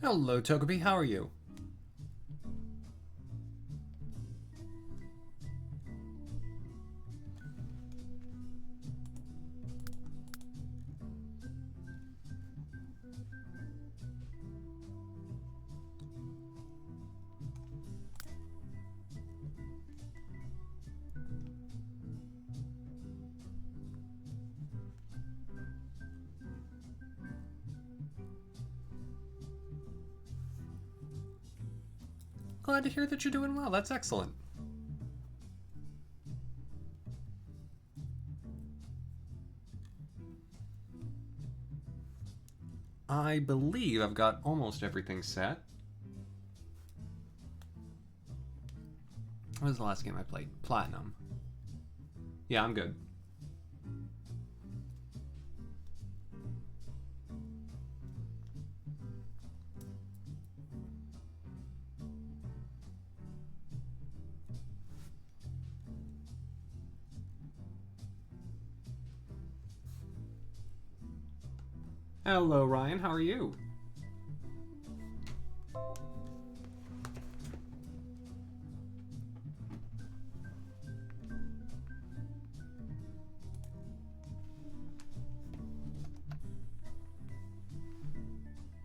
Hello, Togepi, how are you? Glad to hear that you're doing well. That's excellent. I believe I've got almost everything set. What was the last game I played? Platinum. Yeah, I'm good. Hello, Ryan. How are you?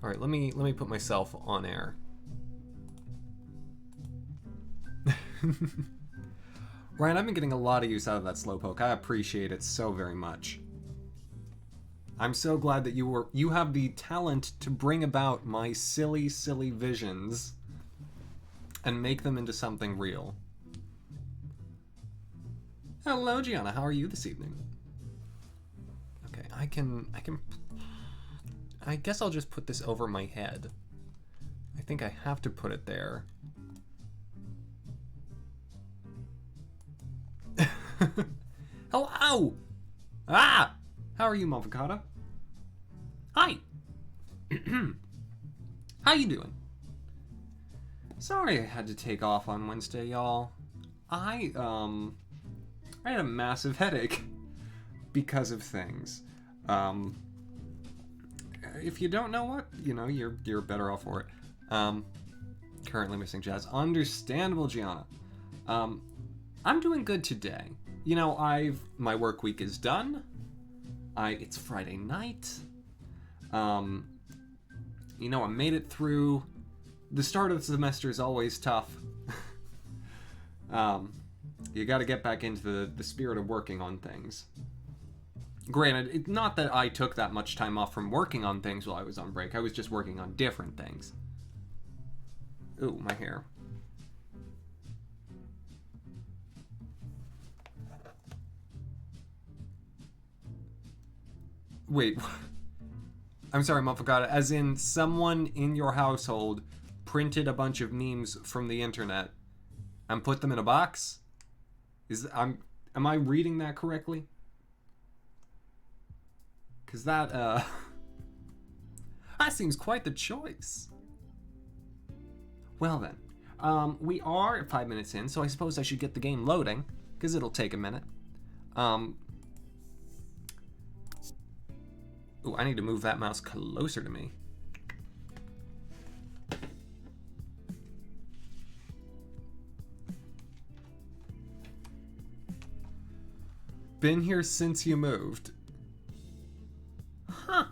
All right, let me put myself on air. Ryan, I've been getting a lot of use out of that slowpoke. I appreciate it so very much. I'm so glad that you have the talent to bring about my silly visions and make them into something real. Hello, Gianna. How are you this evening? Okay, I guess I'll just put this over my head. I think I have to put it there. Hello! Ah! How are you, Mavocata? Hi! How you doing? Sorry I had to take off on Wednesday, y'all. I had a massive headache because of things. If you don't know what, you know, you're better off for it. Currently missing Jazz. Understandable, Gianna. I'm doing good today. You know, my work week is done. It's Friday night. You know, I made it through. The start of the semester is always tough. You got to get back into the spirit of working on things. Granted, it's not that I took that much time off from working on things while I was on break. I was just working on different things. Ooh, my hair. Wait, I'm sorry, Motherfucker. As in, someone in your household printed a bunch of memes from the internet and put them in a box? Am I reading that correctly? Because that seems quite the choice. Well then, we are 5 minutes in, so I suppose I should get the game loading, because it'll take a minute. Ooh, I need to move that mouse closer to me. Been here since you moved. Huh.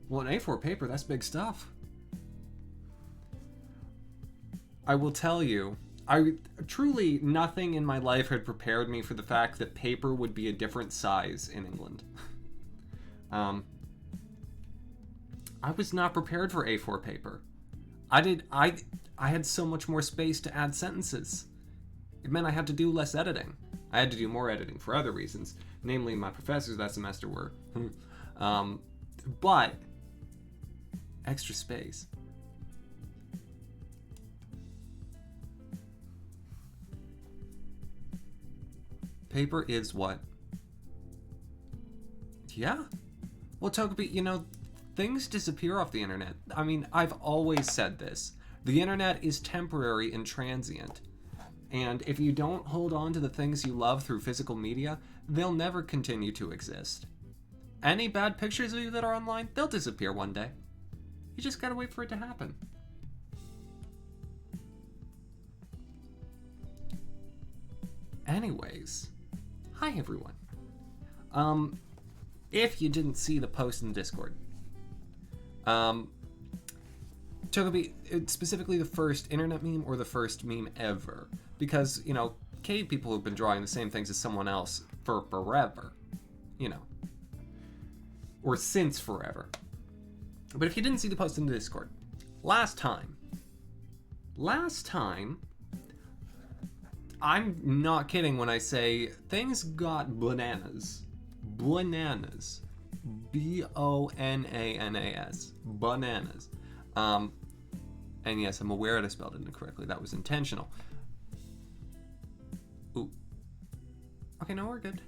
Well, an A4 paper, that's big stuff. I will tell you, truly nothing in my life had prepared me for the fact that paper would be a different size in England. I was not prepared for A4 paper. I had so much more space to add sentences. It meant I had to do less editing. I had to do more editing for other reasons. Namely, my professors that semester were. But extra space. Paper is what? Yeah. Well, Togepi, you know, things disappear off the internet. I mean, I've always said this. The internet is temporary and transient. And if you don't hold on to the things you love through physical media, they'll never continue to exist. Any bad pictures of you that are online, they'll disappear one day. You just gotta wait for it to happen. Anyways, hi everyone. If you didn't see the post in the Discord, Togepi, specifically the first internet meme or the first meme ever, because, you know, cave people have been drawing the same things as someone else for forever, you know, or since forever. But if you didn't see the post in the Discord, last time, I'm not kidding when I say things got bananas. Bananas. B-O-N-A-N-A-S. Bananas. And yes, I'm aware that I spelled it incorrectly. That was intentional. Ooh. Okay, no, we're good.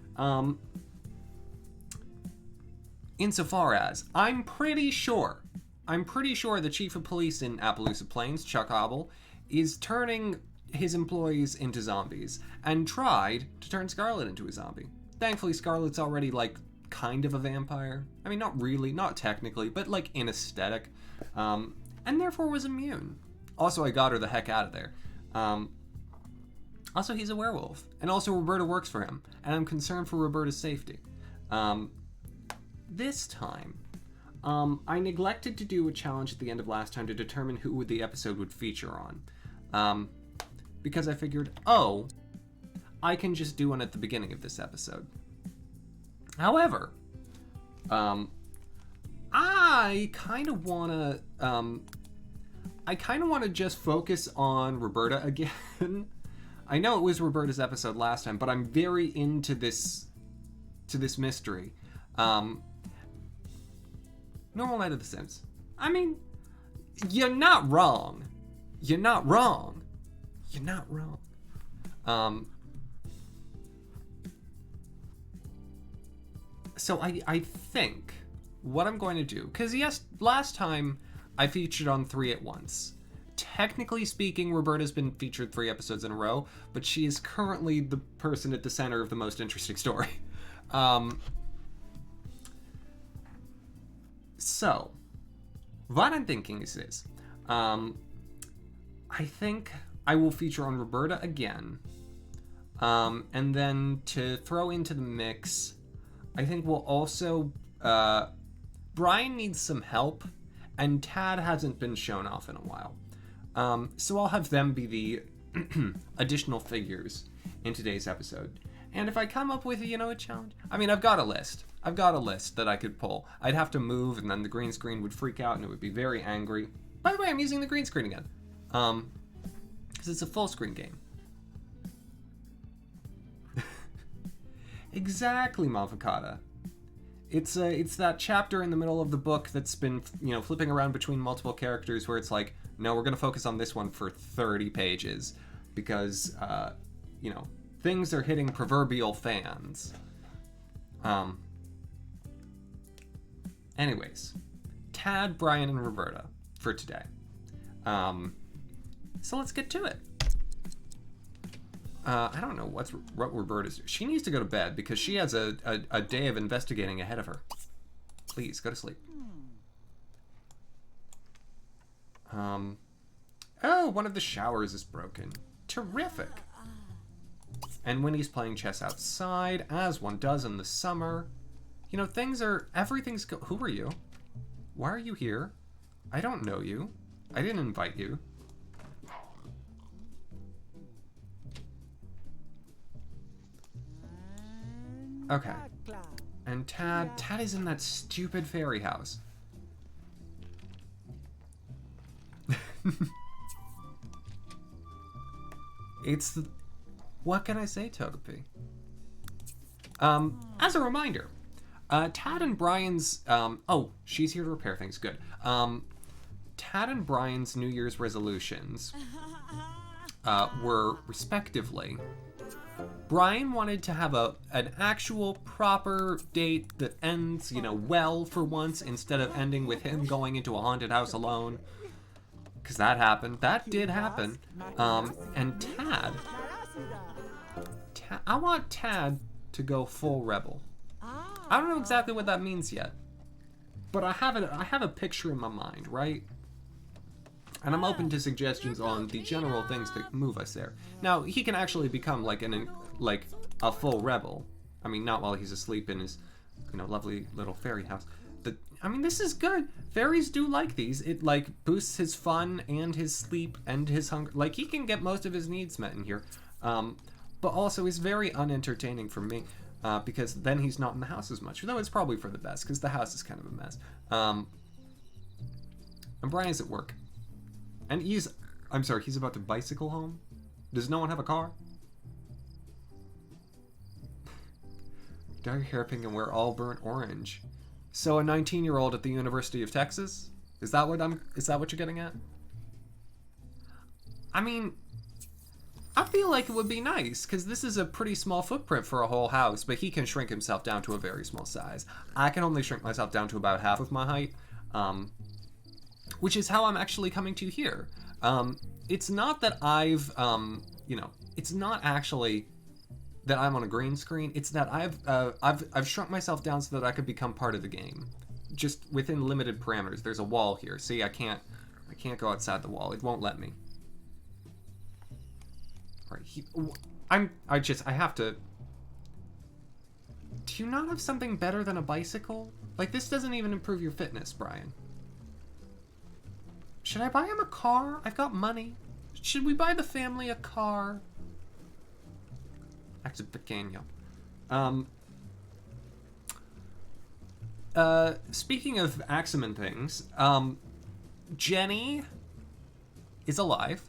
Insofar as, I'm pretty sure the chief of police in Appaloosa Plains, Chuck Hobble, is turning his employees into zombies, and tried to turn Scarlet into a zombie. Thankfully, Scarlet's already, like, kind of a vampire. I mean, not really, not technically, but, like, in aesthetic. And therefore was immune. Also, I got her the heck out of there. Also, he's a werewolf. And also, Roberta works for him, and I'm concerned for Roberta's safety. This time, I neglected to do a challenge at the end of last time to determine who the episode would feature on. Because I figured, oh, I can just do one at the beginning of this episode. However, I kind of want to just focus on Roberta again. I know it was Roberta's episode last time, but I'm very into this mystery. Normal Night of the Sims. I mean, you're not wrong. You're not wrong. You're not wrong. So I think what I'm going to do, because yes, last time I featured on 3 at once. Technically speaking, Roberta's been featured 3 episodes in a row, but she is currently the person at the center of the most interesting story. So, what I'm thinking is this. I think I will feature on Roberta again. And then to throw into the mix, I think we'll also... Brian needs some help, and Tad hasn't been shown off in a while. So I'll have them be the additional figures in today's episode. And if I come up with, you know, a challenge... I mean, I've got a list. I've got a list that I could pull. I'd have to move, and then the green screen would freak out, and it would be very angry. By the way, I'm using the green screen again. Because it's a full screen game. Exactly, Mavocata. It's that chapter in the middle of the book that's been, you know, flipping around between multiple characters where it's like, no, we're going to focus on this one for 30 pages because, you know, things are hitting proverbial fans. Anyways, Tad, Brian, and Roberta for today. So let's get to it. I don't know what Roberta's... She needs to go to bed because she has a day of investigating ahead of her. Please, go to sleep. Oh, one of the showers is broken. Terrific. And Winnie's playing chess outside, as one does in the summer. You know, everything's who are you? Why are you here? I don't know you. I didn't invite you. Okay. And Tad is in that stupid fairy house. What can I say, Togepi? As a reminder, Tad and Brian's, oh, she's here to repair things, good. Tad and Brian's New Year's resolutions were respectively, Brian wanted to have an actual proper date that ends, you know, well for once, instead of ending with him going into a haunted house alone. Because that happened. That did happen. And Tad, I want Tad to go full rebel. I don't know exactly what that means yet. but I have a picture in my mind, right? And I'm open to suggestions on the general things that move us there. Now, he can actually become like a full rebel. I mean, not while he's asleep in his, lovely little fairy house. I mean, this is good. Fairies do like these. It like boosts his fun and his sleep and his hunger. Like, he can get most of his needs met in here. But also is very unentertaining for me. Because then he's not in the house as much. Though it's probably for the best, because the house is kind of a mess. And Brian's at work. And he's about to bicycle home? Does no one have a car? Dye your hair pink and wear all burnt orange. So a 19-year-old at the University of Texas? Is that what you're getting at? I mean, I feel like it would be nice, because this is a pretty small footprint for a whole house, but he can shrink himself down to a very small size. I can only shrink myself down to about half of my height, which is how I'm actually coming to here. It's not that it's not actually that I'm on a green screen. It's that I've shrunk myself down so that I could become part of the game, just within limited parameters. There's a wall here. See, I can't go outside the wall. It won't let me. All right, I have to. Do you not have something better than a bicycle? Like, this doesn't even improve your fitness, Brian. Should I buy him a car? I've got money. Should we buy the family a car? Acto pequeño. Speaking of Axamin things, Jenny is alive.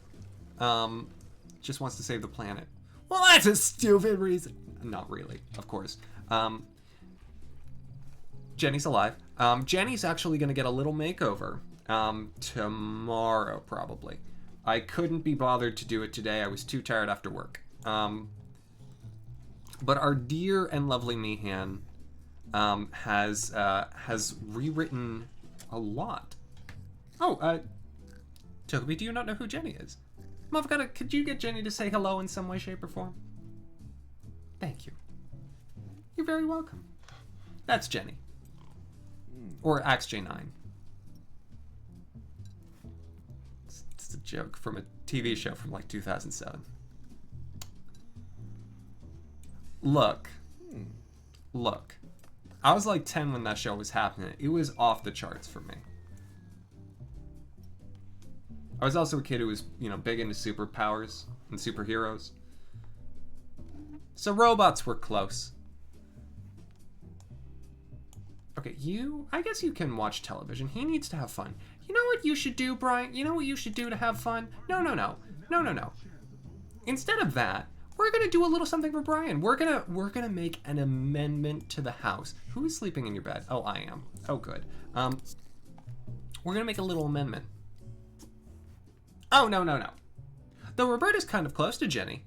Just wants to save the planet. Well, that's a stupid reason. Not really, of course. Jenny's alive. Jenny's actually going to get a little makeover tomorrow, probably. I couldn't be bothered to do it today. I was too tired after work. But our dear and lovely Meehan has rewritten a lot. Oh, Toby, do you not know who Jenny is? Could you get Jenny to say hello in some way, shape, or form? Thank you. You're very welcome. That's Jenny. Or AxJ9. It's a joke from a TV show from like 2007. Look. I was like 10 when that show was happening. It was off the charts for me. I was also a kid who was, big into superpowers and superheroes. So robots were close. Okay, I guess you can watch television. He needs to have fun. You know what you should do, Brian? You know what you should do to have fun? No. Instead of that, we're gonna do a little something for Brian. We're gonna make an amendment to the house. Who is sleeping in your bed? Oh, I am. Oh, good. We're gonna make a little amendment. Oh, no. Though Roberta's kind of close to Jenny.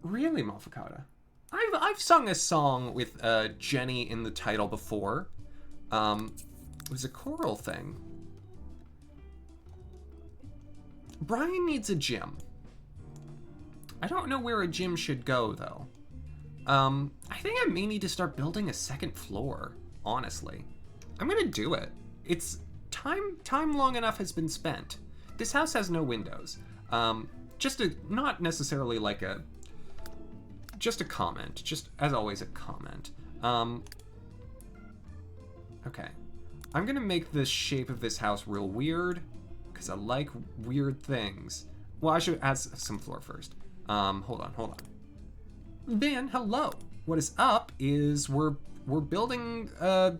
Really, Mofficata? I've sung a song with Jenny in the title before. It was a choral thing. Brian needs a gym. I don't know where a gym should go, though. I think I may need to start building a second floor, honestly. I'm gonna do it. It's time long enough has been spent. This house has no windows. Not necessarily like just a comment. Just, as always, a comment. Okay. I'm gonna make the shape of this house real weird, because I like weird things. Well, I should add some floor first. Hold on. Then, hello. What is up is we're building an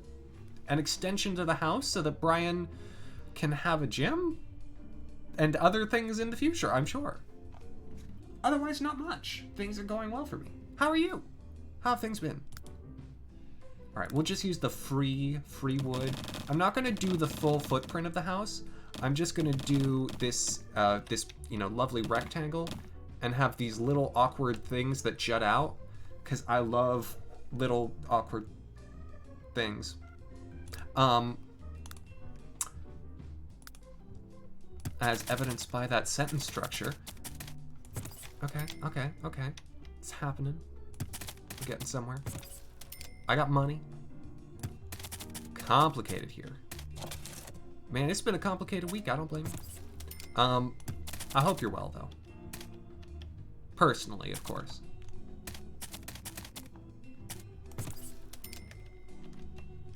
extension to the house so that Brian can have a gym and other things in the future, I'm sure. Otherwise, not much. Things are going well for me. How are you? How have things been? All right, we'll just use the free wood. I'm not gonna do the full footprint of the house. I'm just gonna do this lovely rectangle and have these little awkward things that jut out, because I love little awkward things. As evidenced by that sentence structure. Okay. It's happening. We're getting somewhere. I got money. Complicated here. Man, it's been a complicated week. I don't blame you. I hope you're well, though. Personally, of course.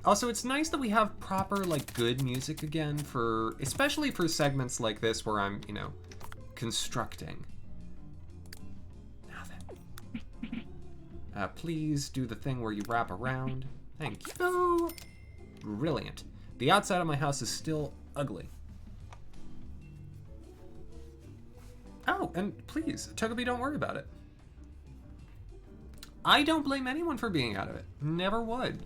Also, it's nice that we have proper, like, good music again for, especially for segments like this where I'm, you know, constructing. Now then. Please do the thing where you wrap around. Thank you. Brilliant. The outside of my house is still ugly. Oh, and please, Togepi, don't worry about it. I don't blame anyone for being out of it. Never would.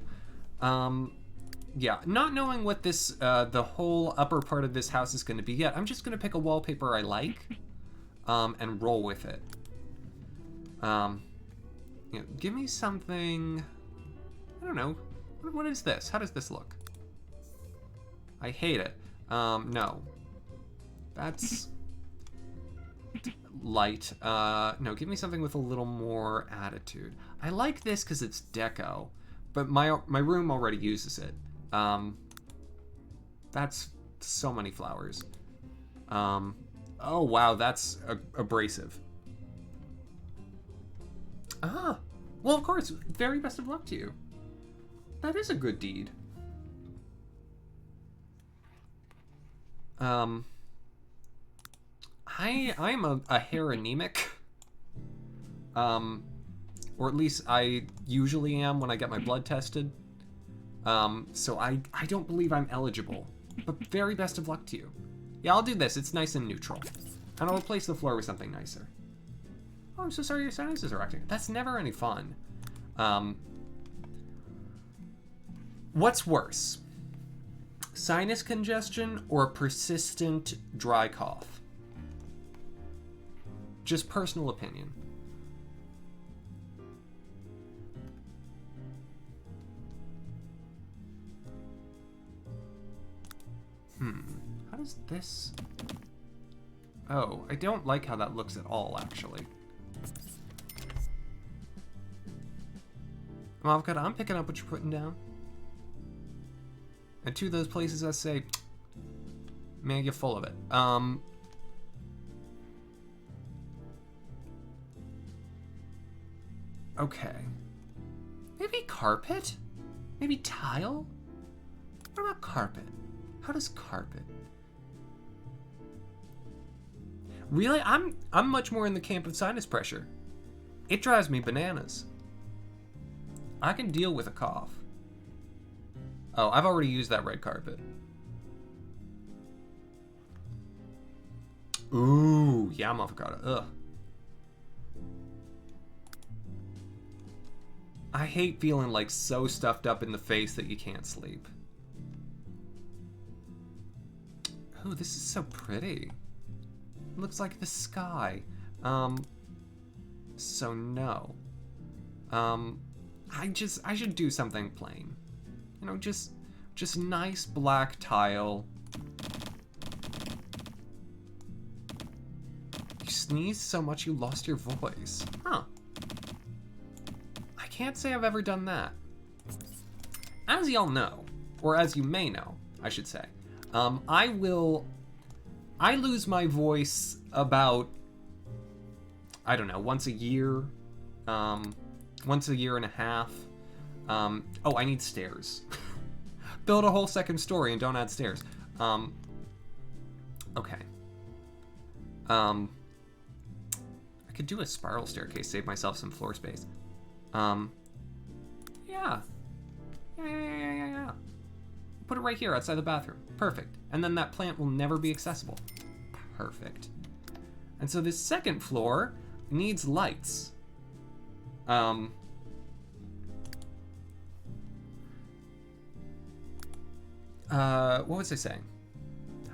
Yeah, not knowing what this, the whole upper part of this house is going to be yet, I'm just going to pick a wallpaper I like, and roll with it. You know, give me something, I don't know, what is this? How does this look? I hate it. No. That's light. No, give me something with a little more attitude. I like this because it's deco, but my room already uses it. That's so many flowers. Oh wow, that's abrasive. Ah, well of course, very best of luck to you. That is a good deed. I'm a hair anemic. Or at least I usually am when I get my blood tested. So I don't believe I'm eligible. But very best of luck to you. Yeah, I'll do this. It's nice and neutral. And I'll replace the floor with something nicer. Oh, I'm so sorry your sinuses are acting. That's never any fun. What's worse? Sinus congestion or persistent dry cough? Just personal opinion. How does this... Oh, I don't like how that looks at all, actually. Well, Avocado, I'm picking up what you're putting down. And to those places I say, man, you're full of it. Okay. Maybe carpet? Maybe tile? What about carpet? How does carpet? Really? I'm much more in the camp of sinus pressure. It drives me bananas. I can deal with a cough. Oh, I've already used that red carpet. Ooh, yam avocado. Ugh. I hate feeling like so stuffed up in the face that you can't sleep. Ooh, this is so pretty. It looks like the sky. So no. I should do something plain. You know, just nice black tile. You sneezed so much you lost your voice. Huh. I can't say I've ever done that. As y'all know, or as you may know, I should say, I lose my voice about, I don't know, once a year, once a year and a half. Oh, I need stairs. Build a whole second story and don't add stairs. Okay. I could do a spiral staircase, save myself some floor space. Yeah. Yeah. Put it right here outside the bathroom. Perfect. And then that plant will never be accessible. Perfect. And so this second floor needs lights. What was I saying?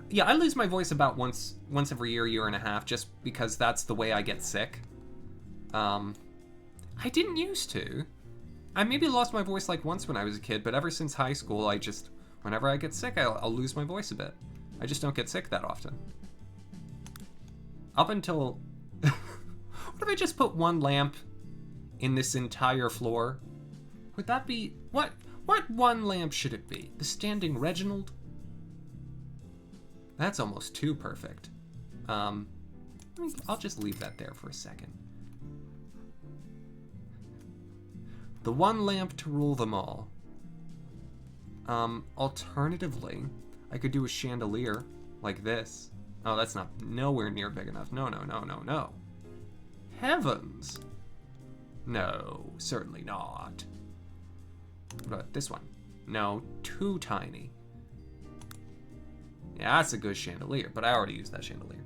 Yeah, I lose my voice about once every year and a half, just because that's the way I get sick. I didn't used to. I maybe lost my voice like once when I was a kid, but ever since high school, whenever I get sick, I'll lose my voice a bit. I just don't get sick that often. Up until... What if I just put one lamp in this entire floor? Would that be... What one lamp should it be? The Standing Reginald? That's almost too perfect. I'll just leave that there for a second. The one lamp to rule them all. Alternatively, I could do a chandelier like this. Oh, that's not nowhere near big enough. No, no, no, no, no. Heavens! No, certainly not. What about this one? No, too tiny. Yeah, that's a good chandelier, but I already used that chandelier.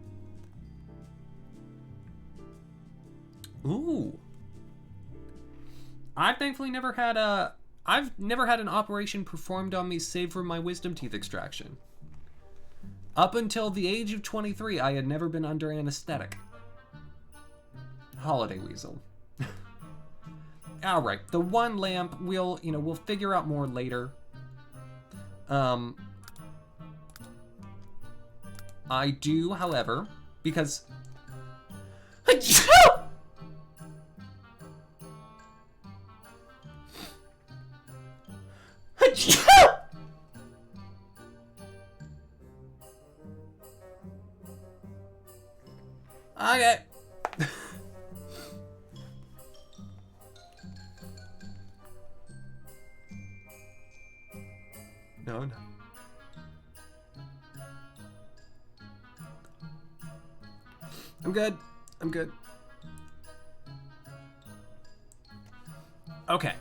Ooh. I've never had an operation performed on me save for my wisdom teeth extraction. Up until the age of 23, I had never been under anesthetic. Holiday weasel. All right, the one lamp we'll figure out more later. I do, however, because okay. No. I'm good. Okay.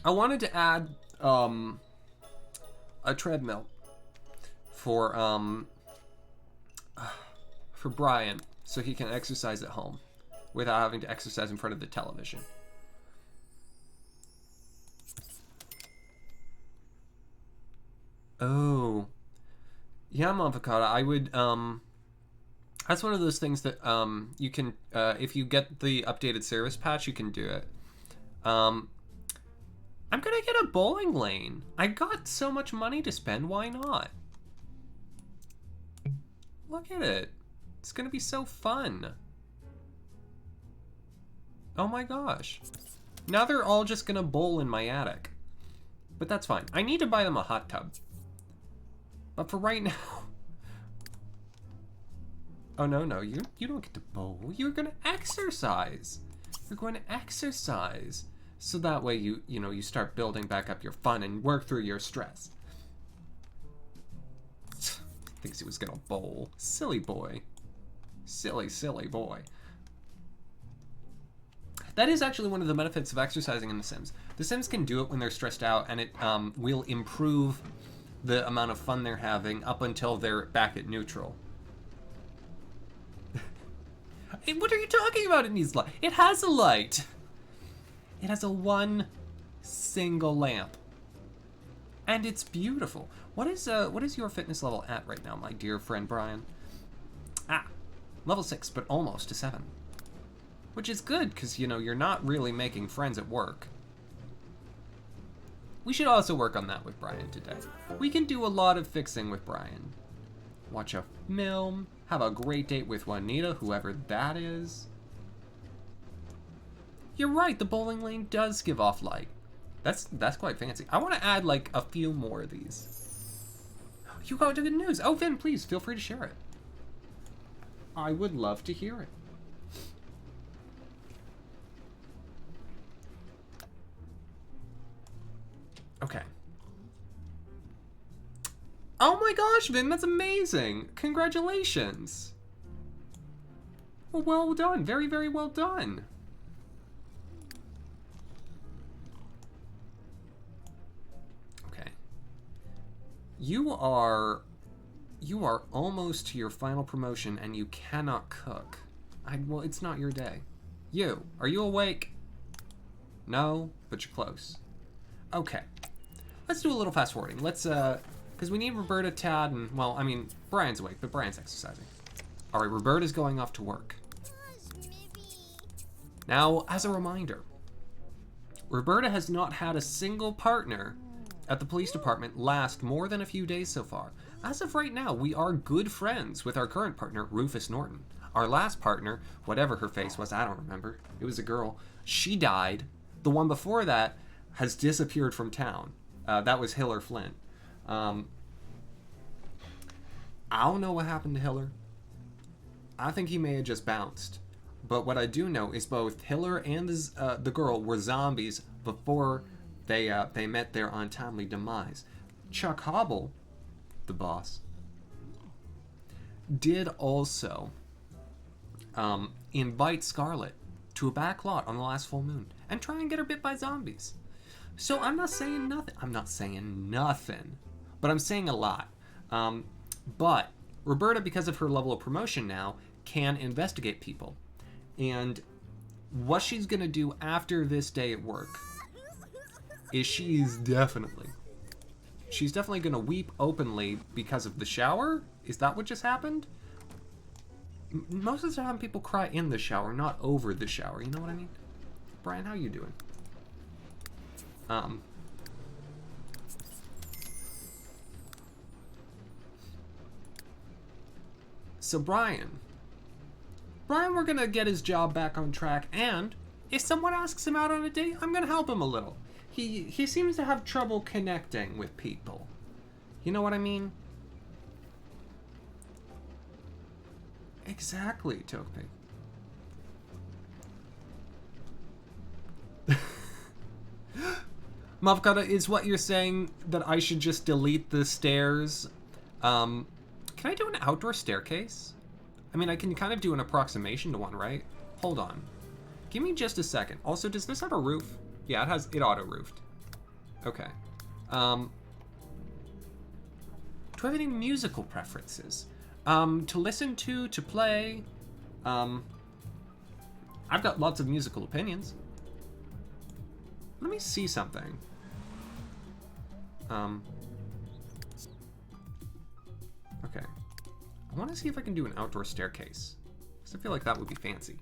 I wanted to add a treadmill for Brian so he can exercise at home without having to exercise in front of the television. Oh. Yeah, Avocado, I would that's one of those things that you can if you get the updated service patch, you can do it. I'm gonna get a bowling lane. I got so much money to spend, why not? Look at it. It's gonna be so fun. Oh my gosh. Now they're all just gonna bowl in my attic. But that's fine. I need to buy them a hot tub. But for right now... Oh, no, you don't get to bowl. You're gonna exercise. You're going to exercise. So that way you start building back up your fun and work through your stress. Thinks he was gonna bowl. Silly boy. Silly boy. That is actually one of the benefits of exercising in The Sims. The Sims can do it when they're stressed out, and it will improve the amount of fun they're having up until they're back at neutral. Hey, what are you talking about? It needs light. It has a light. It has a one single lamp. And it's beautiful. What is your fitness level at right now, my dear friend Brian? Level 6, but almost to 7. Which is good, because, you're not really making friends at work. We should also work on that with Brian today. We can do a lot of fixing with Brian. Watch a film, have a great date with Juanita, whoever that is. You're right, the bowling lane does give off light. That's quite fancy. I want to add, like, a few more of these. You got the good news. Oh, Vin, please, feel free to share it. I would love to hear it. Okay. Oh my gosh, Vin, that's amazing. Congratulations. Well done. Very, very well done. Okay. You are almost to your final promotion and you cannot cook. Well, it's not your day. Are you awake? No, but you're close. Okay. Let's do a little fast forwarding. Let's, because we need Roberta, Tad, and, well, I mean, Brian's awake, but Brian's exercising. All right, Roberta's going off to work. Now, as a reminder, Roberta has not had a single partner at the police department last more than a few days so far. As of right now, we are good friends with our current partner, Rufus Norton. our last partner, whatever her face was, I don't remember. It was a girl. She died. The one before that has disappeared from town. That was Hiller Flint. I don't know what happened to Hiller. I think he may have just bounced. But what I do know is both Hiller and the girl were zombies before they met their untimely demise. Chuck Hobble, the boss, did also invite Scarlet to a back lot on the last full moon and try and get her bit by zombies. So I'm not saying nothing. But I'm saying a lot. But Roberta, because of her level of promotion now, can investigate people. And what she's going to do after this day at work is she's definitely going to weep openly because of the shower. Is that what just happened? Most of the time people cry in the shower, not over the shower. You know what I mean? Brian, how you doing? So Brian, we're gonna get his job back on track, and if someone asks him out on a date, I'm gonna help him a little. He seems to have trouble connecting with people. You know what I mean? Exactly, Topi. Mavkata, is what you're saying that I should just delete the stairs? Can I do an outdoor staircase? I mean, I can kind of do an approximation to one, right? Hold on. Give me just a second. Also, does this have a roof? Yeah, it auto-roofed. Okay. Do I have any musical preferences? To listen to play. I've got lots of musical opinions. Let me see something. Okay. I want to see if I can do an outdoor staircase, because I feel like that would be fancy.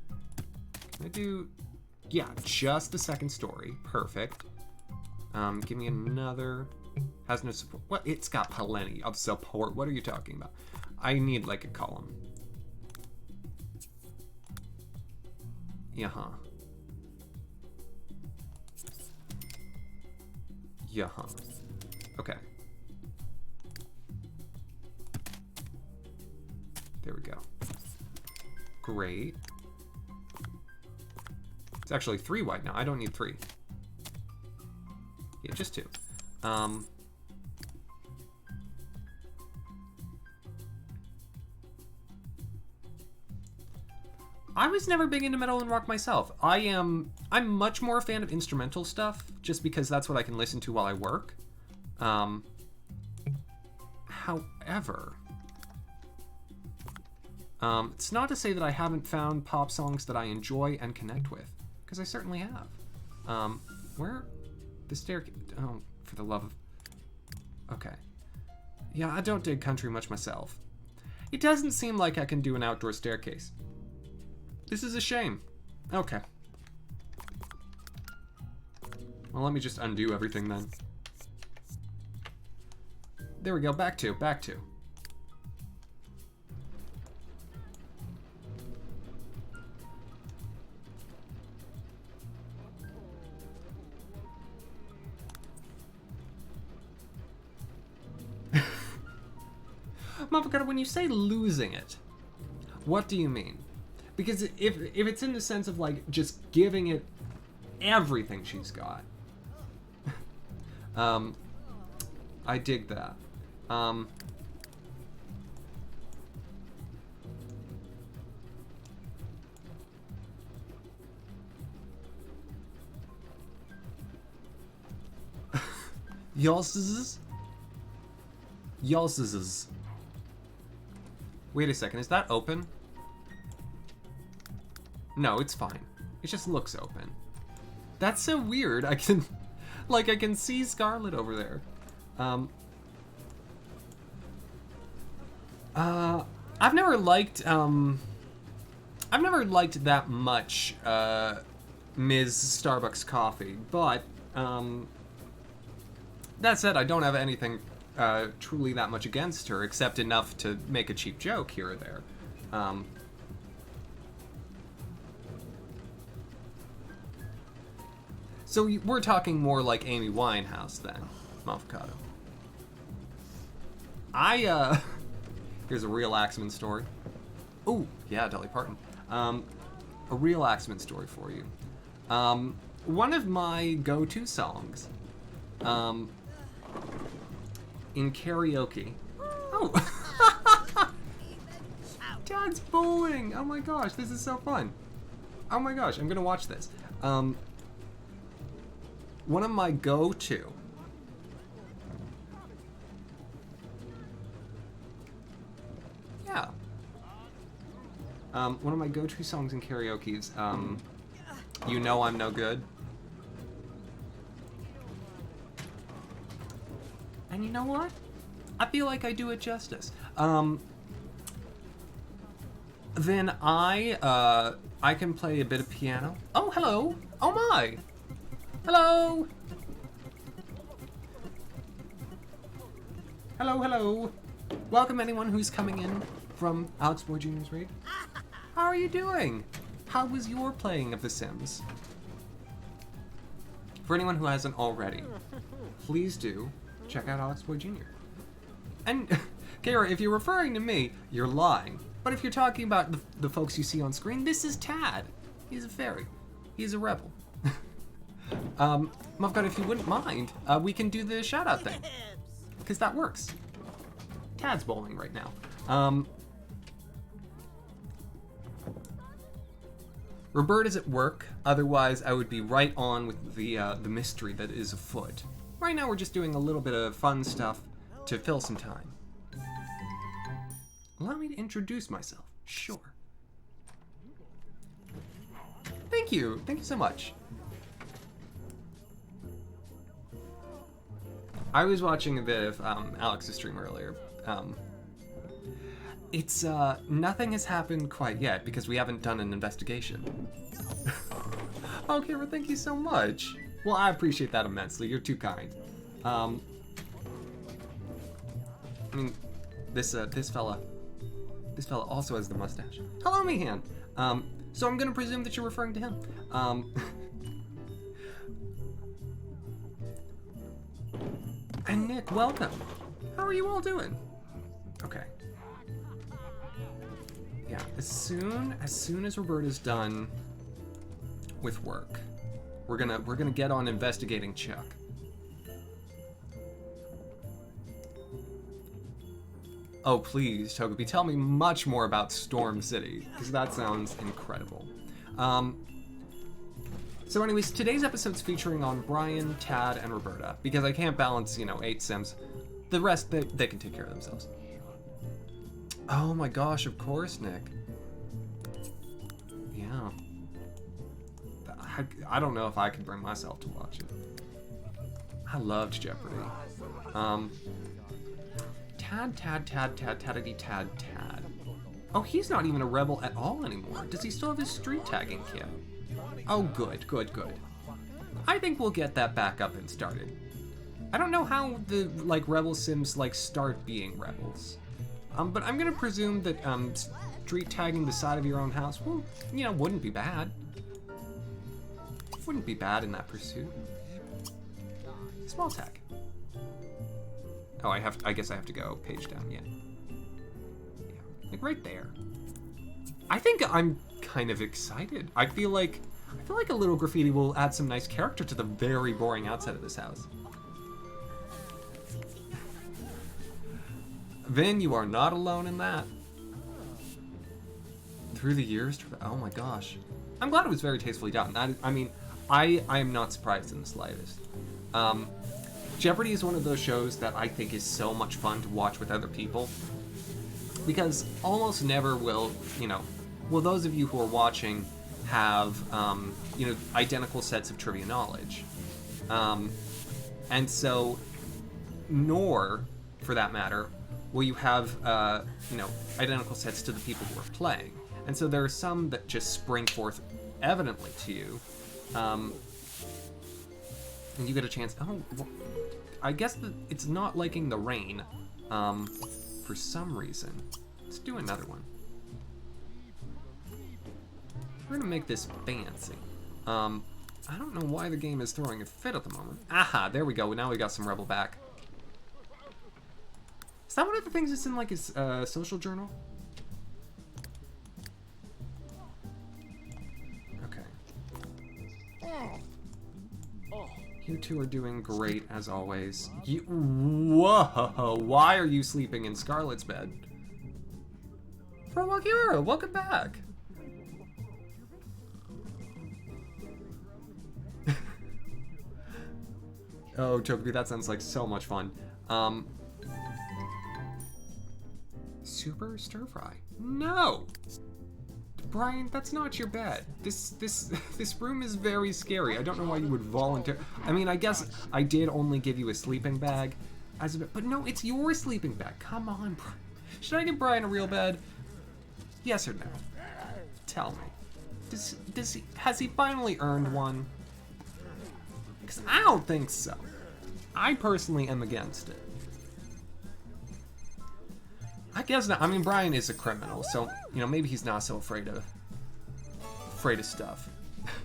Can I do... Yeah, just the second story. Perfect. Give me another... Has no support. What? It's got plenty of support. What are you talking about? I need, like, a column. Yeah-huh. Yeah-huh. Okay. There we go. Great. It's actually 3 wide now. I don't need 3. Yeah, just 2. I was never big into metal and rock myself. I'm much more a fan of instrumental stuff, just because that's what I can listen to while I work. However, it's not to say that I haven't found pop songs that I enjoy and connect with, because I certainly have. Where? The staircase. Oh, for the love of... Okay. Yeah, I don't dig country much myself. It doesn't seem like I can do an outdoor staircase. This is a shame. Okay. Well, let me just undo everything then. There we go. Back to. Motherfucker, when you say losing it, what do you mean? Because if it's in the sense of, like, just giving it everything she's got, I dig that. Yals's. Wait a second, is that open? No, it's fine. It just looks open. That's so weird. I can see Scarlet over there. I've never liked that much Ms. Starbucks coffee, but that said, I don't have anything truly that much against her, except enough to make a cheap joke here or there. So we're talking more like Amy Winehouse then, Mafocado. Here's a real Axamin story. Oh, yeah, Dolly Parton. A real Axamin story for you. One of my go-to songs, in karaoke. Oh! Dad's bowling! Oh my gosh, this is so fun. Oh my gosh, I'm gonna watch this. One of my go-to. Yeah. One of my go-to songs in karaoke is, You Know I'm No Good. And you know what? I feel like I do it justice. Then I can play a bit of piano. Oh, hello. Oh my. Hello. Hello, hello. Welcome anyone who's coming in from Alex Boy Jr.'s Raid. How are you doing? How was your playing of The Sims? For anyone who hasn't already, please do check out Alex Boy Jr. And, Kara, if you're referring to me, you're lying. But if you're talking about the folks you see on screen, this is Tad. He's a fairy. He's a rebel. Mufcot, if you wouldn't mind, we can do the shout-out thing. Because that works. Tad's bowling right now. Roberta's at work, otherwise I would be right on with the mystery that is afoot. Right now we're just doing a little bit of fun stuff to fill some time. Allow me to introduce myself. Sure. Thank you so much. I was watching a bit of Alex's stream earlier. It's, nothing has happened quite yet because we haven't done an investigation. Okay, well, thank you so much. Well, I appreciate that immensely. You're too kind. I mean, this fella also has the mustache. Hello, Mihan. So I'm gonna presume that you're referring to him. And Nick, welcome. How are you all doing? Okay. Yeah, as soon as Roberta's done with work, we're gonna get on investigating Chuck. Oh please, Togepi, tell me much more about Storm City, because that sounds incredible. So anyways, today's episode's featuring on Brian, Tad, and Roberta, because I can't balance, 8 Sims. The rest, they can take care of themselves. Oh my gosh, of course, Nick. Yeah. I don't know if I could bring myself to watch it. I loved Jeopardy. Tad. Oh, he's not even a rebel at all anymore. Does he still have his street tagging kit? Oh, good. I think we'll get that back up and started. I don't know how the, rebel sims, start being rebels. But I'm gonna presume that, street tagging the side of your own house, well, wouldn't be bad. Wouldn't be bad in that pursuit. Small tag. Oh, I guess I have to go page down, yeah. Right there. I think I'm kind of excited. I feel like a little graffiti will add some nice character to the very boring outside of this house. Vin, you are not alone in that. Through the years, oh my gosh. I'm glad it was very tastefully done. I am not surprised in the slightest. Jeopardy is one of those shows that I think is so much fun to watch with other people. Because almost never will those of you who are watching have, identical sets of trivia knowledge. And so, nor, for that matter, will you have, identical sets to the people who are playing. And so there are some that just spring forth evidently to you. And you get a chance, I guess that it's not liking the rain, for some reason. Let's do another one. We're gonna make this fancy. I don't know why the game is throwing a fit at the moment. Aha, there we go. Now we got some rebel back. Is that one of the things that's in like his social journal? Okay. You two are doing great as always. Whoa! Why are you sleeping in Scarlet's bed? Wakira, welcome back. Oh, Togepi, that sounds like so much fun. Super stir fry? No, Brian, that's not your bed. This room is very scary. I don't know why you would volunteer. I mean, I guess I did only give you a sleeping bag as a bed, but no, it's your sleeping bag. Come on, Brian. Should I give Brian a real bed? Yes or no? Tell me. Has he finally earned one? Because I don't think so. I personally am against it. I guess not. I mean, Brian is a criminal, so, you know, maybe he's not so afraid of stuff.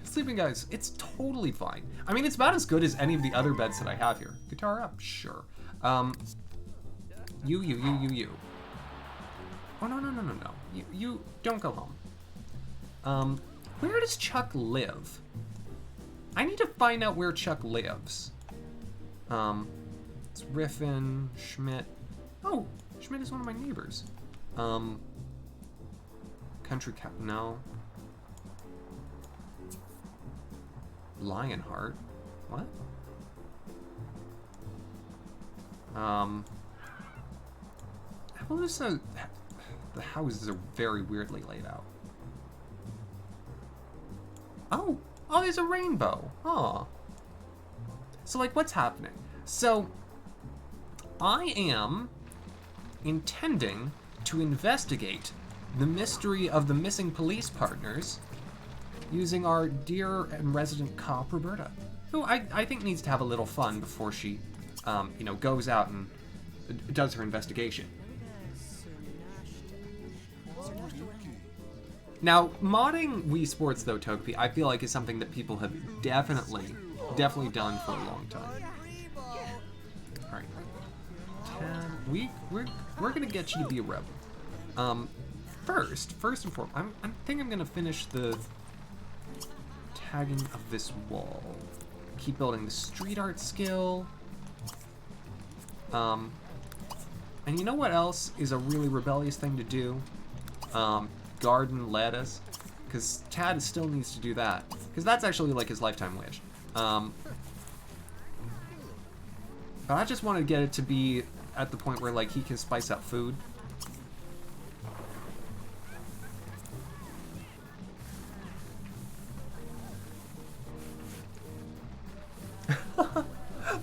Sleeping guys, it's totally fine. I mean, it's about as good as any of the other beds that I have here. Guitar up? Sure. You. Oh, no. You don't go home. Where does Chuck live? I need to find out where Chuck lives. It's Riffin, Schmidt. Oh, Schmidt is one of my neighbors. Country Cat, no. Lionheart, what? The houses are very weirdly laid out. Oh, there's a rainbow. Aw. So, like, what's happening? So, I am intending to investigate the mystery of the missing police partners using our dear and resident cop, Roberta, who I think needs to have a little fun before she, you know, goes out and does her investigation. Now, modding Wii Sports, though, Togepi, I feel like is something that people have definitely done for a long time. All right, we're gonna get you to be a rebel. First and foremost, I think I'm gonna finish the tagging of this wall. Keep building the street art skill. And you know what else is a really rebellious thing to do? Garden lettuce, because Tad still needs to do that, because that's actually like his lifetime wish. But I just want to get it to be at the point where like he can spice up food.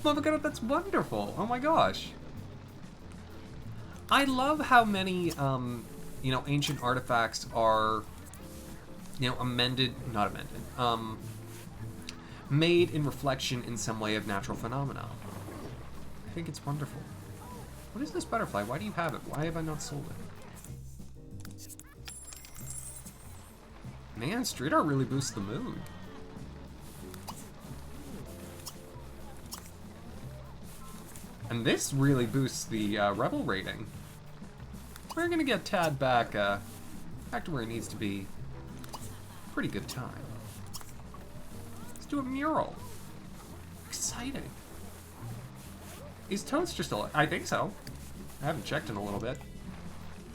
Mama God, that's wonderful. Oh my gosh. I love how many you know, ancient artifacts are, you know, made in reflection in some way of natural phenomena. I think it's wonderful. What is this butterfly? Why do you have it? Why have I not sold it? Man, street art really boosts the mood. And this really boosts the rebel rating. We're gonna get Tad back to where he needs to be. Pretty good time. Let's do a mural. Exciting. Is Toad's just alive? I think so. I haven't checked in a little bit.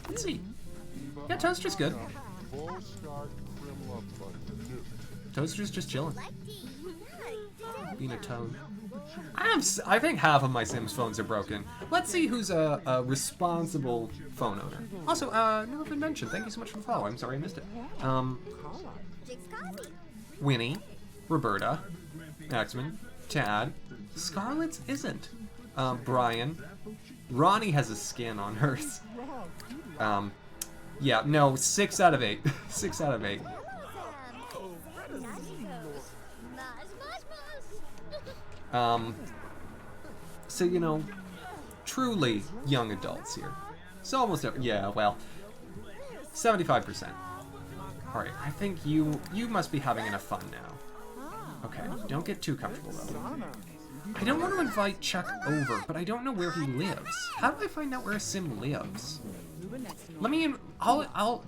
Let's see. Yeah, Toadster's good. Toadster's just chilling. Being a toad. I think half of my Sims phones are broken. Let's see who's a responsible phone owner. Also, never been mentioned. Thank you so much for the follow. I'm sorry I missed it. Winnie, Roberta, Axamin, Tad, Scarlet's isn't. Brian, Ronnie has a skin on hers. Yeah, no, 6 out of 8. 6 out of 8. So, you know, truly young adults here. So almost, yeah, well, 75%. Alright, I think you must be having enough fun now. Okay, don't get too comfortable though. I don't want to invite Chuck over, but I don't know where he lives. How do I find out where Sim lives? Let me,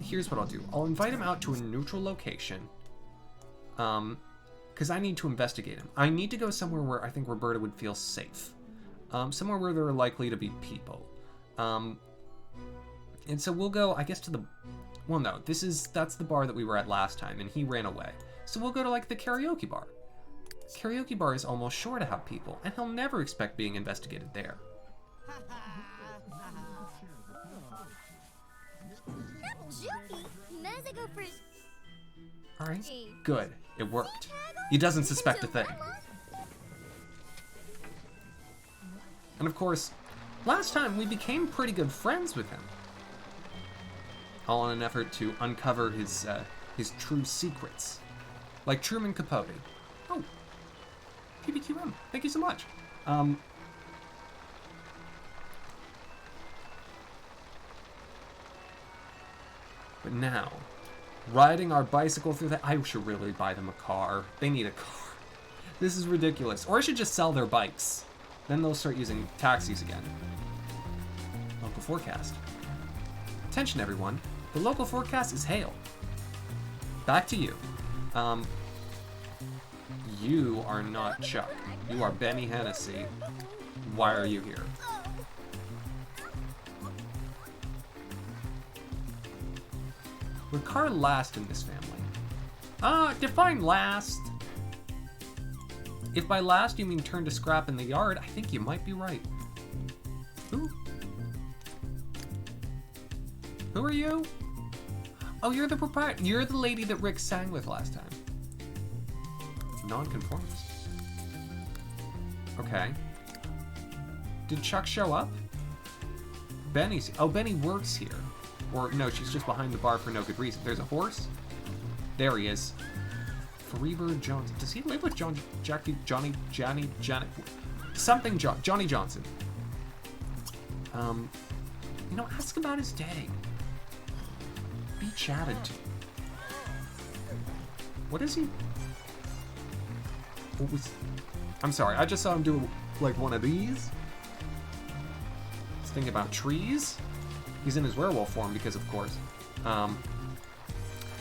here's what I'll do. I'll invite him out to a neutral location. Because I need to investigate him. I need to go somewhere where I think Roberta would feel safe. Somewhere where there are likely to be people. And so we'll go, I guess, to the... Well, no, that's the bar that we were at last time, and he ran away. So we'll go to, like, the karaoke bar. Karaoke bar is almost sure to have people, and he'll never expect being investigated there. Alright, good. It worked. He doesn't suspect a thing. And of course, last time we became pretty good friends with him. All in an effort to uncover his true secrets. Like Truman Capote. Oh, PBQM, thank you so much. But now, riding our bicycle through that, I should really buy them a car. They need a car. This is ridiculous. Or I should just sell their bikes. Then they'll start using taxis again. Local forecast. Attention everyone, the local forecast is hail. Back to you. You are not Chuck. You are Benny Hennessy. Why are you here? Would car last in this family? Define last. If by last you mean turn to scrap in the yard, I think you might be right. Who are you? Oh, you're the proprietor. You're the lady that Rick sang with last time. Non-conformist. Okay. Did Chuck show up? Benny's... Oh, Benny works here. Or, no, she's just behind the bar for no good reason. There's a horse. There he is. Freebird Johnson. Does he live with Johnny Johnson? You know, ask about his day. Be chatted to. What is he? What was... I'm sorry, I just saw him do, like, one of these. Let's think about trees. He's in his werewolf form because, of course.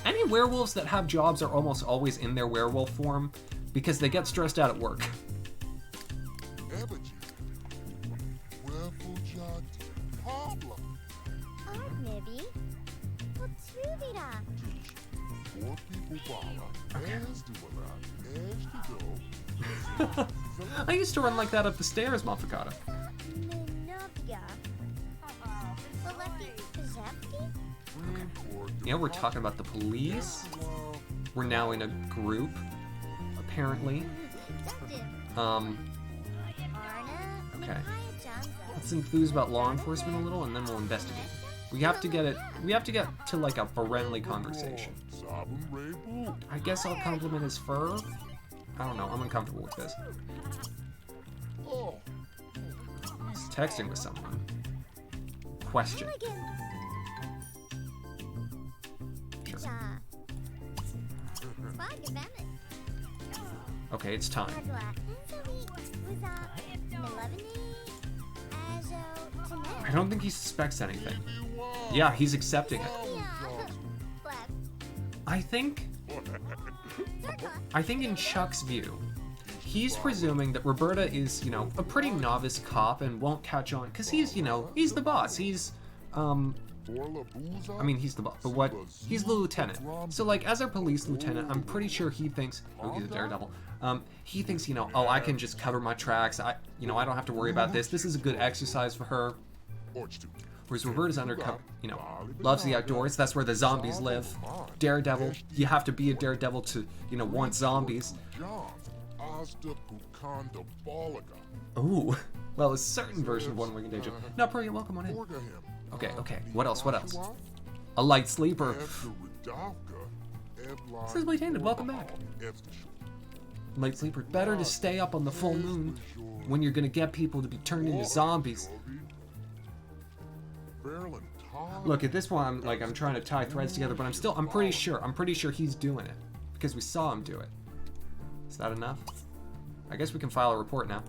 Any werewolves that have jobs are almost always in their werewolf form because they get stressed out at work. I used to run like that up the stairs, Mafakata. Yeah, we're talking about the police. We're now in a group, apparently. Okay. Let's enthuse about law enforcement a little, and then we'll investigate. We have to get to like a friendly conversation. I guess I'll compliment his fur. I don't know, I'm uncomfortable with this. He's texting with someone. Question. Sure. Okay, it's time. I don't think he suspects anything. Yeah, he's accepting it. I think in Chuck's view, he's presuming that Roberta is, you know, a pretty novice cop and won't catch on, because he's, you know, he's the boss. He's, I mean, he's the boss, but he's the lieutenant. So, like, as our police lieutenant, I'm pretty sure he thinks, oh, he's a daredevil. He thinks, you know, oh, I can just cover my tracks. I don't have to worry about this. This is a good exercise for her. Whereas Roberta's undercover, you know, loves the outdoors. That's where the zombies live. Daredevil. You have to be a daredevil to, you know, want zombies. Ooh. Well, a certain version of One Winged Angel. No, Pro, you're welcome on in. Okay. What else? A light sleeper. Says Lieutenant, welcome back. Light sleeper. Better to stay up on the full moon when you're gonna get people to be turned into zombies. Look, at this one, I'm trying to tie threads together, but I'm pretty sure he's doing it because we saw him do it. Is that enough? I guess we can file a report now.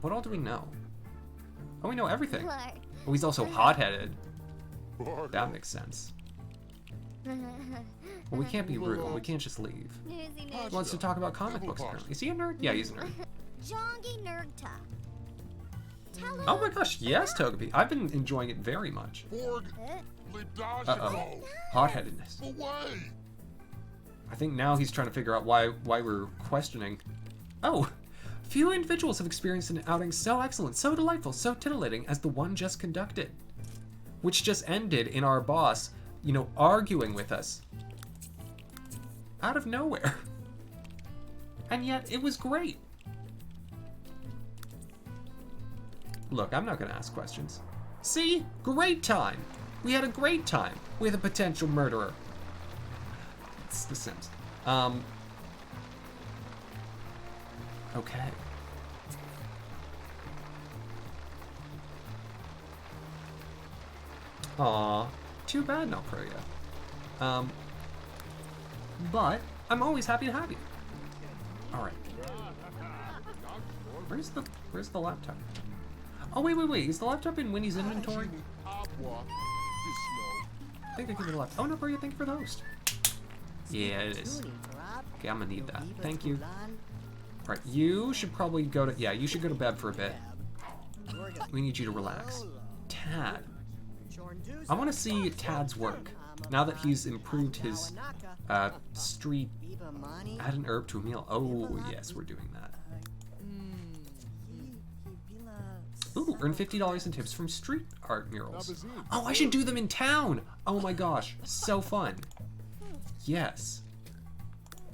What all do we know? Oh, we know everything. Oh, he's also hot-headed. That makes sense. Well, we can't be rude. We can't just leave. He wants to talk about comic books, apparently. Is he a nerd? Yeah, he's a nerd. Oh my gosh, yes, Togepi. I've been enjoying it very much. Uh-oh. Hot-headedness. I think now he's trying to figure out why we're questioning. Oh! Few individuals have experienced an outing so excellent, so delightful, so titillating as the one just conducted. Which just ended in our boss, you know, arguing with us. Out of nowhere. And yet, it was great. Look, I'm not gonna ask questions. See? Great time! We had a great time with a potential murderer. It's The Sims. Okay. Aw, too bad, not Proya. But I'm always happy to have you. All right. Where's the laptop? Oh wait. Is the laptop in Winnie's inventory? I think I give it a laptop. Oh no, Proya, thank you for the host. Yeah, it is. Okay, I'm gonna need that. Thank you. All right, you should probably go to, yeah, you should go to bed for a bit. We need you to relax. Tad. I want to see Tad's work. Now that he's improved his street, add an herb to a meal. Oh, yes, we're doing that. Ooh, earn $50 in tips from street art murals. Oh, I should do them in town. Oh my gosh, so fun. Yes.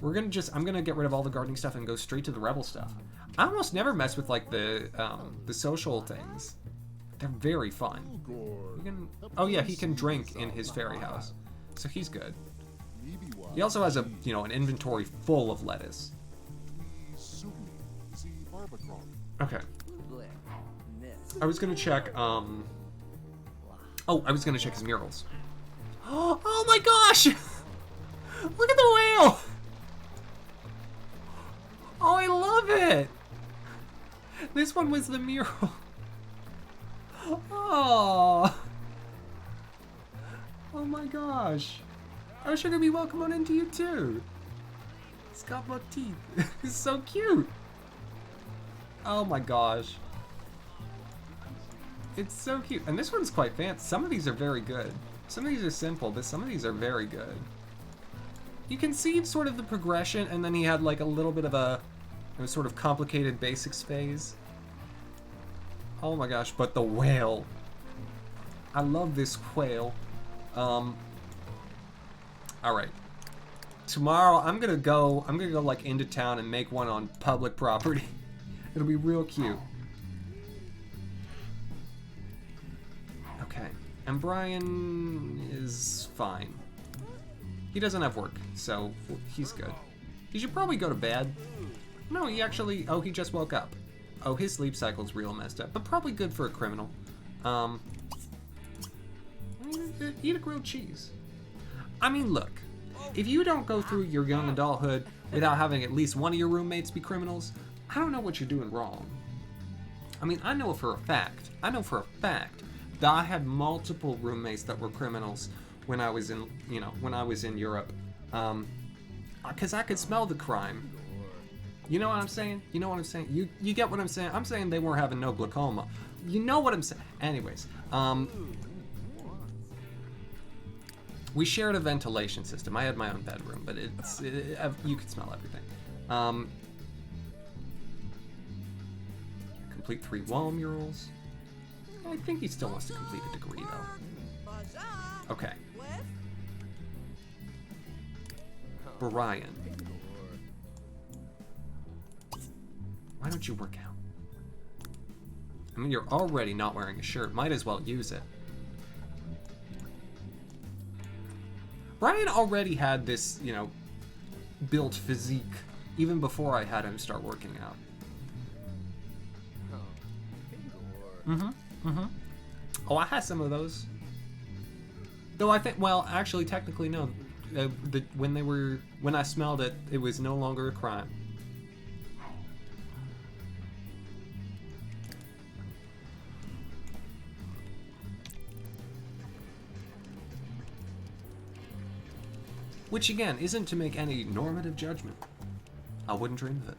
We're gonna I'm gonna get rid of all the gardening stuff and go straight to the rebel stuff. I almost never mess with like the social things. They're very fun. Oh yeah, he can drink in his fairy house, so he's good. He also has an inventory full of lettuce. Okay. I was gonna check. I was gonna check his murals. Oh my gosh! Look at the whale! Oh, I love it! This one was the mural. Oh. Oh my gosh. Oh, Sugar Bee, welcome on into you too. It's got my teeth. It's so cute. Oh my gosh. It's so cute. And this one's quite fancy. Some of these are very good. Some of these are simple, but some of these are very good. You can see sort of the progression, and then he had like a little bit of a sort of complicated basics phase. Oh my gosh, but the whale. I love this whale. Alright. Tomorrow I'm gonna go like into town and make one on public property. It'll be real cute. Okay. And Brian is fine. He doesn't have work, so he's good. He should probably go to bed. No, he just woke up. Oh, his sleep cycle's real messed up, but probably good for a criminal. Eat a grilled cheese. I mean, look, if you don't go through your young adulthood without having at least one of your roommates be criminals, I don't know what you're doing wrong. I mean, I know for a fact that I had multiple roommates that were criminals when I was in, Europe, because I could smell the crime. You know what I'm saying? You know what I'm saying? You get what I'm saying? I'm saying they weren't having no glaucoma. You know what I'm saying? Anyways, we shared a ventilation system. I had my own bedroom, but you could smell everything. Complete 3 wall murals. I think he still wants to complete a degree, though. Okay. Brian. Why don't you work out? I mean, you're already not wearing a shirt. Might as well use it. Brian already had this, built physique even before I had him start working out. Oh, I had some of those. Though I think, well, actually, technically, no. When I smelled it, it was no longer a crime. Which, again, isn't to make any normative judgment. I wouldn't dream of it.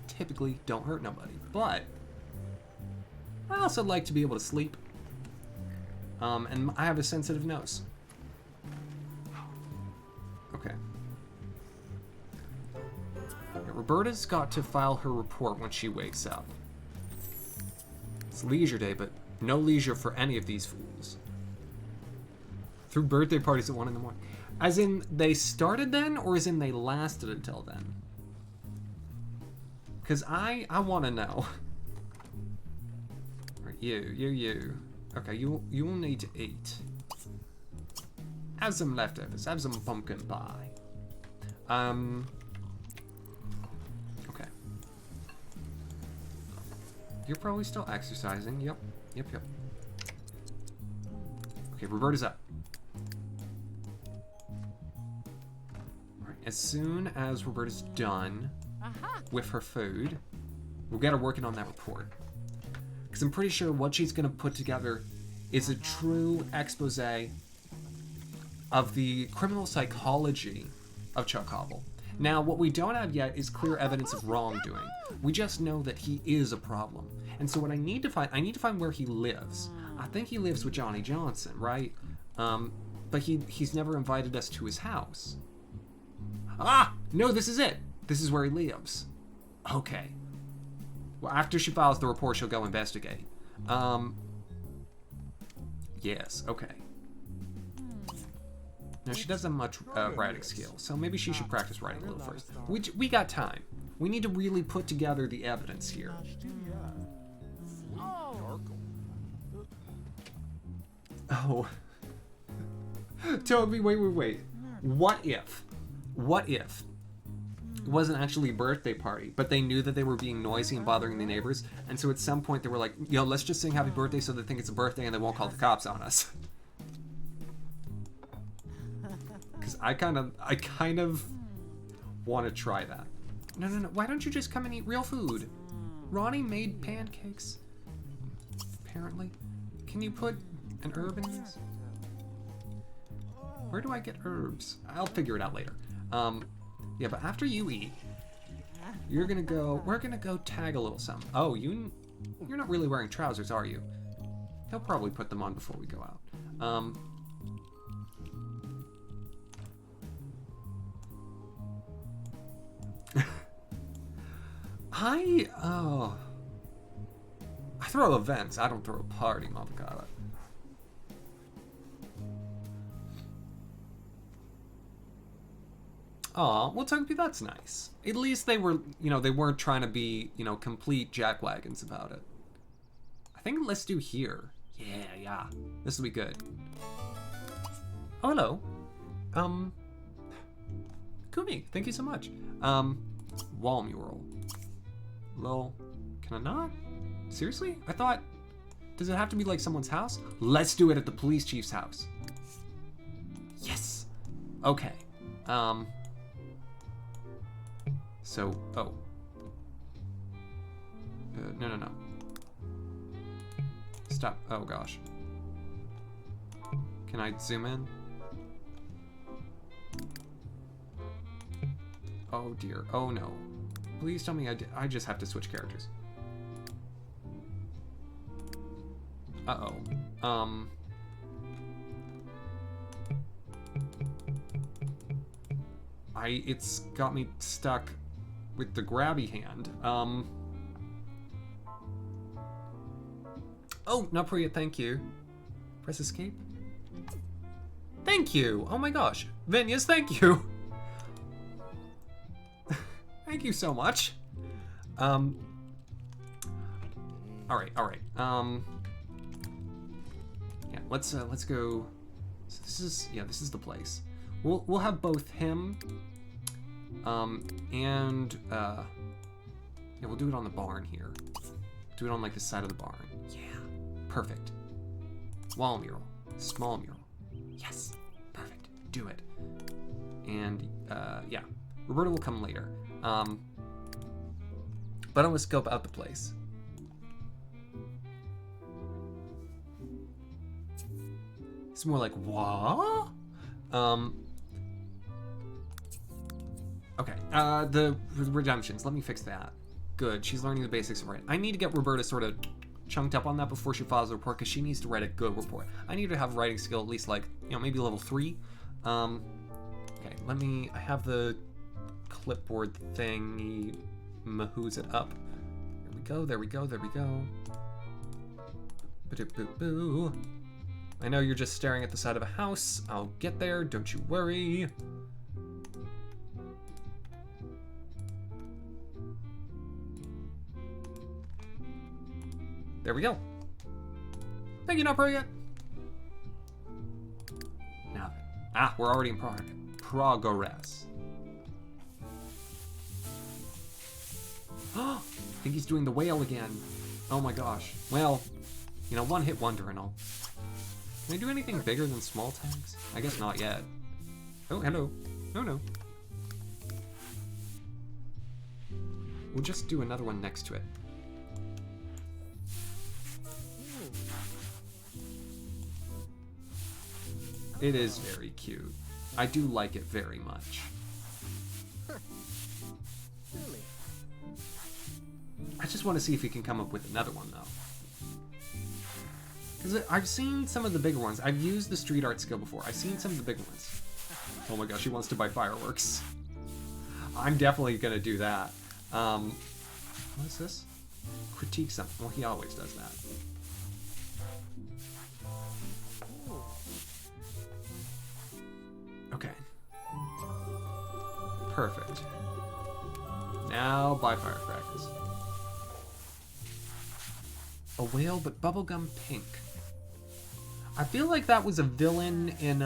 Typically don't hurt nobody, but I also like to be able to sleep. And I have a sensitive nose. Okay. Yeah, Roberta's got to file her report when she wakes up. It's leisure day, but no leisure for any of these fools. Through birthday parties at 1 in the morning. As in, they started then, or as in they lasted until then? Because I want to know. Right, you. Okay, you will need to eat. Have some leftovers. Have some pumpkin pie. Okay. You're probably still exercising. Yep. Okay, Roberta's up. Alright, as soon as Roberta's done with her food, we'll get her working on that report. Because I'm pretty sure what she's going to put together is a true expose of the criminal psychology of Chuck Hobble. Now, what we don't have yet is clear evidence of wrongdoing. We just know that he is a problem. And so what I need to find where he lives. I think he lives with Johnny Johnson, right? But he's never invited us to his house. Ah! No, this is it! This is where he lives. Okay. Well, after she files the report, she'll go investigate. Yes, okay. Now, she doesn't have much writing skill, so maybe she should practice writing a little first. We got time. We need to really put together the evidence here. Oh. Toby, wait. What if it wasn't actually a birthday party, but they knew that they were being noisy and bothering the neighbors, and so at some point they were like, yo, let's just sing happy birthday so they think it's a birthday and they won't call the cops on us. Because I kind of want to try that. No, why don't you just come and eat real food? Ronnie made pancakes. Apparently. Can you put an herb in this? Where do I get herbs? I'll figure it out later. Yeah, but after you eat, we're gonna go tag a little something. Oh, you're not really wearing trousers, are you? He'll probably put them on before we go out. I throw events. I don't throw a party, motherfucker. Aw, well, Tugby, that's nice. At least they were, they weren't trying to be, complete jackwagons about it. I think let's do here. Yeah. This will be good. Oh, hello. Kumi, thank you so much. Wall mural. Lol. Can I not? Seriously? I thought... Does it have to be like someone's house? Let's do it at the police chief's house. Yes! Okay. So, oh. No. Stop. Oh, gosh. Can I zoom in? Oh, dear. Oh, no. Please tell me I just have to switch characters. Uh-oh. It's got me stuck with the grabby hand. Oh, not Priya, thank you. Press escape. Thank you. Oh my gosh. Vinyas, thank you. Thank you so much. All right. Yeah, let's go. So this is the place. We'll have both him, and yeah, we'll do it on the barn here. Do it on like the side of the barn. Yeah, perfect. Wall mural, small mural. Yes, perfect. Do it. And yeah, Roberta will come later. But I'm gonna scope out the place. It's more like, what? Okay, the redemptions. Let me fix that. Good, she's learning the basics of writing. I need to get Roberta sort of chunked up on that before she files a report, because she needs to write a good report. I need to have writing skill at least, like, you know, maybe level 3. Okay, I have the clipboard thingy, mahoo's it up. There we go, there we go, there we go. Ba-do-boo-boo. I know you're just staring at the side of a house. I'll get there, don't you worry. There we go. Thank you, not pro yet. Now then. We're already in progress. I think he's doing the whale again. Oh my gosh. Well, you know, one hit wonder and all. Can I do anything bigger than small tags? I guess not yet. Oh, hello. Oh no. We'll just do another one next to it. It is very cute. I do like it very much. I just want to see if we can come up with another one, though. Because I've seen some of the bigger ones. I've used the street art skill before. I've seen some of the bigger ones. Oh my gosh, he wants to buy fireworks. I'm definitely going to do that. What is this? Critique something. Well, he always does that. Okay. Perfect. Now buy firecrackers. A whale, but bubblegum pink. I feel like that was a villain in,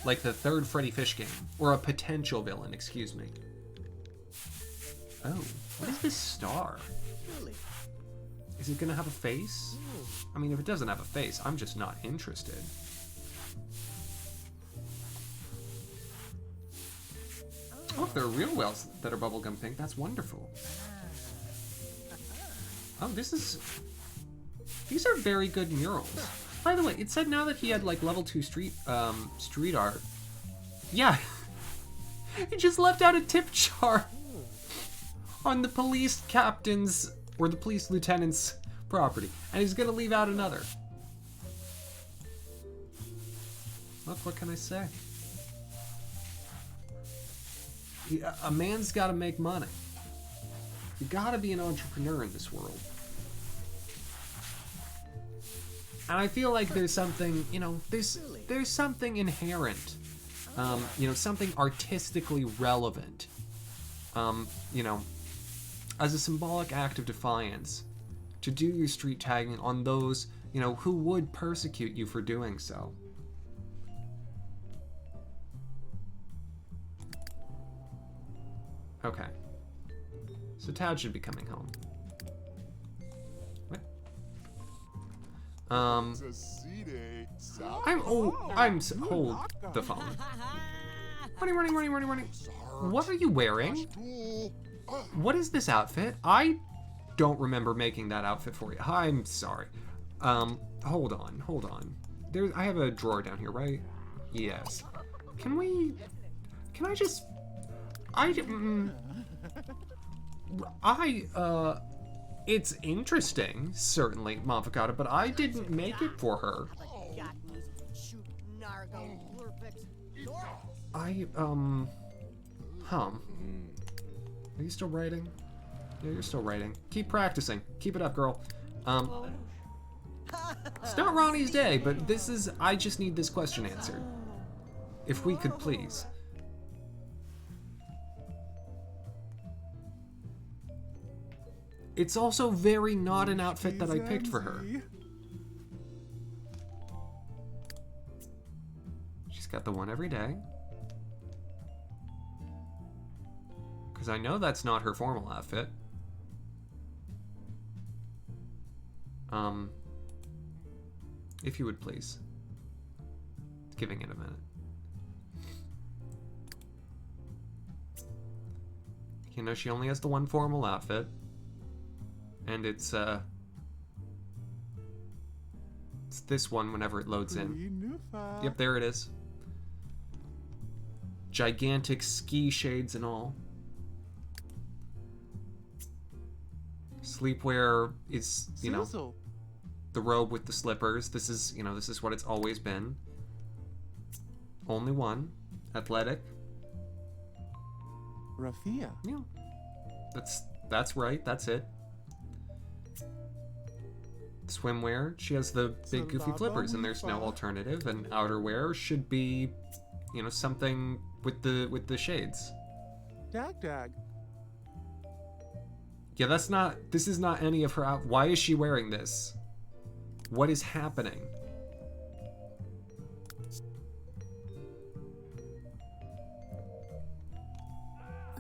like the third Freddy Fish game. Or a potential villain, excuse me. Oh, what is this star? Is it gonna have a face? I mean, if it doesn't have a face, I'm just not interested. Oh, if there are real whales that are bubblegum pink, that's wonderful. Oh, these are very good murals. By the way, it said now that he had like level 2 street art. Yeah. He just left out a tip jar on the police captain's or the police lieutenant's property. And he's gonna leave out another. Look, what can I say? A man's gotta make money. You gotta be an entrepreneur in this world. And I feel like there's something, you know, there's something inherent, you know, something artistically relevant, you know, as a symbolic act of defiance, to do your street tagging on those, you know, who would persecute you for doing so. Okay. So Tad should be coming home. What? Hold the phone. Running. What are you wearing? What is this outfit? I don't remember making that outfit for you. I'm sorry. Hold on. I have a drawer down here, right? Yes. It's interesting, certainly, Mavocata, but I didn't make it for her. Are you still writing? Yeah, you're still writing. Keep practicing. Keep it up, girl. It's not Ronnie's day, but I just need this question answered. If we could please. It's also very not an outfit that I picked for her. She's got the one every day. Because I know that's not her formal outfit. If you would please. Giving it a minute. You know, she only has the one formal outfit. And it's It's this one whenever it loads in. Yep, there it is. Gigantic ski shades and all. Sleepwear is, you know, the robe with the slippers. This is, you know, this is what it's always been. Only one. Athletic. Rafia. Yeah. That's right. That's it. Swimwear. She has the big goofy flippers, and there's no alternative. And outerwear should be, you know, something with the shades. Dag. Yeah, that's not. This is not any of her out. Why is she wearing this? What is happening?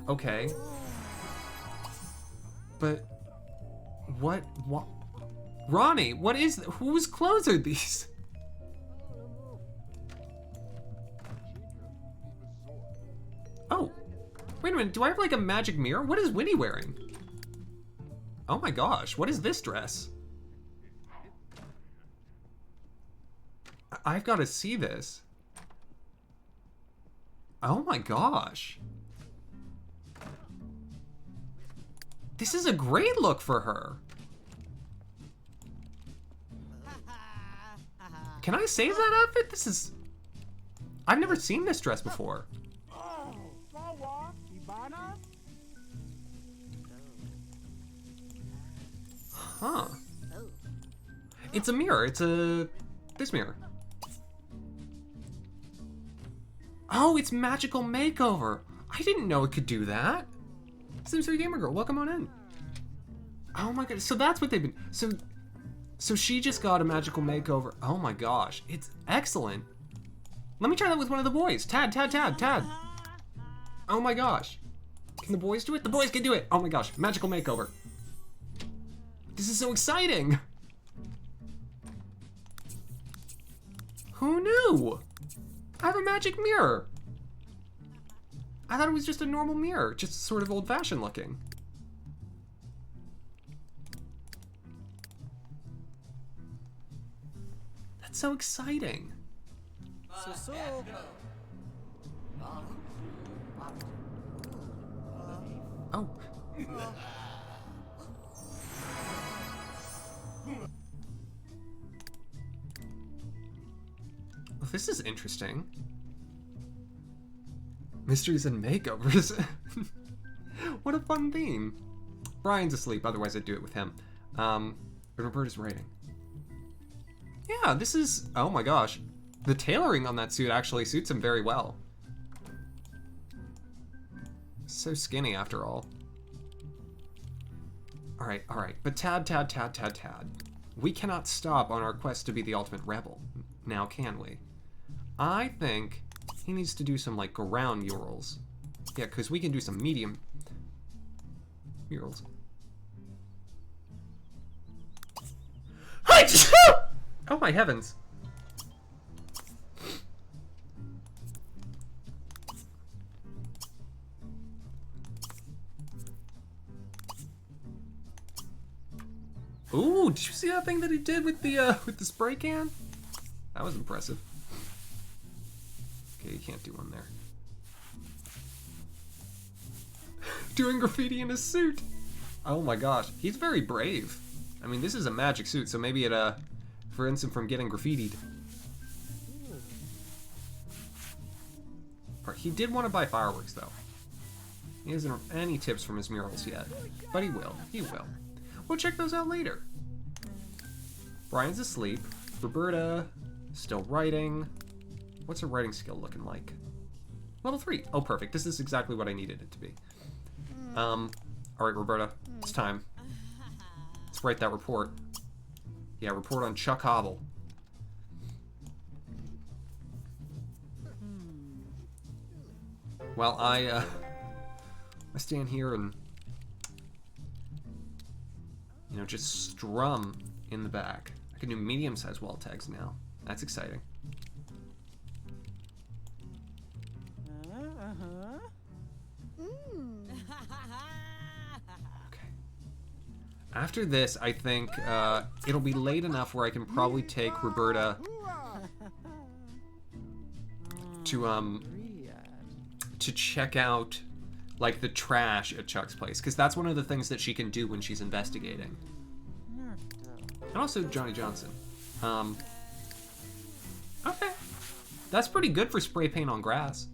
Okay. But what? Ronnie, what is? Whose clothes are these? Oh, wait a minute. Do I have like a magic mirror? What is Winnie wearing? Oh my gosh, what is this dress? I've got to see this. Oh my gosh. This is a great look for her. Can I save that outfit? This is... I've never seen this dress before. Huh. It's a mirror. It's a... this mirror. Oh, it's magical makeover. I didn't know it could do that. Sims 3 Gamer Girl, welcome on in. Oh my god, so that's what they've been... So she just got a magical makeover. Oh my gosh, it's excellent. Let me try that with one of the boys. Tad. Oh my gosh. Can the boys do it? The boys can do it. Oh my gosh, magical makeover. This is so exciting. Who knew? I have a magic mirror. I thought it was just a normal mirror, just sort of old-fashioned looking. That's so exciting. Oh. Well, this is interesting. Mysteries and makeovers. What a fun theme. Brian's asleep, otherwise I'd do it with him. But Roberta's writing. Yeah, this is... oh my gosh. The tailoring on that suit actually suits him very well. So skinny after all. Alright. But Tad. We cannot stop on our quest to be the ultimate rebel. Now can we? I think he needs to do some like ground murals. Yeah, because we can do some medium murals. Oh my heavens. Ooh, did you see that thing that he did with the spray can? That was impressive. Okay, you can't do one there. Doing graffiti in a suit. Oh my gosh, he's very brave. I mean, this is a magic suit, so maybe it prevents him from getting graffitied. Right, he did want to buy fireworks though. He hasn't have any tips from his murals yet, but he will. We'll check those out later. Brian's asleep. Roberta still writing. What's her writing skill looking like? Level 3. Oh, perfect. This is exactly what I needed it to be. All right, Roberta, it's time. Let's write that report. Yeah, report on Chuck Hobble. Well, I stand here and, you know, just strum in the back. I can do medium-sized wall tags now. That's exciting. Okay. After this, I think it'll be late enough where I can probably take Roberta to check out like the trash at Chuck's place, because that's one of the things that she can do when she's investigating. And also Johnny Johnson. Okay. That's pretty good for spray paint on grass.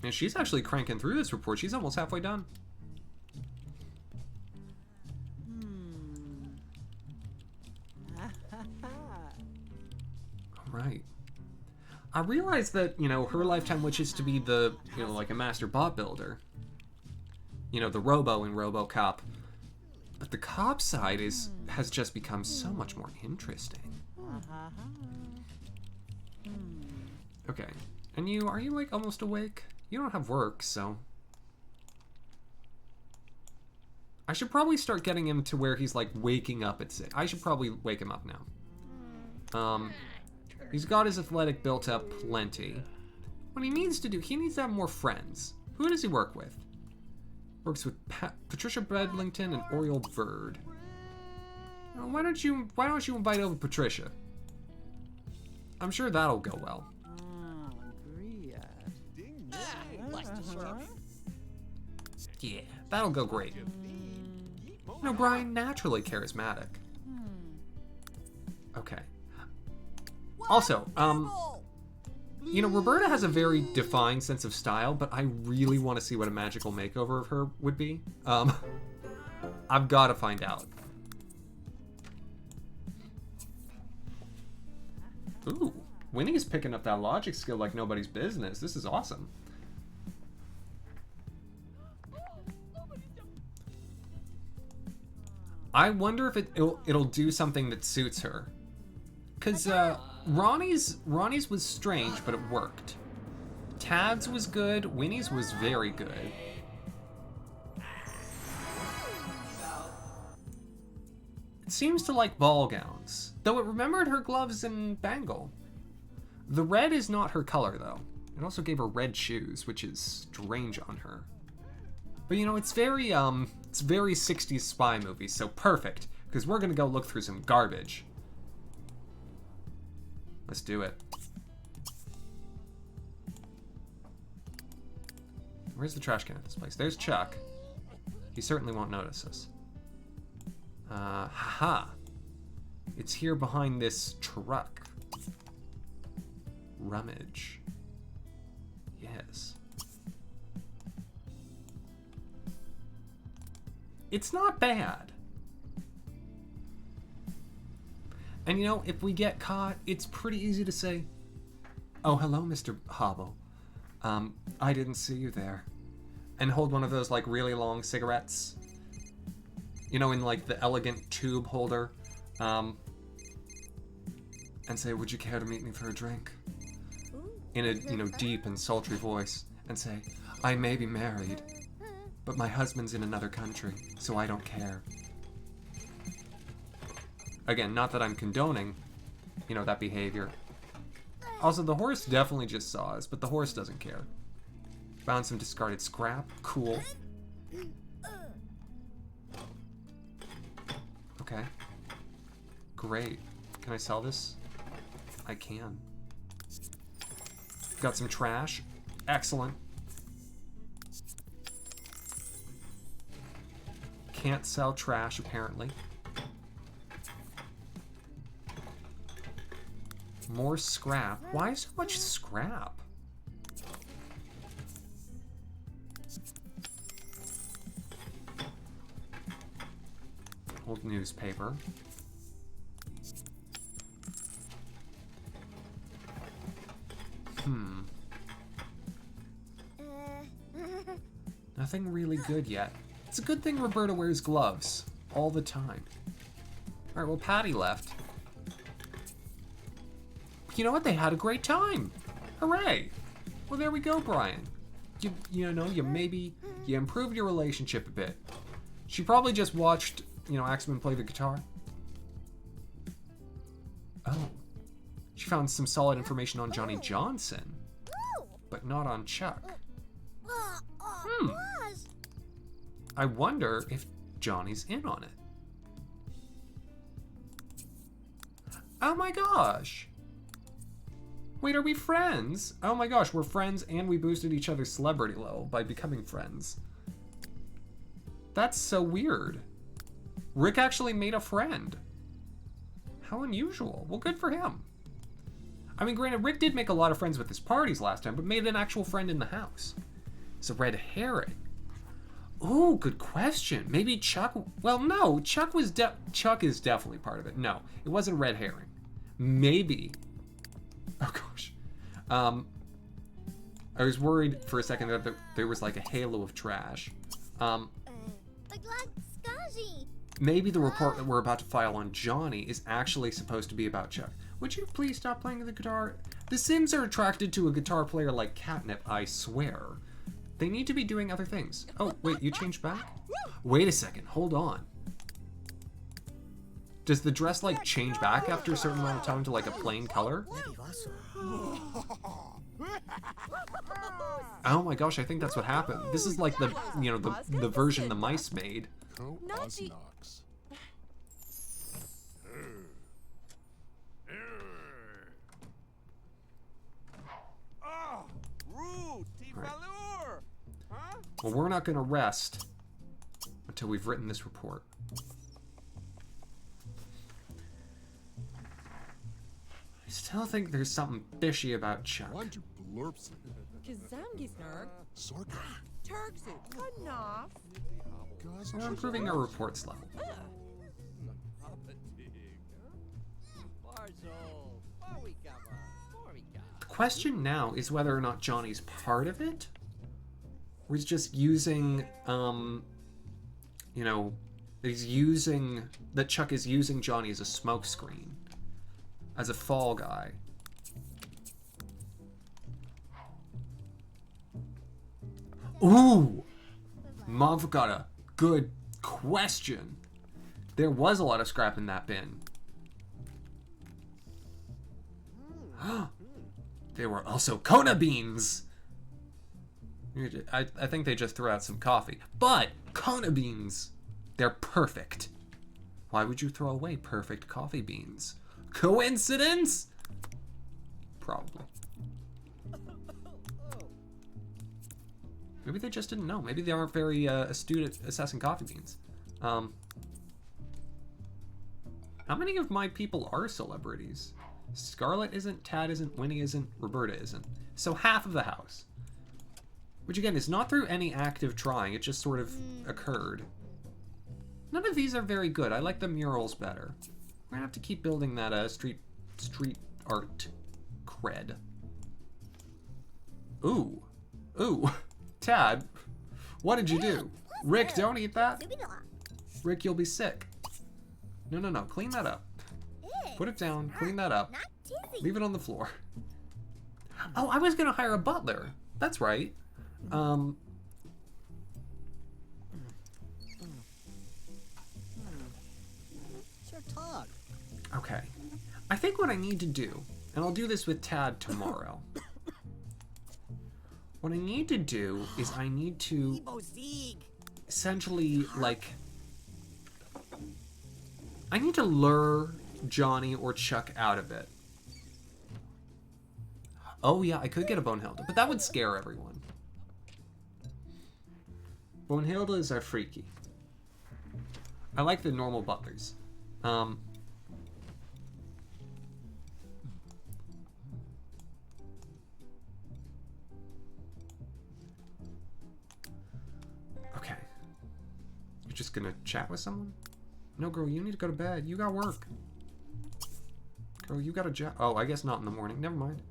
And she's actually cranking through this report. She's almost halfway done. Right. I realized that, you know, her lifetime wishes to be the, you know, like a master bot builder. You know, the Robo in RoboCop. But the cop side has just become so much more interesting. Okay. And are you like almost awake? You don't have work, so... I should probably start getting him to where he's like waking up at 6. I should probably wake him up now. He's got his athletic built up plenty. What he needs to do, he needs to have more friends. Who does he work with? Works with Patricia Bedlington and Oriole Bird. Well, why don't you invite over Patricia? I'm sure that'll go well. Yeah, that'll go great. You know, Brian, naturally charismatic. Okay. Also, you know, Roberta has a very defined sense of style, but I really want to see what a magical makeover of her would be. I've got to find out. Ooh, Winnie's picking up that logic skill like nobody's business. This is awesome. I wonder if it'll do something that suits her. Cause Ronnie's was strange, but it worked. Tad's was good. Winnie's was very good. It seems to like ball gowns, though it remembered her gloves and bangle. The red is not her color, though. It also gave her red shoes, which is strange on her. But you know, it's very 60s spy movie, so perfect, because we're gonna go look through some garbage. Let's do it. Where's the trash can at this place? There's Chuck. He certainly won't notice us. Haha. It's here behind this truck. Rummage. Yes. It's not bad. And you know, if we get caught, it's pretty easy to say, "Oh, hello, Mr. Hobble. I didn't see you there." And hold one of those like really long cigarettes. You know, in like the elegant tube holder. And say, "Would you care to meet me for a drink?" In a, you know, deep and sultry voice. And say, "I may be married, but my husband's in another country, so I don't care." Again, not that I'm condoning, you know, that behavior. Also, the horse definitely just saw us, but the horse doesn't care. Found some discarded scrap. Cool. Okay. Great. Can I sell this? I can. Got some trash. Excellent. Can't sell trash, apparently. More scrap. Why so much scrap? Old newspaper. Nothing really good yet. It's a good thing Roberta wears gloves all the time. Alright, well, Patty left. You know what? They had a great time. Hooray. Well, there we go, Brian. You know, you improved your relationship a bit. She probably just watched, you know, Axamin play the guitar. Oh. She She found some solid information on Johnny Johnson, but not on Chuck. I wonder if Johnny's in on it. Oh my gosh! Wait, are we friends? Oh my gosh, we're friends and we boosted each other's celebrity level by becoming friends. That's so weird. Rick actually made a friend. How unusual. Well, good for him. I mean, granted, Rick did make a lot of friends with his parties last time, but made an actual friend in the house. It's a red herring. Ooh, good question. Maybe Chuck... Well, no, Chuck is definitely part of it. No, it wasn't a red herring. Maybe... Oh, gosh. I was worried for a second that there was like a halo of trash. Maybe the report that we're about to file on Johnny is actually supposed to be about Chuck. Would you please stop playing the guitar? The Sims are attracted to a guitar player like catnip, I swear. They need to be doing other things. Oh, wait, you changed back? Wait a second, hold on. Does the dress like change back after a certain amount of time to like a plain color? Oh my gosh, I think that's what happened. This is like the, you know, the version the mice made. Right. Well, we're not going to rest until we've written this report. I still think there's something fishy about Chuck. We're improving our reports level. The question now is whether or not Johnny's part of it, or he's just using, you know, that Chuck is using Johnny as a smokescreen, as a fall guy. Ooh! Mom got a good question. There was a lot of scrap in that bin. There were also Kona beans! I think they just threw out some coffee. But Kona beans! They're perfect. Why would you throw away perfect coffee beans? Coincidence? Probably. Maybe they just didn't know. Maybe they aren't very astute at assessing coffee beans. How many of my people are celebrities? Scarlett isn't, Tad isn't, Winnie isn't, Roberta isn't. So half of the house. Which again is not through any active trying, it just sort of occurred. None of these are very good. I like the murals better. We're gonna have to keep building that street art cred. Ooh. Ooh. Tad, what did you do? Rick, don't eat that. Rick, you'll be sick. No, clean that up. Put it down, clean that up. Leave it on the floor. Oh, I was gonna hire a butler. That's right. Okay. I think what I need to do, and I'll do this with Tad tomorrow. What I need to do is I need to essentially, like, I need to lure Johnny or Chuck out of it. Oh yeah, I could get a Bonehilda, but that would scare everyone. Bonehildas are freaky. I like the normal butlers. Okay. You're just gonna chat with someone? No, girl, you need to go to bed. You got work. Girl, you got a job. Oh, I guess not in the morning. Never mind.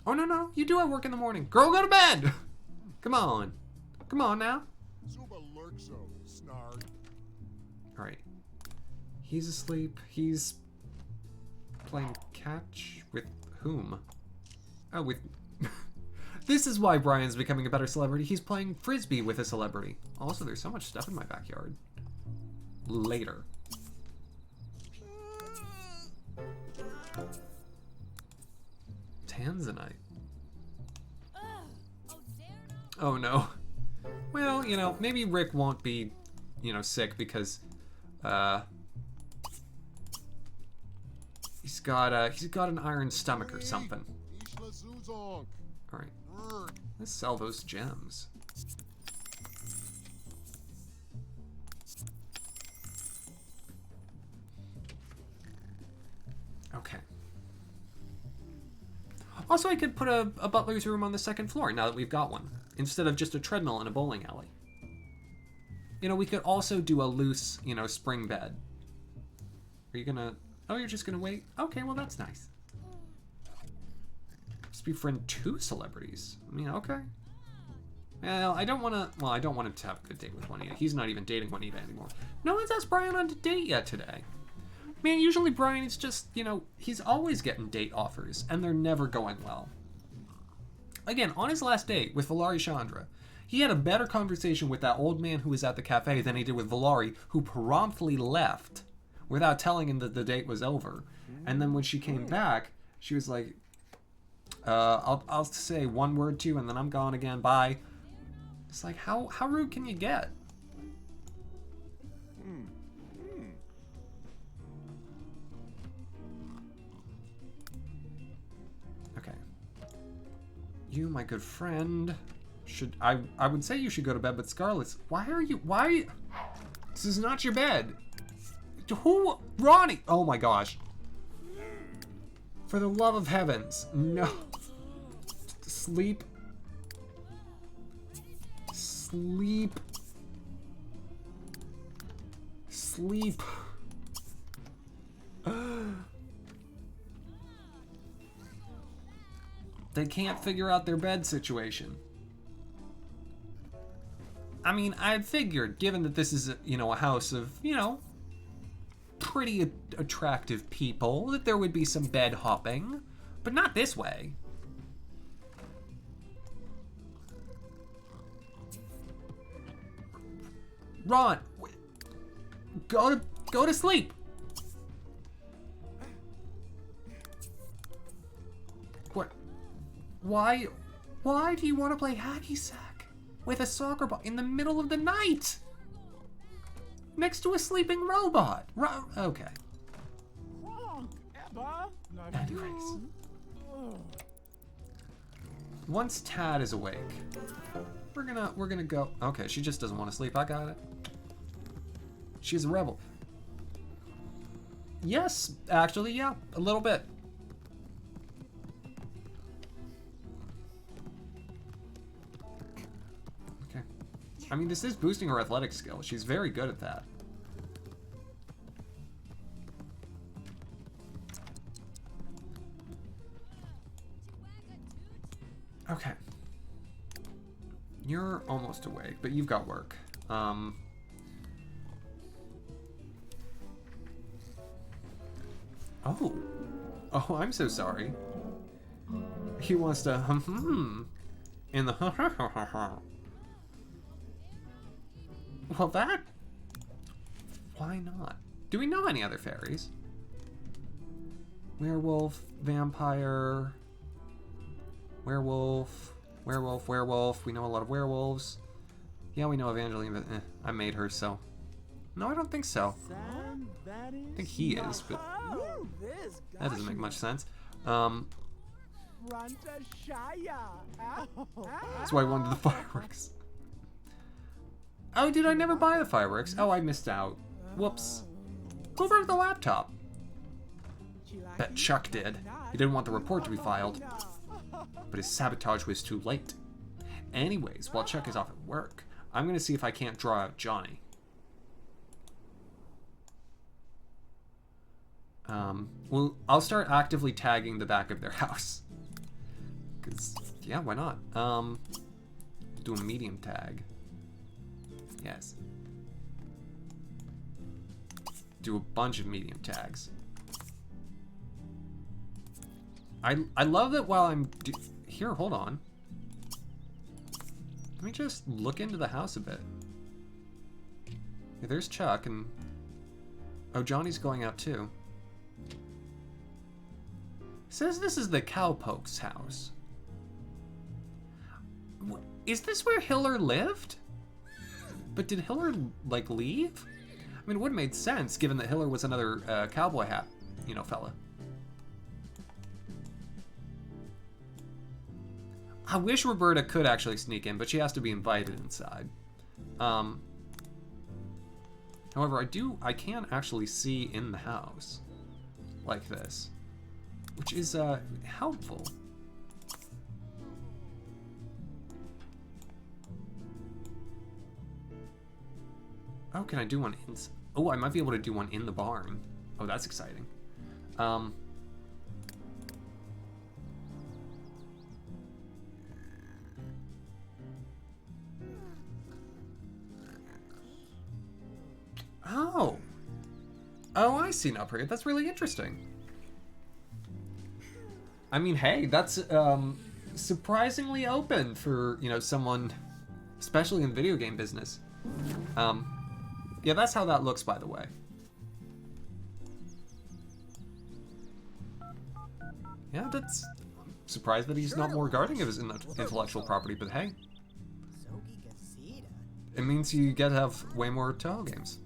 Oh, no, you do have work in the morning. Girl, go to bed! Come on. Come on now. Alright. He's asleep. He's playing catch with whom? Oh, with... This is why Brian's becoming a better celebrity. He's playing Frisbee with a celebrity. Also, there's so much stuff in my backyard. Later. Tanzanite. Oh no. Well, you know, maybe Rick won't be, you know, sick because he's got an iron stomach or something. Alright. Let's sell those gems. Okay. Also, I could put a butler's room on the second floor now that we've got one, instead of just a treadmill in a bowling alley. You know, we could also do a loose, you know, spring bed. Are you gonna... Oh, you're just gonna wait? Okay, well, that's nice. Just befriend 2 celebrities. I mean, okay. Well, I don't want to... Well, I don't want him to have a good date with Juanita. He's not even dating Juanita anymore. No one's asked Brian on a date yet today. Man, usually Brian is just, you know, he's always getting date offers, and they're never going well. Again, on his last date with Valari Chandra, he had a better conversation with that old man who was at the cafe than he did with Valari, who promptly left without telling him that the date was over. And then when she came back, she was like, I'll say one word to you, and then I'm gone again, bye. It's like, how rude can you get? Okay. You, my good friend, I would say you should go to bed, but Scarlett's, why? This is not your bed. Who? Ronnie! Oh my gosh. For the love of heavens, no. Sleep. Sleep. Sleep. They can't figure out their bed situation. I mean, I had figured, given that this is, you know, a house of, you know, pretty attractive people, that there would be some bed hopping, but not this way. Ron, go to sleep. What? Why do you want to play hacky sack with a soccer ball in the middle of the night? Next to a sleeping robot. Okay. Anyways. Once Tad is awake, we're gonna go. Okay, she just doesn't want to sleep. I got it. She's a rebel. Yes, actually, yeah, a little bit. Okay. I mean, this is boosting her athletic skill. She's very good at that. Okay. You're almost awake, but you've got work. Oh, I'm so sorry. He wants to in the Well, that... Why not? Do we know any other fairies? Werewolf, vampire, werewolf, werewolf. We know a lot of werewolves. Yeah, we know Evangeline, but I made her, so... No, I don't think so. I think he is, but that doesn't make much sense. That's why I wanted the fireworks. Oh, did I never buy the fireworks? Oh, I missed out. Whoops. Who broke the laptop? Bet Chuck did. He didn't want the report to be filed. But his sabotage was too late. Anyways, while Chuck is off at work, I'm gonna see if I can't draw out Johnny. Well, I'll start actively tagging the back of their house. Cause, yeah, why not? Do a medium tag. Yes. Do a bunch of medium tags. I love that while I'm here, hold on. Let me just look into the house a bit. Yeah, there's Chuck and... Oh, Johnny's going out too. Says this is the Cowpoke's house. Is this where Hiller lived? But did Hiller, like, leave? I mean, it would have made sense, given that Hiller was another cowboy hat, you know, fella. I wish Roberta could actually sneak in, but she has to be invited inside. However, I can actually see in the house like this, which is helpful. Oh, can I do one in? Oh, I might be able to do one in the barn. Oh, that's exciting. Oh. Oh, I see now, Priya. That's really interesting. I mean, hey, that's surprisingly open for, you know, someone, especially in the video game business. Yeah, that's how that looks, by the way. Yeah, that's... I'm surprised that he's not more guarding of his intellectual property, but hey. It means you get to have way more Toho games.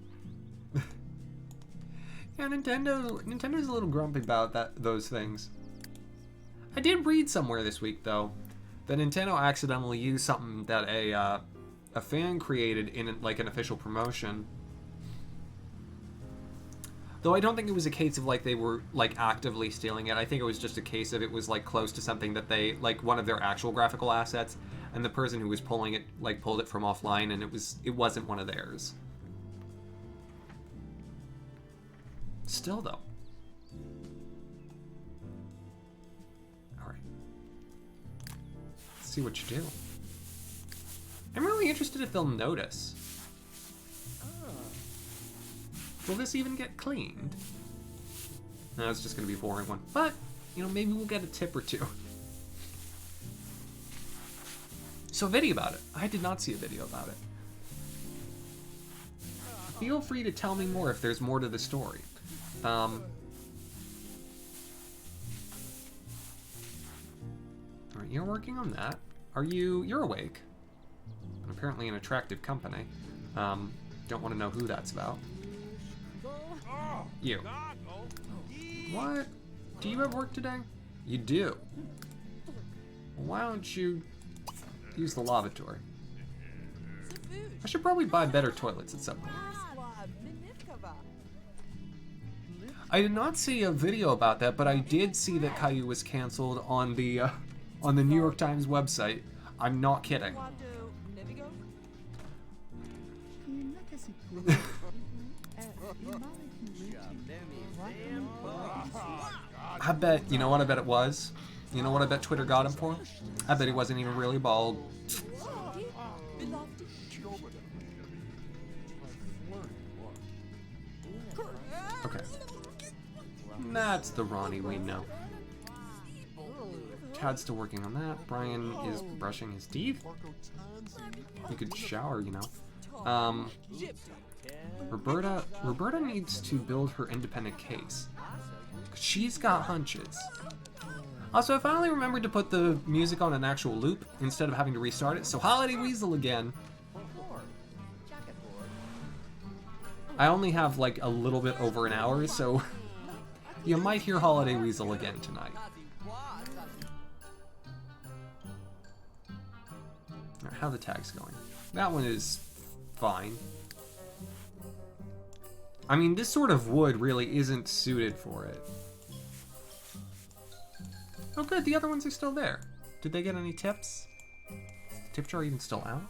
Yeah, Nintendo's a little grumpy about those things. I did read somewhere this week, though, that Nintendo accidentally used something that a fan created in, like, an official promotion. Though I don't think it was a case of, like, they were, like, actively stealing it. I think it was just a case of it was, like, close to something that they, like, one of their actual graphical assets, and the person who was pulling it, like, pulled it from offline, and it wasn't one of theirs. Still, though. Alright. Let's see what you do. I'm really interested if they'll notice. Will this even get cleaned? No, it's just going to be a boring one. But, you know, maybe we'll get a tip or two. So, a video about it. I did not see a video about it. Feel free to tell me more if there's more to the story. Alright, you're working on that. You're awake. And apparently an attractive company. Don't want to know who that's about. You. What? Do you have work today? You do. Why don't you use the lavatory? I should probably buy better toilets at some point. I did not see a video about that, but I did see that Caillou was canceled on the New York Times website. I'm not kidding. I bet, you know what I bet it was? You know what I bet Twitter got him for? I bet he wasn't even really bald. Okay. That's the Ronnie we know. Tad's still working on that. Brian is brushing his teeth. You could shower, you know. Roberta needs to build her independent case. She's got hunches. Also, I finally remembered to put the music on an actual loop instead of having to restart it, so Holiday Weasel again. I only have like a little bit over an hour, so you might hear Holiday Weasel again tonight. Alright, how are the tags going? That one is fine. I mean, this sort of wood really isn't suited for it. Oh good, the other ones are still there. Did they get any tips? Is the tip jar even still out?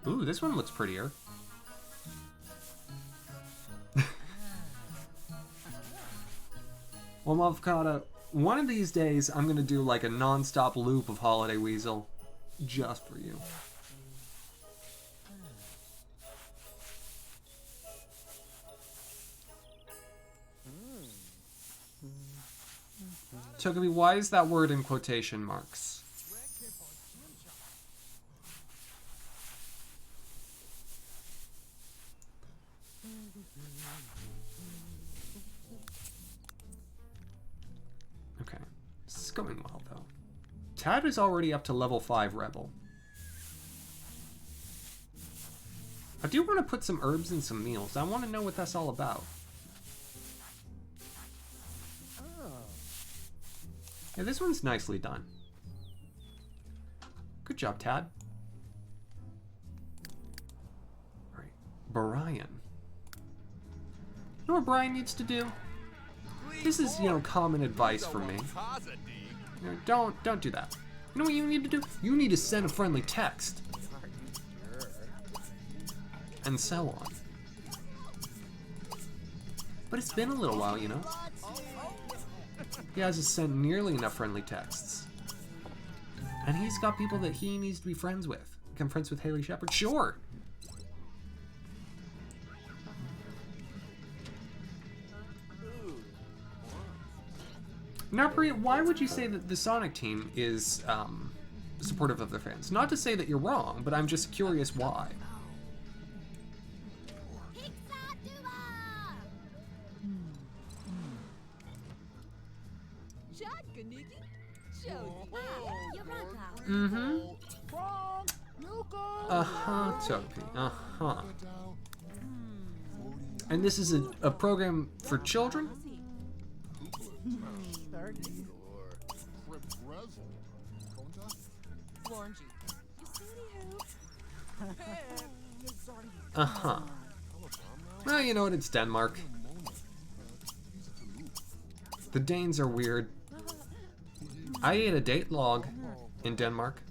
Ooh, this one looks prettier. Well, Mavocado, one of these days I'm gonna do like a non-stop loop of Holiday Weasel just for you. Togepi, why is that word in quotation marks? going well, though. Tad is already up to level 5 Rebel. I do want to put some herbs in some meals. I want to know what that's all about. Yeah, this one's nicely done. Good job, Tad. All right, Brian. You know what Brian needs to do? This is, common advice from me. Don't do that. You know what you need to do? You need to send a friendly text. And so on. But it's been a little while, He hasn't sent nearly enough friendly texts. And he's got people that he needs to be friends with. Become friends with Haley Shepard? Sure! Now, Priya, why would you say that the Sonic team is supportive of their fans? Not to say that you're wrong, but I'm just curious why. Mm-hmm. Topi. And this is a program for children? Well, you know what? It's Denmark. The Danes are weird. I ate a date log in Denmark.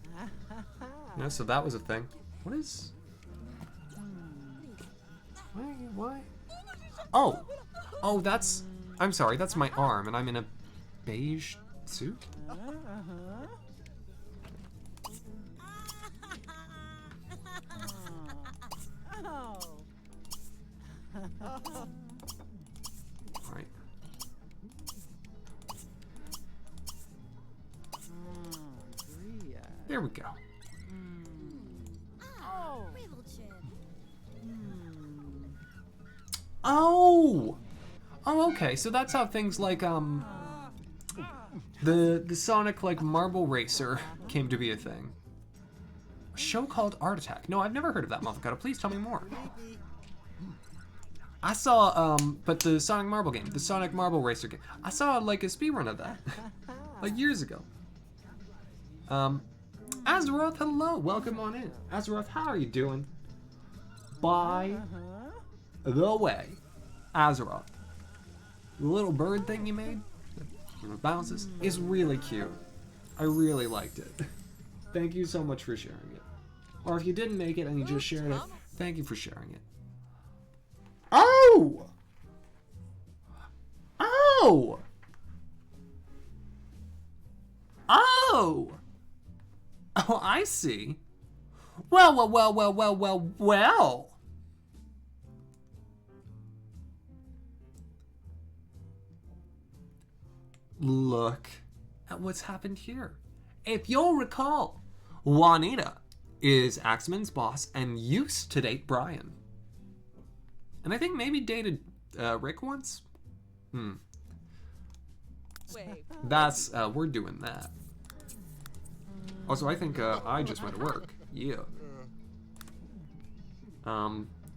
Yeah, so that was a thing. What is... Why? Oh, that's... I'm sorry, that's my arm, and I'm in a beige suit? Alright. There we go. Oh! Oh, okay. So that's how things like, the Sonic, like, Marble Racer came to be a thing. A show called Art Attack. No, I've never heard of that, motherfucker. Please tell me more. I saw, but the Sonic Marble game, the Sonic Marble Racer game. I saw, like, a speedrun of that. Like, years ago. Azeroth, hello. Welcome on in. Azeroth, how are you doing? By the way, Azeroth, the little bird thing you made, that bounces, is really cute. I really liked it. Thank you so much for sharing it. Or if you didn't make it and you just shared it, thank you for sharing it. Oh! Oh! Oh! Oh, I see. Well. Look at what's happened here. If you'll recall, Juanita is Axamin's boss and used to date Brian. And I think maybe dated Rick once? That's, we're doing that. Also, I think I just went to work. Yeah.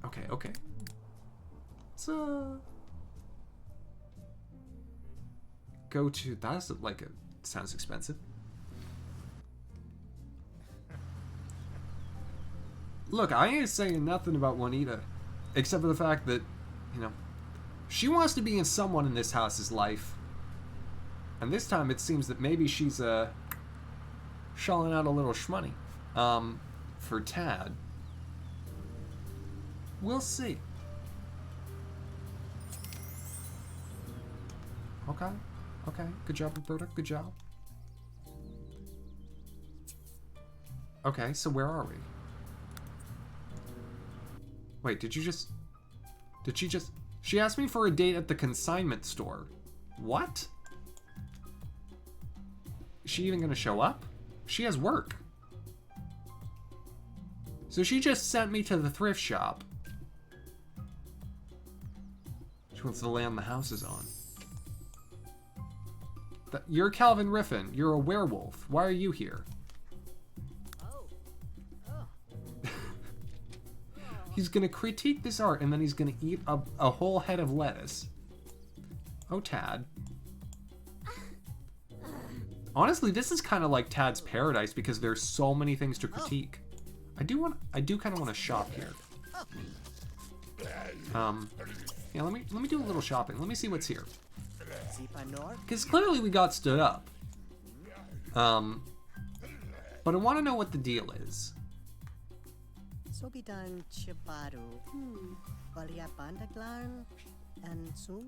Okay. So... Go to... That's like a... Sounds expensive. Look, I ain't saying nothing about Juanita. Except for the fact that, she wants to be in someone in this house's life. And this time it seems that maybe she's, shelling out a little shmoney for Tad. We'll see. Okay. Good job, Roberta. Good job. Okay, so where are we? Wait, did she just... She asked me for a date at the consignment store. What? Is she even gonna show up? She has work. So she just sent me to the thrift shop. She wants to land the houses on. You're Calvin Riffin. You're a werewolf. Why are you here? He's gonna critique this art and then he's gonna eat a whole head of lettuce. Oh, Tad. Honestly, this is kind of like Tad's paradise because there's so many things to critique. I do kind of want to shop here. Yeah, let me do a little shopping. Let me see what's here. Because clearly we got stood up. But I want to know what the deal is.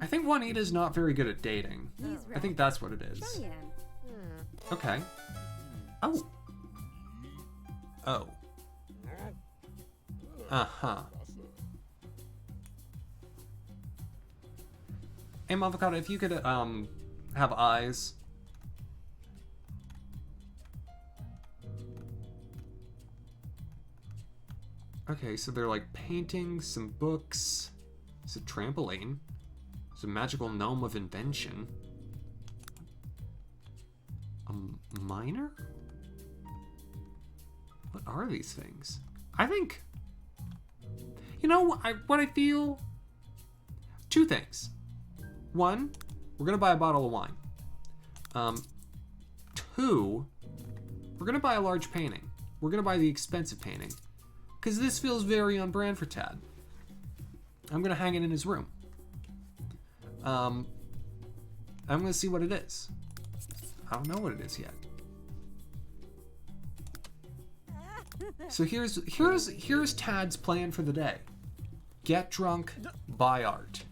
I think Juanita's not very good at dating. I think that's what it is. Okay. Oh. Oh. Uh-huh. Hey, Avocado, if you could, have eyes. Okay, so they're like paintings, some books. It's a trampoline. It's a magical gnome of invention. A miner? What are these things? I think... You know, what I feel? Two things. One, we're gonna buy a bottle of wine. Two, we're gonna buy a large painting. We're gonna buy the expensive painting. Because this feels very on brand for Tad. I'm gonna hang it in his room. I'm gonna see what it is. I don't know what it is yet. So here's Tad's plan for the day. Get drunk, buy art.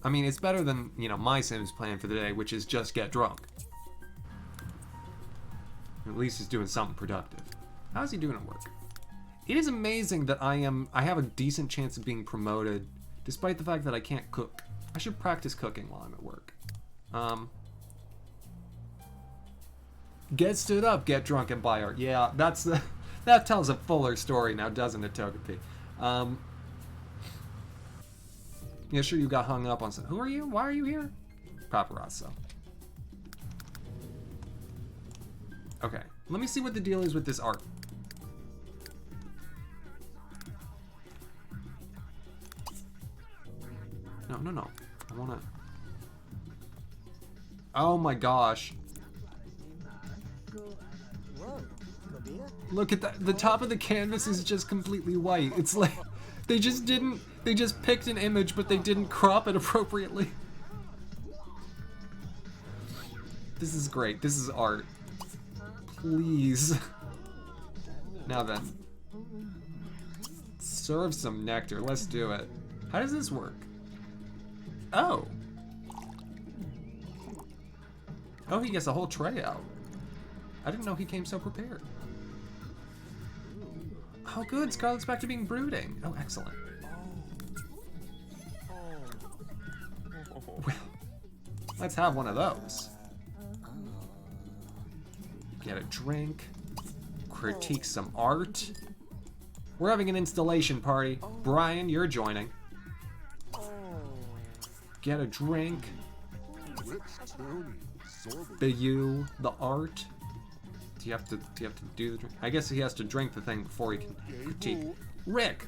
I mean, it's better than, you know, my Sims plan for the day, which is just get drunk. At least he's doing something productive. How's he doing at work? It is amazing that I have a decent chance of being promoted, despite the fact that I can't cook. I should practice cooking while I'm at work. Get stood up, get drunk, and buy art. Yeah, that tells a fuller story now, doesn't it, Togepi? Yeah, sure, you got hung up on some. Who are you? Why are you here? Paparazzo. Okay, let me see what the deal is with this art. No. I wanna... Oh my gosh. Look at that. The top of the canvas is just completely white. It's like... They just picked an image, but they didn't crop it appropriately. This is great. This is art. Please. Now then. Serve some nectar. Let's do it. How does this work? Oh. Oh, he gets a whole tray out. I didn't know he came so prepared. Oh good, Scarlet's back to being brooding. Oh, excellent. Well, let's have one of those. Get a drink. Critique some art. We're having an installation party. Brian, you're joining. Get a drink. The art. Do you have to do the drink? I guess he has to drink the thing before he can critique. Rick!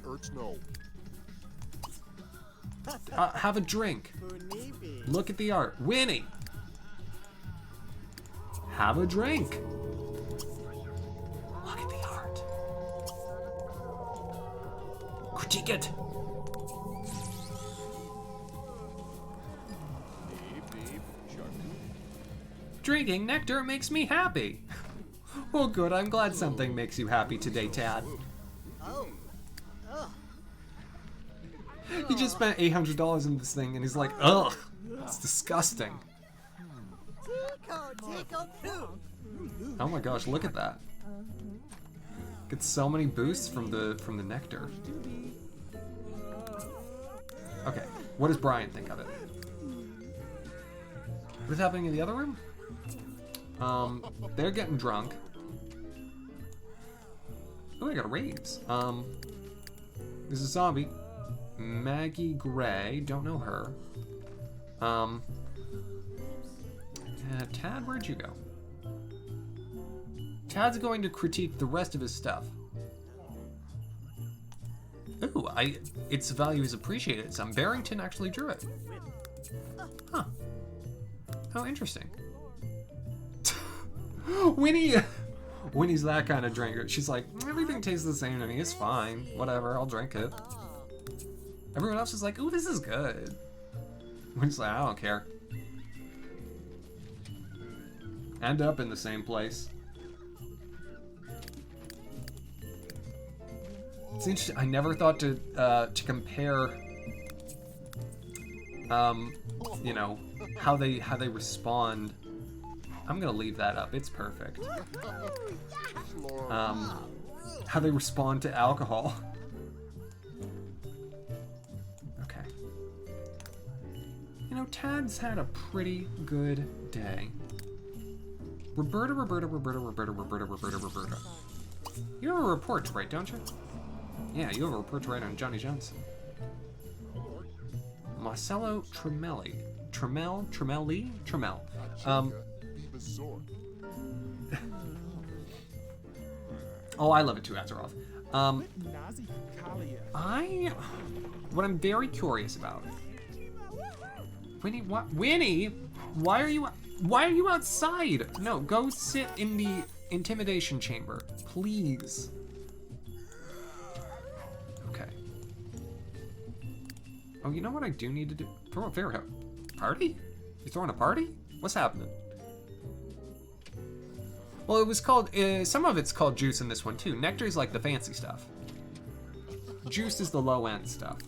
Have a drink. Look at the art. Winnie! Have a drink. Look at the art. Critique it. Drinking nectar makes me happy. Oh good, I'm glad something makes you happy today, Tad. He just spent $800 in this thing and he's like, ugh, it's disgusting. Oh my gosh, look at that. Get so many boosts from the nectar. Okay, what does Brian think of it? What's happening in the other room? They're getting drunk. Ooh, I got a raise. There's a zombie. Maggie Gray. Don't know her. Tad, where'd you go? Tad's going to critique the rest of his stuff. Ooh, its value is appreciated. Some Barrington actually drew it. Huh. How interesting. Winnie's that kind of drinker. She's like, everything tastes the same to me. It's fine. Whatever, I'll drink it. Everyone else is like, ooh, this is good. Winnie's like, I don't care. End up in the same place. It's interesting. I never thought to compare, you know, how they respond. I'm gonna leave that up. It's perfect. How they respond to alcohol. Okay. You know, Tad's had a pretty good day. Roberta. You have a report to write, don't you? Yeah, you have a report to write on Johnny Johnson. Marcello Tremelli. Tremel. Oh, I love it too, Azeroth. What I'm very curious about. Winnie, what? Winnie? Why are you outside? No, go sit in the intimidation chamber, please. Okay. Oh, you know what I do need to do? Throw a fair party? You throwing a party? What's happening? Well, it was called, some of it's called juice in this one too. Nectar is like the fancy stuff. Juice is the low end stuff.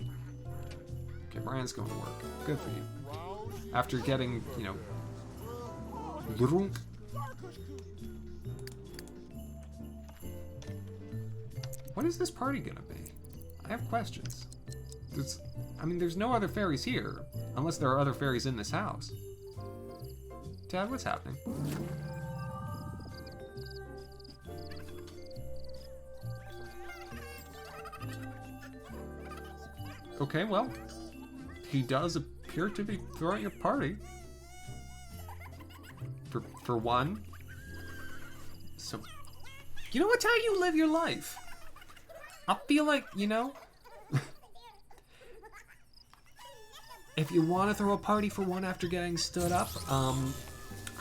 Okay, Brian's going to work. Good for you. After getting, you know, drunk. What is this party gonna be? I have questions. There's no other fairies here, unless there are other fairies in this house. Dad, what's happening? Okay, well, he does appear to be throwing a party. For one. So, you know, it's how you live your life. I feel like, you know, if you want to throw a party for one after getting stood up, I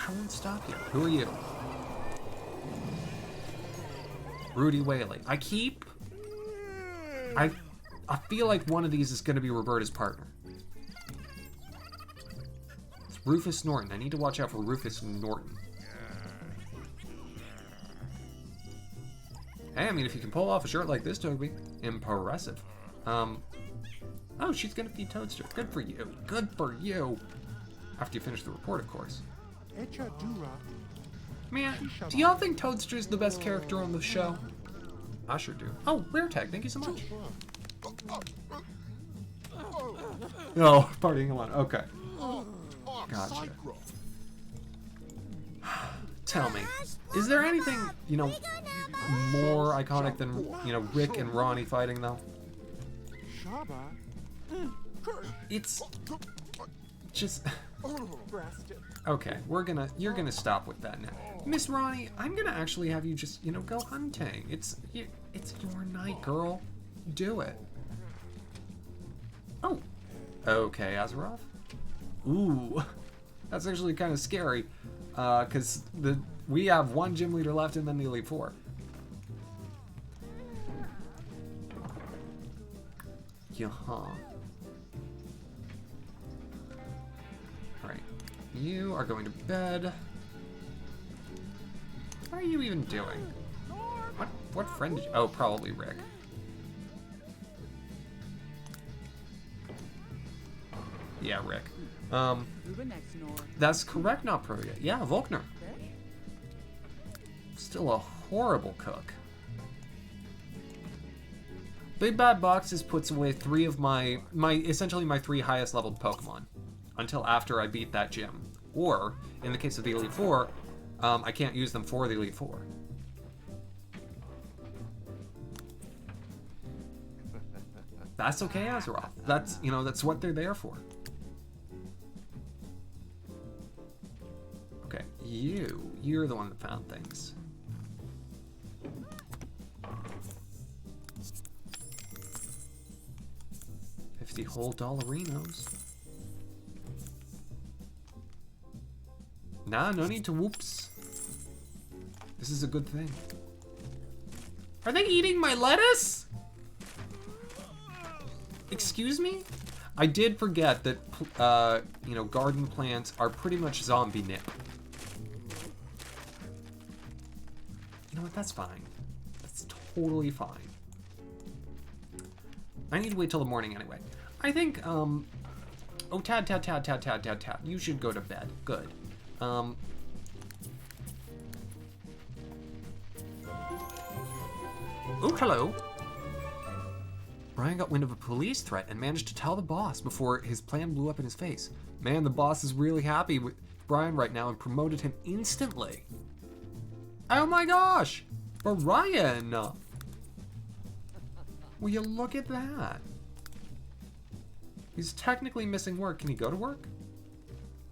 won't stop you. Who are you? Rudy Whaley. I feel like one of these is going to be Roberta's partner. It's Rufus Norton. I need to watch out for Rufus Norton. Hey, I mean, if you can pull off a shirt like this, Toby, impressive. Oh, she's going to feed Toadster. Good for you. Good for you. After you finish the report, of course. Man, do y'all think Toadster's the best character on the show? I sure do. Oh, rare tag. Thank you so much. Oh, partying alone. Okay. Gotcha. Tell me, is there anything, you know, more iconic than, you know, Rick and Ronnie fighting, though? It's just... Okay, you're gonna stop with that now. Miss Ronnie, I'm gonna actually have you just, you know, go hunting. It's your night, girl. Do it. Oh. Okay, Azeroth. Ooh. That's actually kind of scary. Because we have one gym leader left and then the Elite Four. Yeah-huh. Alright. You are going to bed. What are you even doing? What friend did you... Oh, probably Rick. Yeah, Rick. That's correct, not pro yet. Yeah, Volkner. Still a horrible cook. Big Bad Boxes puts away 3 of essentially my 3 highest leveled Pokemon until after I beat that gym. Or, in the case of the Elite Four, I can't use them for the Elite Four. That's okay, Azeroth. That's, you know, that's what they're there for. Okay, you're the one that found things. $50 whole dollarinos. Nah, no need to whoops. This is a good thing. Are they eating my lettuce? Excuse me? I did forget that, you know, garden plants are pretty much zombie nip. You know what? That's fine. That's totally fine. I need to wait till the morning anyway. I think, oh, Tad. You should go to bed. Good. Oh, hello. Brian got wind of a police threat and managed to tell the boss before his plan blew up in his face. Man, the boss is really happy with Brian right now and promoted him instantly. Oh my gosh! Brian! Will you look at that? He's technically missing work. Can he go to work?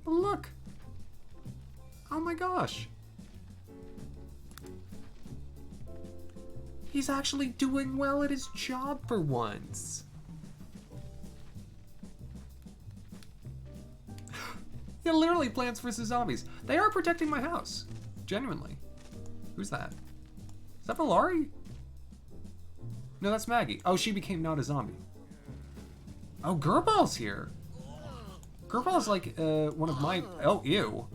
Look! Oh my gosh! He's actually doing well at his job for once. Yeah, literally Plants vs. Zombies. They are protecting my house. Genuinely. Who's that? Is that Valari? No, that's Maggie. Oh, she became not a zombie. Oh, Gerbal's here. Gerbal's like one of my... Oh, ew.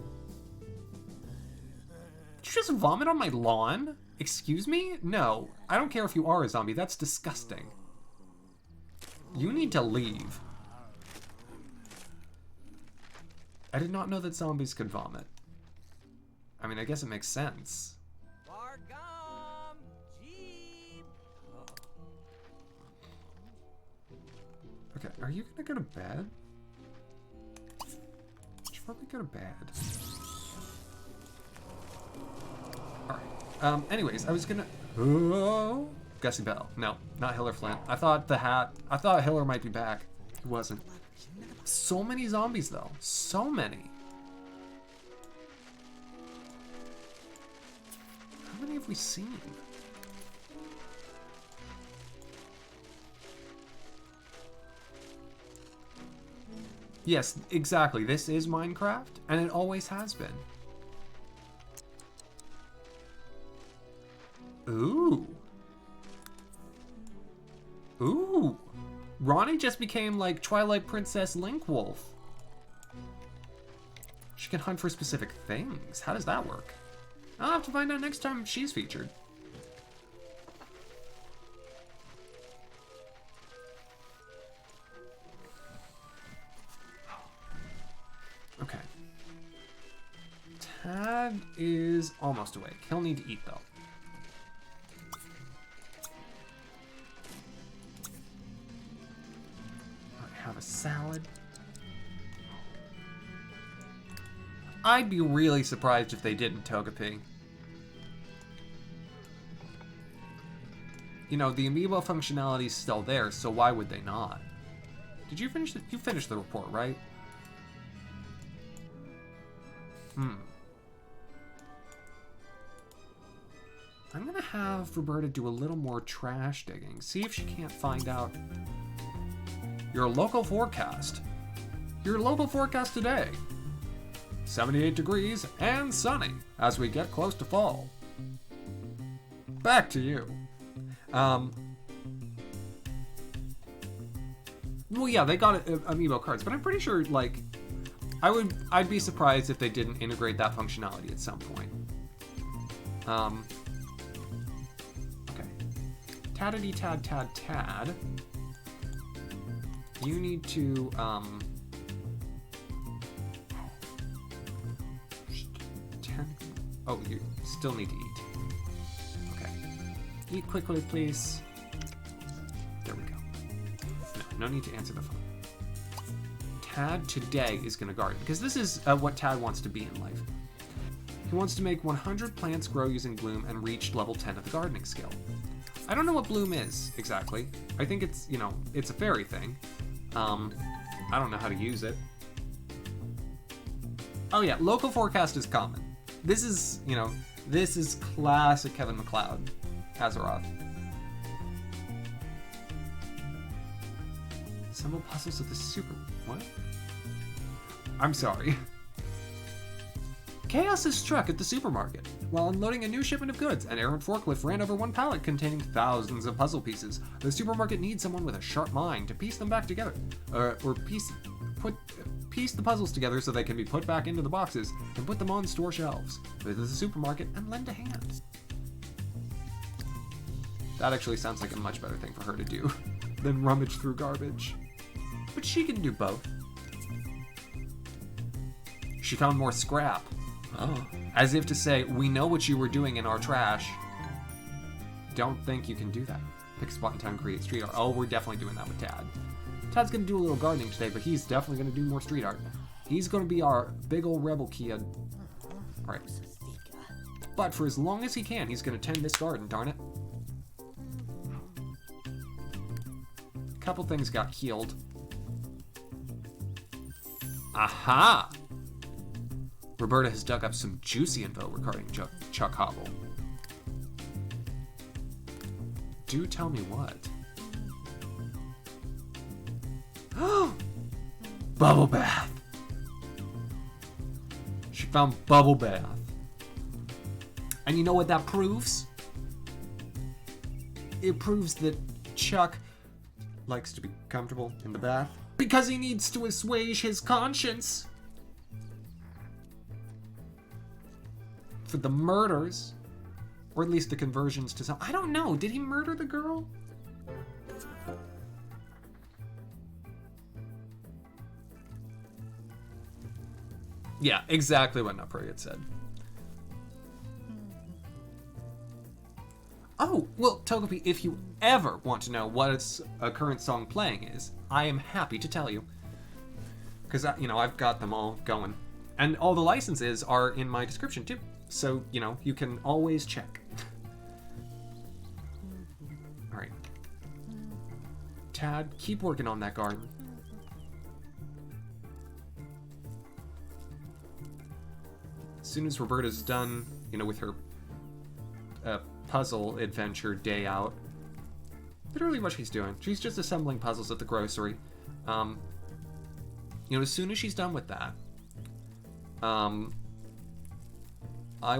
Did you just vomit on my lawn? Excuse me? No. I don't care if you are a zombie. That's disgusting. You need to leave. I did not know that zombies could vomit. I mean, I guess it makes sense. Okay, are you gonna go to bed? You should probably go to bed. Alright. Anyways, I was gonna... Oh, Gussie Bell. No, not Hiller Flint. I thought Hiller might be back. He wasn't. So many zombies, though. So many. How many have we seen? Yes, exactly. This is Minecraft, and it always has been. Ooh. Ooh. Ronnie just became like Twilight Princess Link Wolf. She can hunt for specific things. How does that work? I'll have to find out next time she's featured. Okay. Tad is almost awake. He'll need to eat though. Have a salad. I'd be really surprised if they didn't, Togepi. You know, the amiibo functionality is still there, so why would they not? Did you finish you finished the report, right? I'm gonna have Roberta do a little more trash digging. See if she can't find out your local forecast. Your local forecast today. 78 degrees and sunny as we get close to fall. Back to you. Well, yeah, they got amiibo cards, but I'm pretty sure, like, I'd be surprised if they didn't integrate that functionality at some point. Okay. Tadity tad tad tad. You need to, oh, you still need to eat. Okay. Eat quickly, please. There we go. No need to answer the phone. Tad today is going to garden, because this is what Tad wants to be in life. He wants to make 100 plants grow using bloom and reach level 10 of the gardening skill. I don't know what bloom is exactly. I think it's, you know, it's a fairy thing. I don't know how to use it. Oh yeah, local forecast is common. This is, you know, this is classic Kevin MacLeod, Azeroth. Assemble puzzles at the super... What? I'm sorry. Chaos is struck at the supermarket. While unloading a new shipment of goods, an errant forklift ran over one pallet containing thousands of puzzle pieces. The supermarket needs someone with a sharp mind to piece them back together. Piece the puzzles together so they can be put back into the boxes and put them on store shelves. Visit the supermarket and lend a hand. That actually sounds like a much better thing for her to do than rummage through garbage. But she can do both. She found more scrap. Oh. As if to say, we know what you were doing in our trash. Don't think you can do that. Pick a spot in town, create street art. Oh, we're definitely doing that with Tad. Tad's gonna do a little gardening today, but he's definitely gonna do more street art. He's gonna be our big old rebel kid. Alright. But for as long as he can, he's gonna tend this garden, darn it. A couple things got healed. Aha! Roberta has dug up some juicy info regarding Chuck Hobble. Do tell me what. Bubble bath. She found bubble bath. And you know what that proves? It proves that Chuck likes to be comfortable in the bath because he needs to assuage his conscience for the murders, or at least the conversions to some. I don't know. Did he murder the girl? Yeah, exactly what Nutprairie had said. Oh, well, Togepi, if you ever want to know what a current song playing is, I am happy to tell you. Because, you know, I've got them all going. And all the licenses are in my description, too. So, you know, you can always check. All right. Tad, keep working on that garden. As soon as Roberta's done, you know, with her puzzle adventure day out, literally what she's doing. She's just assembling puzzles at the grocery. You know, as soon as she's done with that, I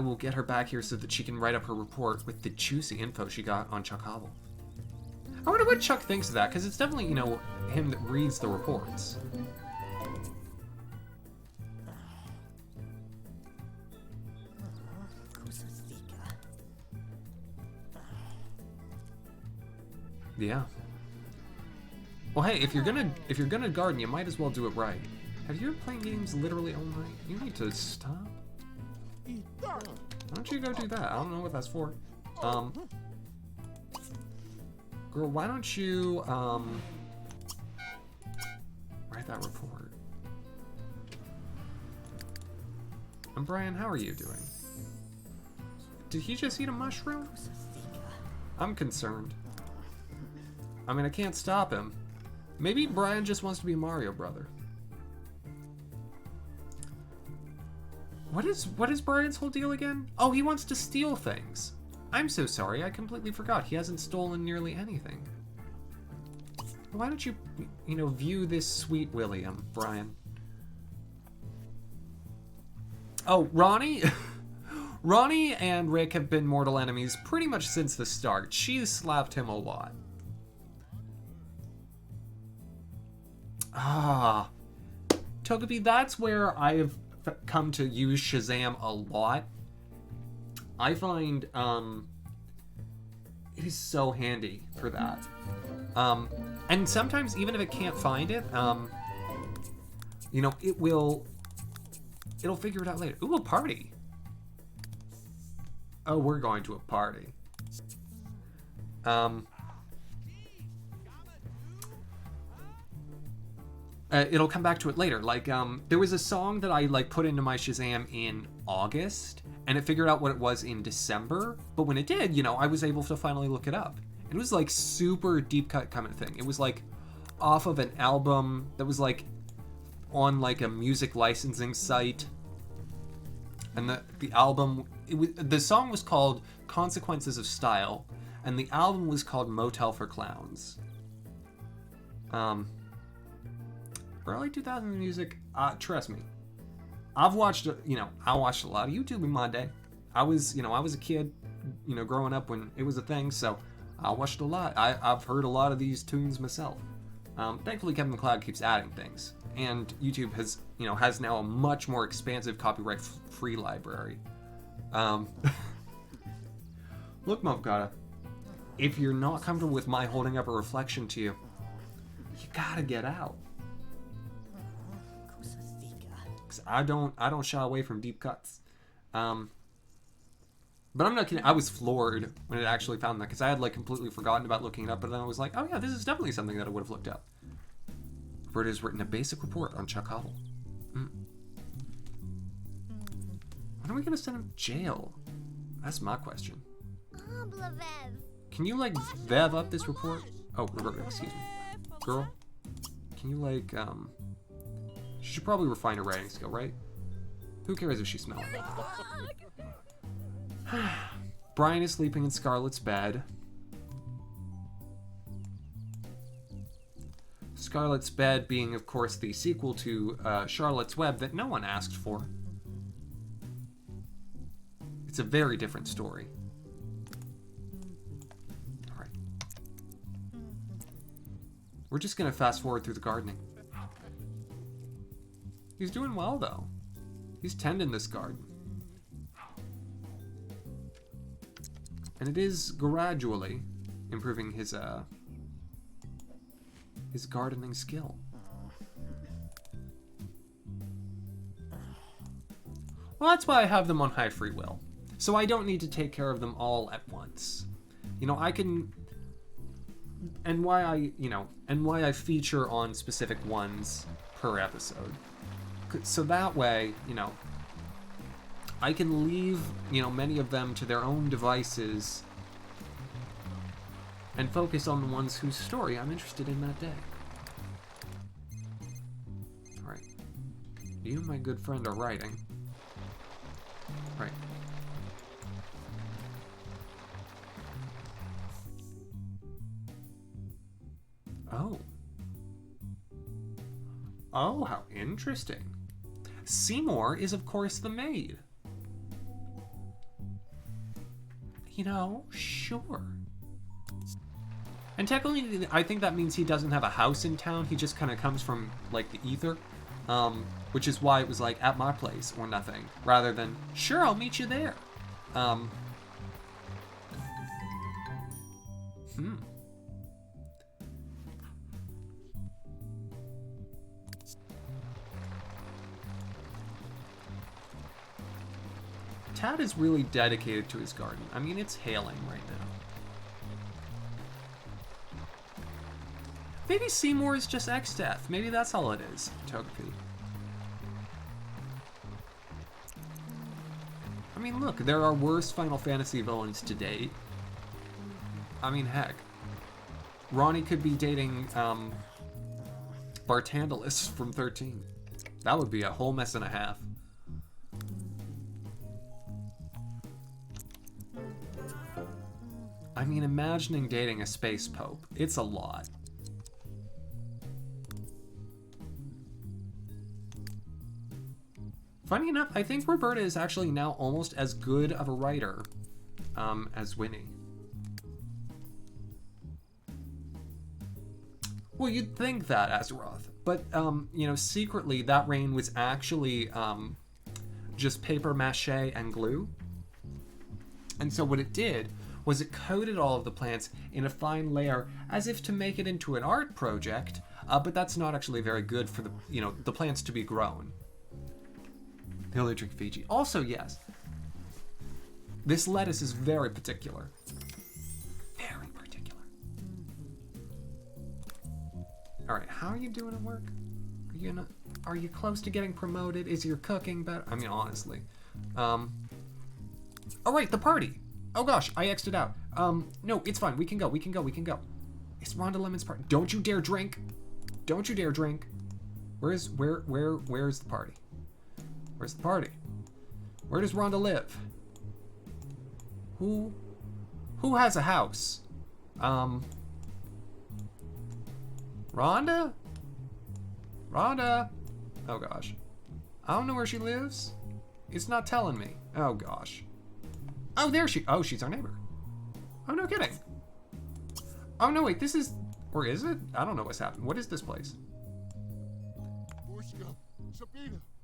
will get her back here so that she can write up her report with the juicy info she got on Chuck Hobble. I wonder what Chuck thinks of that, because it's definitely, you know, him that reads the reports. Yeah. Well, hey, if you're gonna garden, you might as well do it right. Have you been playing games literally all night? You need to stop. Why don't you go do that? I don't know what that's for. Girl, why don't you write that report? And Brian, how are you doing? Did he just eat a mushroom? I'm concerned. I mean, I can't stop him. Maybe Brian just wants to be a Mario brother. What is Brian's whole deal again? Oh, he wants to steal things. I'm so sorry, I completely forgot. He hasn't stolen nearly anything. Why don't you, you know, view this sweet William, Brian? Oh, Ronnie? Ronnie and Rick have been mortal enemies pretty much since the start. She's slapped him a lot. Ah, Togepi, that's where I have come to use Shazam a lot. I find it is so handy for that. And sometimes even if it can't find it, you know, it'll figure it out later. Ooh, a party. Oh, we're going to a party. It'll come back to it later. Like, there was a song that I like put into my Shazam in August, and it figured out what it was in December. But when it did, you know, I was able to finally look it up. It was like super deep cut kind of thing. It was like off of an album that was like on like a music licensing site. And the album, the song was called Consequences of Style, and the album was called Motel for Clowns. Early 2000s music, trust me. I've watched, I watched a lot of YouTube in my day. I was a kid, growing up when it was a thing, so I watched a lot. I've heard a lot of these tunes myself. Thankfully, Kevin MacLeod keeps adding things, and YouTube has now a much more expansive copyright-free library. Look, Mavgata, if you're not comfortable with my holding up a reflection to you, you gotta get out. 'Cause I don't shy away from deep cuts. But I'm not kidding. I was floored when it actually found that, because I had like completely forgotten about looking it up, but then I was like, oh yeah, this is definitely something that I would have looked up. Roberta has written a basic report on Chuck Hobble. When are we gonna send him to jail? That's my question. Can you like vev up this report? Oh, Roberta, excuse me. Girl, can you like, she should probably refine her writing skill, right? Who cares if she's smelling? Brian is sleeping in Scarlett's bed. Scarlett's Bed being, of course, the sequel to Charlotte's Web that no one asked for. It's a very different story. Alright. We're just gonna fast forward through the gardening. He's doing well, though. He's tending this garden. And it is gradually improving his gardening skill. Well, that's why I have them on high free will. So I don't need to take care of them all at once. I can... And why I feature on specific ones per episode. So that way, I can leave, many of them to their own devices and focus on the ones whose story I'm interested in that day. Alright. You, my good friend, are writing. Right. Oh. Oh, how interesting. Seymour is, of course, the maid. Sure. And technically, I think that means he doesn't have a house in town. He just kind of comes from, like, the ether. Which is why it was, like, at my place or nothing. Rather than, sure, I'll meet you there. Tad is really dedicated to his garden. I mean, it's hailing right now. Maybe Seymour is just X-Death. Maybe that's all it is. Photography. I mean, look, there are worse Final Fantasy villains to date. I mean, heck. Ronnie could be dating, Bartandalis from 13. That would be a whole mess and a half. I mean, imagining dating a space pope. It's a lot. Funny enough, I think Roberta is actually now almost as good of a writer as Winnie. Well, you'd think that, Azeroth. But, secretly that rain was actually just paper mache and glue. And so what it did was it coated all of the plants in a fine layer as if to make it into an art project, but that's not actually very good for the plants to be grown. They only drink Fiji. Also, yes, this lettuce is very particular. Very particular. All right, how are you doing at work? Are you close to getting promoted? Is your cooking better? I mean, honestly. All right, the party. Oh gosh, I X'd it out. No, it's fine. We can go. We can go. We can go. It's Rhonda Lemon's party. Don't you dare drink. Don't you dare drink. Where's the party? Where's the party? Where does Rhonda live? Who has a house? Rhonda? Rhonda? Oh gosh. I don't know where she lives. It's not telling me. Oh gosh. Oh, there she. Oh, she's our neighbor. Oh, no kidding. Oh no, wait. This is, or is it? I don't know what's happening. What is this place?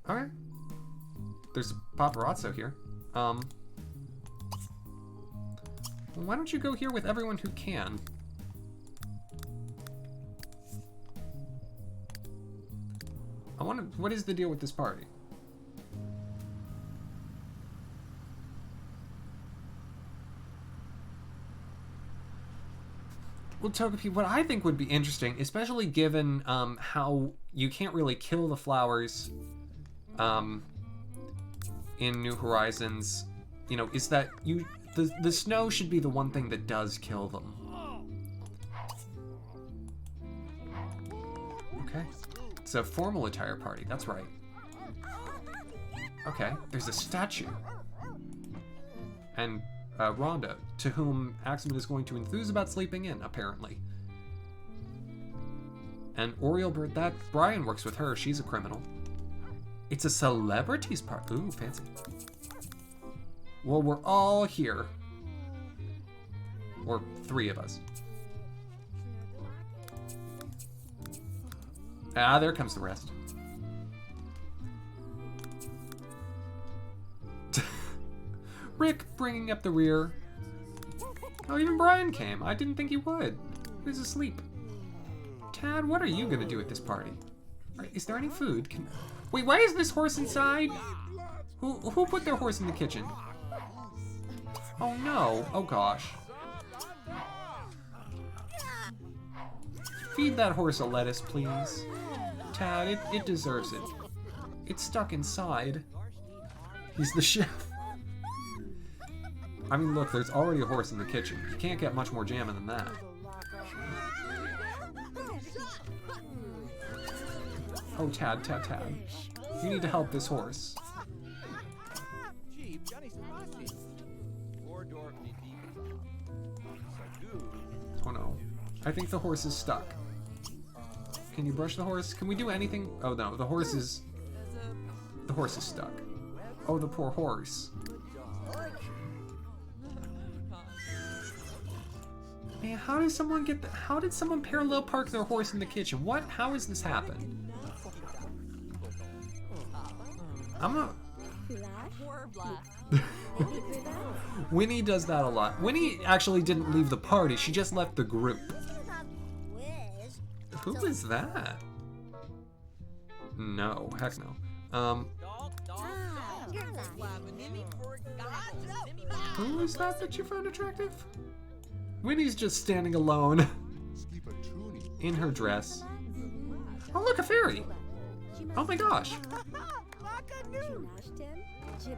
Okay. There's a paparazzo here. Why don't you go here with everyone who can? I wonder, what is the deal with this party? Well, Togepi, what I think would be interesting, especially given how you can't really kill the flowers in New Horizons, you know, is that the snow should be the one thing that does kill them. Okay. It's a formal attire party, that's right. Okay, there's a statue. And Rhonda, to whom Axamin is going to enthuse about sleeping in, apparently. And Oriole Bird, that Brian works with her, she's a criminal. It's a celebrities party. Ooh, fancy. Well, we're all here. Or 3 of us. Ah, there comes the rest. Rick bringing up the rear. Oh, even Brian came. I didn't think he would. He was asleep. Tad, what are you gonna do at this party? Is there any food? Wait, why is this horse inside? Who put their horse in the kitchen? Oh no. Oh gosh. Feed that horse a lettuce, please. Tad, it deserves it. It's stuck inside. He's the chef. I mean, look, there's already a horse in the kitchen. You can't get much more jamming than that. Oh, Tad. You need to help this horse. Oh no. I think the horse is stuck. Can you brush the horse? Can we do anything? Oh no, the horse is stuck. Oh, the poor horse. Man, how did someone how did someone parallel park their horse in the kitchen? What? How has this happened? Winnie does that a lot. Winnie actually didn't leave the party, she just left the group. Who is that? No, heck no. Who is that you found attractive? Winnie's just standing alone in her dress. Oh, look, a fairy. Oh my gosh.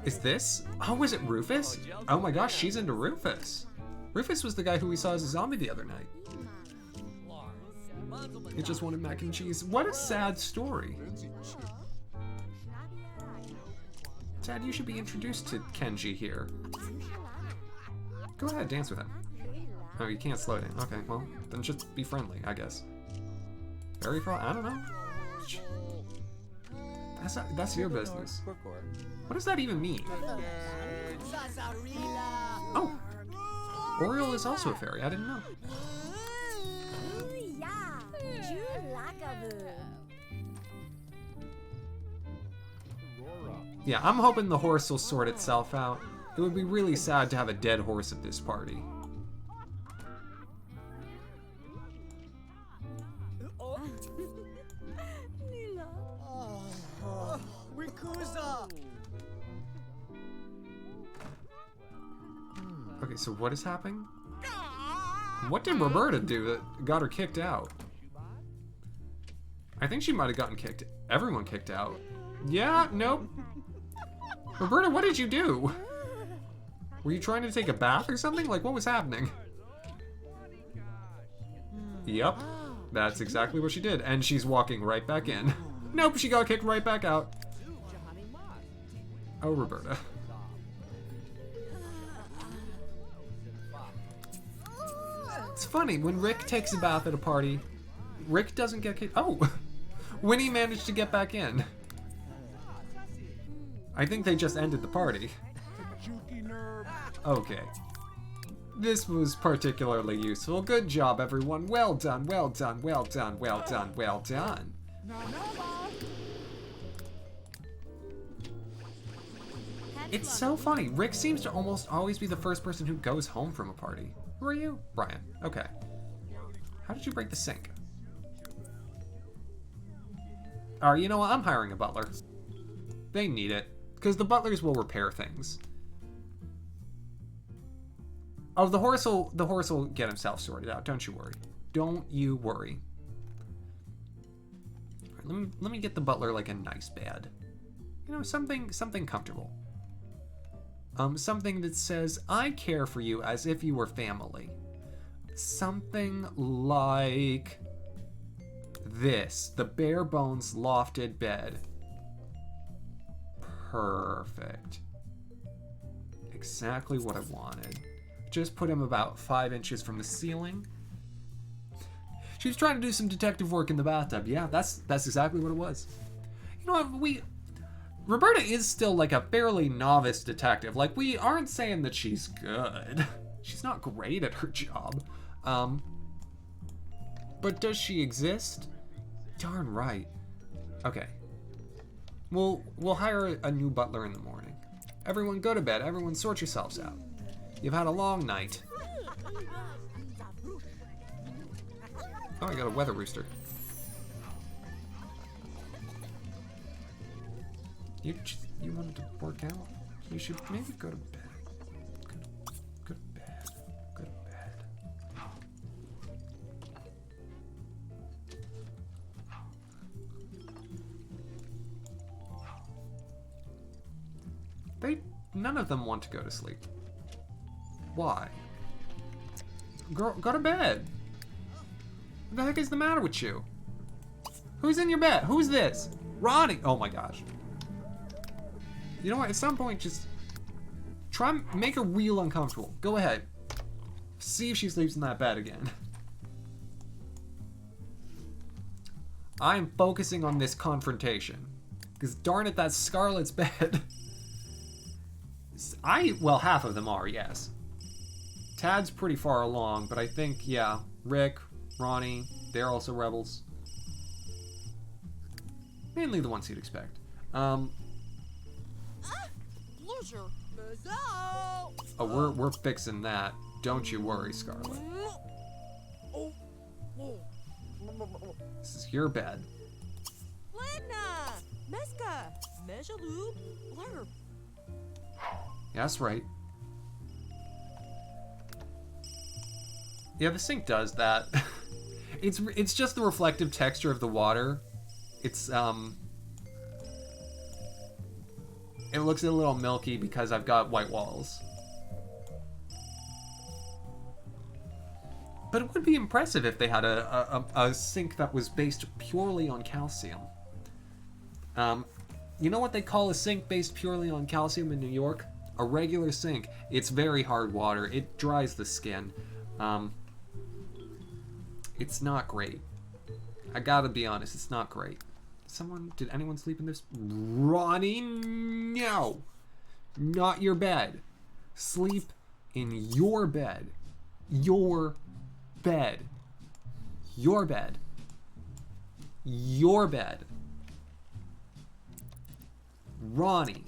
Is this? Oh, is it Rufus? Oh my gosh, she's into Rufus. Rufus was the guy who we saw as a zombie the other night. He just wanted mac and cheese. What a sad story. Dad, you should be introduced to Kenji here. Go ahead, dance with him. Oh, you can't slow down. Okay, well, then just be friendly, I guess. Fairy frog? I don't know. That's your business. What does that even mean? Oh! Oriole is also a fairy. I didn't know. Yeah, I'm hoping the horse will sort itself out. It would be really sad to have a dead horse at this party. Okay, so what is happening? What did Roberta do that got her kicked out? I think she might have gotten everyone kicked out. Yeah, nope. Roberta, what did you do? Were you trying to take a bath or something? Like, what was happening? Yep. That's exactly what she did. And she's walking right back in. Nope, she got kicked right back out. Oh, Roberta. It's funny, when Rick takes a bath at a party, Rick doesn't get kicked. Oh! Winnie managed to get back in. I think they just ended the party. Okay. This was particularly useful. Good job, everyone. Well done, well done, well done, well done, well done. It's so funny. Rick seems to almost always be the first person who goes home from a party. Who are you? Brian. Okay. How did you break the sink? Alright, you know what? I'm hiring a butler. They need it. Because the butlers will repair things. Oh, the horse will get himself sorted out. Don't you worry. Don't you worry. Right, let me get the butler like a nice bed. You know, something comfortable. Something that says, I care for you as if you were family. Something like this. The bare bones lofted bed. Perfect. Exactly what I wanted. Just put him about 5 inches from the ceiling. She was trying to do some detective work in the bathtub. Yeah, that's exactly what it was. You know what, Roberta is still like a fairly novice detective. Like, we aren't saying that she's good. She's not great at her job. But does she exist? Darn right. Okay. We'll hire a new butler in the morning. Everyone go to bed. Everyone sort yourselves out. You've had a long night. Oh, I got a weather rooster. You wanted to work out? You should maybe go to bed. Go to bed. Go to bed. None of them want to go to sleep. Why? Girl, go to bed. What the heck is the matter with you? Who's in your bed? Who's this? Ronnie! Oh my gosh. You know what? At some point, just try and make her real uncomfortable. Go ahead. See if she sleeps in that bed again. I'm focusing on this confrontation. Because darn it, that's Scarlett's bed. Well, half of them are, yes. Tad's pretty far along, but I think, yeah, Rick, Ronnie, they're also rebels. Mainly the ones you'd expect. Oh, we're fixing that. Don't you worry, Scarlett. This is your bed. Yeah, that's right. Yeah, the sink does that. It's just the reflective texture of the water. It's it looks a little milky because I've got white walls. But it would be impressive if they had a sink that was based purely on calcium. You know what they call a sink based purely on calcium in New York? A regular sink. It's very hard water. It dries the skin. It's not great. I gotta be honest, it's not great. Did anyone sleep in this? Ronnie, no! Not your bed. Sleep in your bed. Your bed. Your bed. Your bed. Ronnie,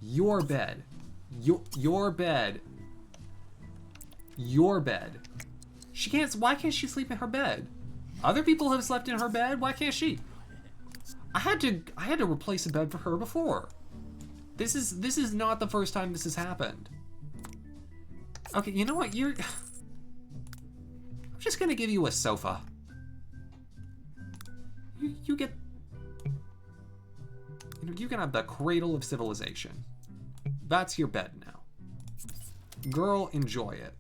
your bed. Your bed. Your bed. Why can't she sleep in her bed? Other people have slept in her bed, why can't she? I had to replace a bed for her before. This is not the first time this has happened. Okay, you know what? I'm just gonna give you a sofa. You get, you can have the cradle of civilization. That's your bed now. Girl, enjoy it.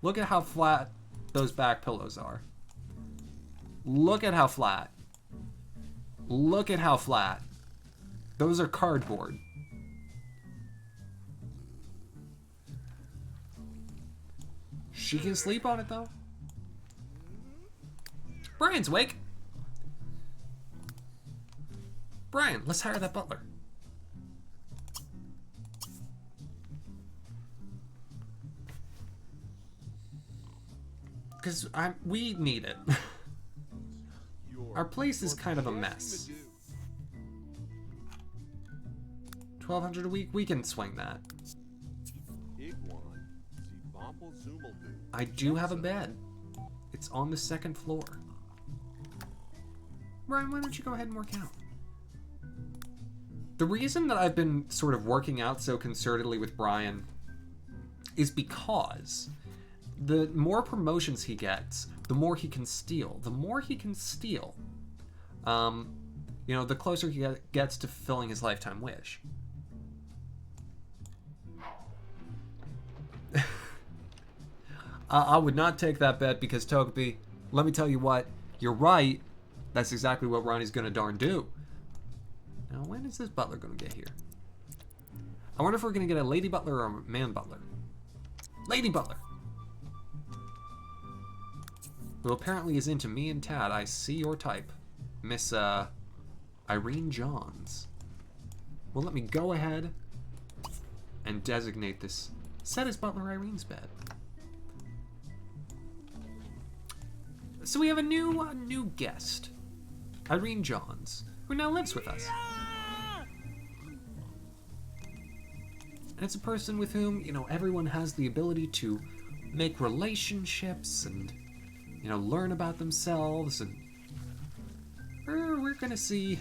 Look at how flat those back pillows are. Look at how flat. Look at how flat. Those are cardboard. She can sleep on it, though. Brian's awake. Brian, let's hire that butler. Because we need it. Our place is kind of a mess. 1,200 a week, we can swing that. I do have a bed. It's on the 2nd floor. Brian, why don't you go ahead and work out? The reason that I've been sort of working out so concertedly with Brian is because the more promotions he gets, the more he can steal. The more he can steal, you know, the closer he gets to fulfilling his lifetime wish. I would not take that bet because, Togepi, let me tell you what, you're right. That's exactly what Ronnie's gonna darn do. Now, when is this butler gonna get here? I wonder if we're gonna get a lady butler or a man butler. Lady butler! Who apparently is into me and Tad. I see your type. Miss, Irene Johns. Well, let me go ahead and designate this set as Butler Irene's bed. So we have a new guest, Irene Johns, who now lives with us. And it's a person with whom, you know, everyone has the ability to make relationships and, you know, learn about themselves, and we're gonna see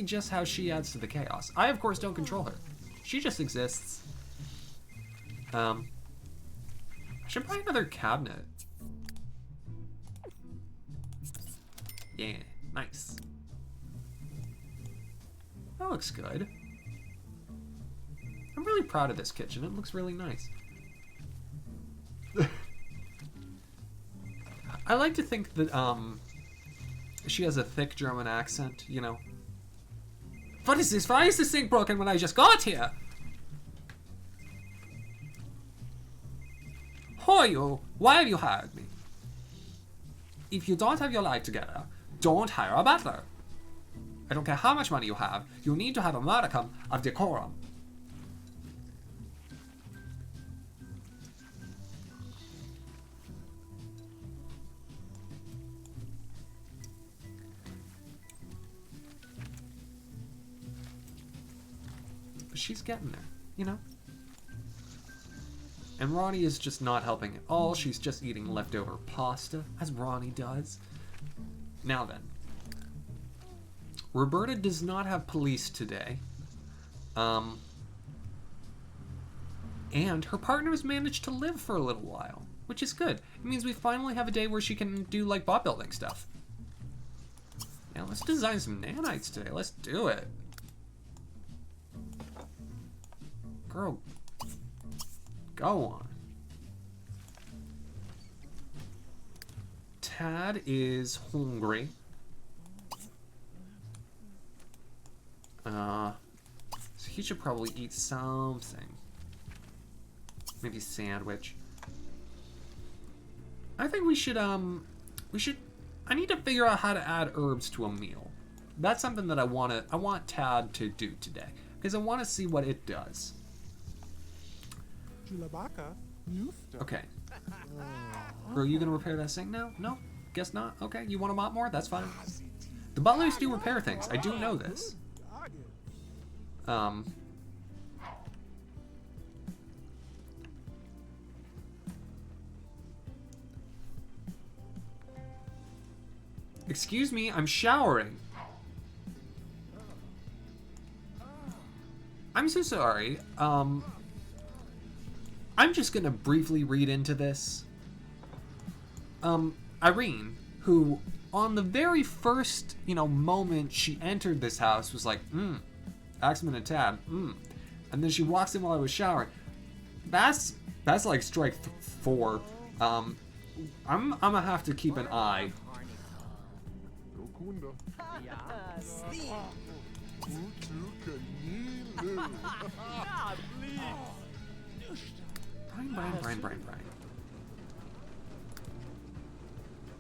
just how she adds to the chaos. I, of course, don't control her. She just exists. I should buy another cabinet. Yeah, nice. That looks good. I'm really proud of this kitchen. It looks really nice. I like to think that she has a thick German accent, you know. What is this? Why is this thing broken when I just got here? Who are you? Why have you hired me? If you don't have your life together, don't hire a butler. I don't care how much money you have, you need to have a modicum of decorum. But she's getting there, you know? And Ronnie is just not helping at all. She's just eating leftover pasta, as Ronnie does. Now then. Roberta does not have police today. And her partner has managed to live for a little while, which is good. It means we finally have a day where she can do, like, bot building stuff. Now, let's design some nanites today. Let's do it. Girl, go on. Tad is hungry. So he should probably eat something. Maybe sandwich. I think we should, I need to figure out how to add herbs to a meal. That's something that I want Tad to do today. Because I want to see what it does. Okay. Are you gonna repair that sink now? No? Guess not? Okay, you want to mop more? That's fine. The butlers do repair things. I do know this. Excuse me, I'm showering. I'm so sorry. I'm just gonna briefly read into this. Irene, who on the very first, moment she entered this house was like, Axamin and Tad. And then she walks in while I was showering. That's like strike 4. I'm gonna have to keep an eye. Brian.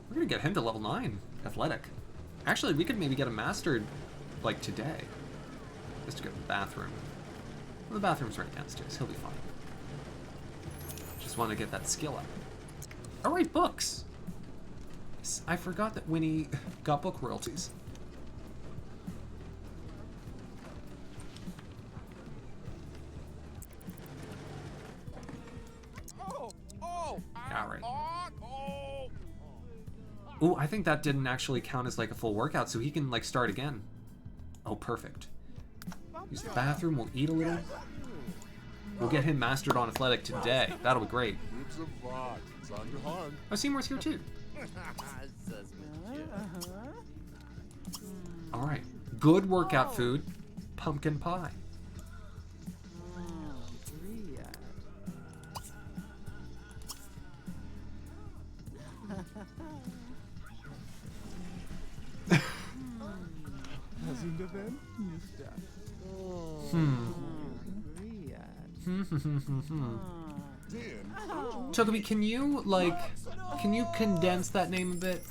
We're gonna get him to level 9 athletic. Actually, we could maybe get him mastered like today. Just to go to the bathroom. Well, the bathroom's right downstairs. He'll be fine. Just want to get that skill up. Oh, right, books. I forgot that Winnie got book royalties. Alright. Ooh, I think that didn't actually count as like a full workout, so he can like start again. Oh, perfect. Use the bathroom, we'll eat a little. We'll get him mastered on athletic today. That'll be great. Oh, Seymour's here too. Alright. Good workout food. Pumpkin pie. Togepi, can you condense that name a bit?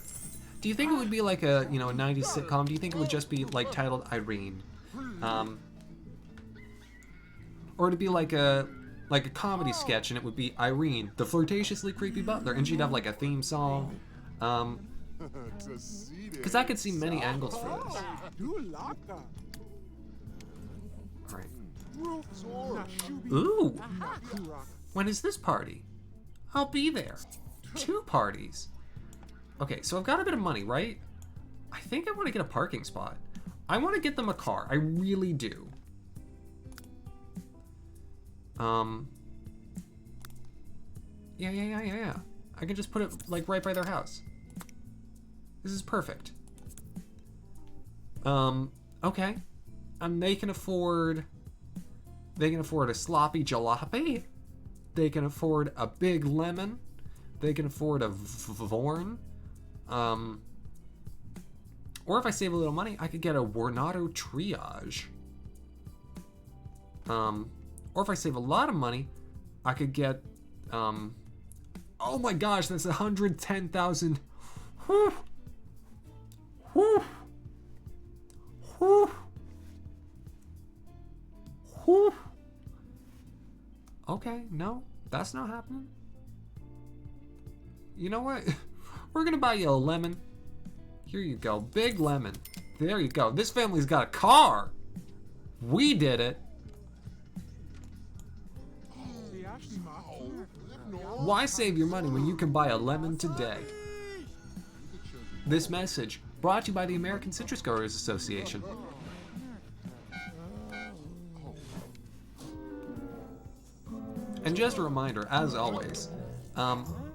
Do you think it would be like a, you know, a 90s sitcom? Do you think it would just be like titled Irene? Or to be like a comedy sketch and it would be Irene, the flirtatiously creepy butler, and she'd have like a theme song. Because I could see many angles for this. Alright. Ooh! When is this party? I'll be there. 2 parties. Okay, so I've got a bit of money, right? I think I want to get a parking spot. I want to get them a car. I really do. Yeah. I can just put it like right by their house. This is perfect. Okay. And they can afford a sloppy jalopy. They can afford a big lemon. They can afford a Vorn. Or if I save a little money, I could get a Warnado Triage. Or if I save a lot of money, I could get, oh my gosh, that's 110,000. Whew. Whew. Whew. Whew. Okay, no, that's not happening. You know what? We're gonna buy you a lemon. Here you go, big lemon. There you go. This family's got a car. We did it. Why save your money when you can buy a lemon today? This message brought to you by the American Citrus Growers Association. And just a reminder, as always,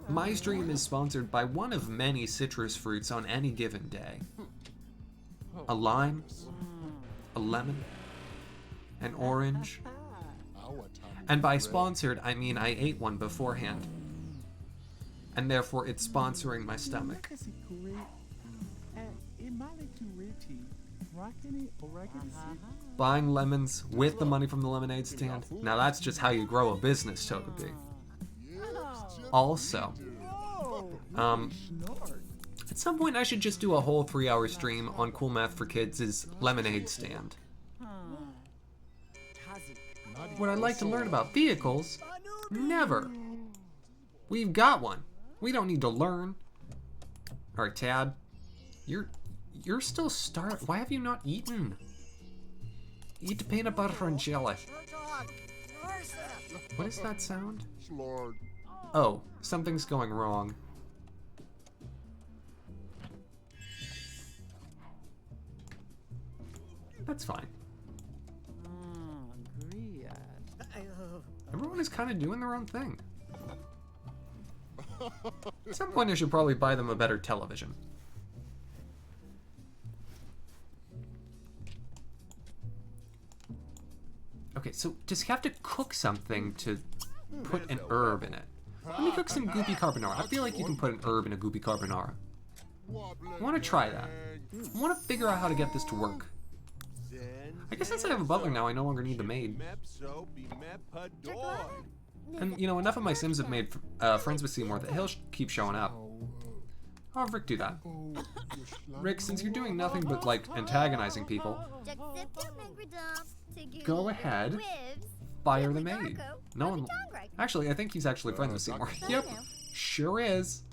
my stream is sponsored by one of many citrus fruits on any given day. A lime, a lemon, an orange, and by sponsored, I mean I ate one beforehand. And therefore it's sponsoring my stomach. Buying lemons with the money from the lemonade stand. Now that's just how you grow a business, Togepi. Also, at some point I should just do a whole 3-hour stream on Cool Math for Kids' lemonade stand. Would I like to learn about vehicles? Never. We've got one. We don't need to learn. Alright, Tad. You're still starved. Why have you not eaten? Eat peanut butter and jelly. What is that sound? Oh, something's going wrong. That's fine. Everyone is kind of doing their own thing. At some point I should probably buy them a better television. Okay, so does he have to cook something to put an herb in it? Let me cook some goopy carbonara. I feel like you can put an herb in a goopy carbonara. I want to try that. I want to figure out how to get this to work. I guess since I have a butler now, I no longer need the maid. And, you know, enough of my Sims have made friends with Seymour that he'll keep showing up. I'll have Rick do that. Rick, since you're doing nothing but, like, antagonizing people, go ahead, fire the maid. No one... Actually, I think he's actually friends with Seymour. Yep, sure is.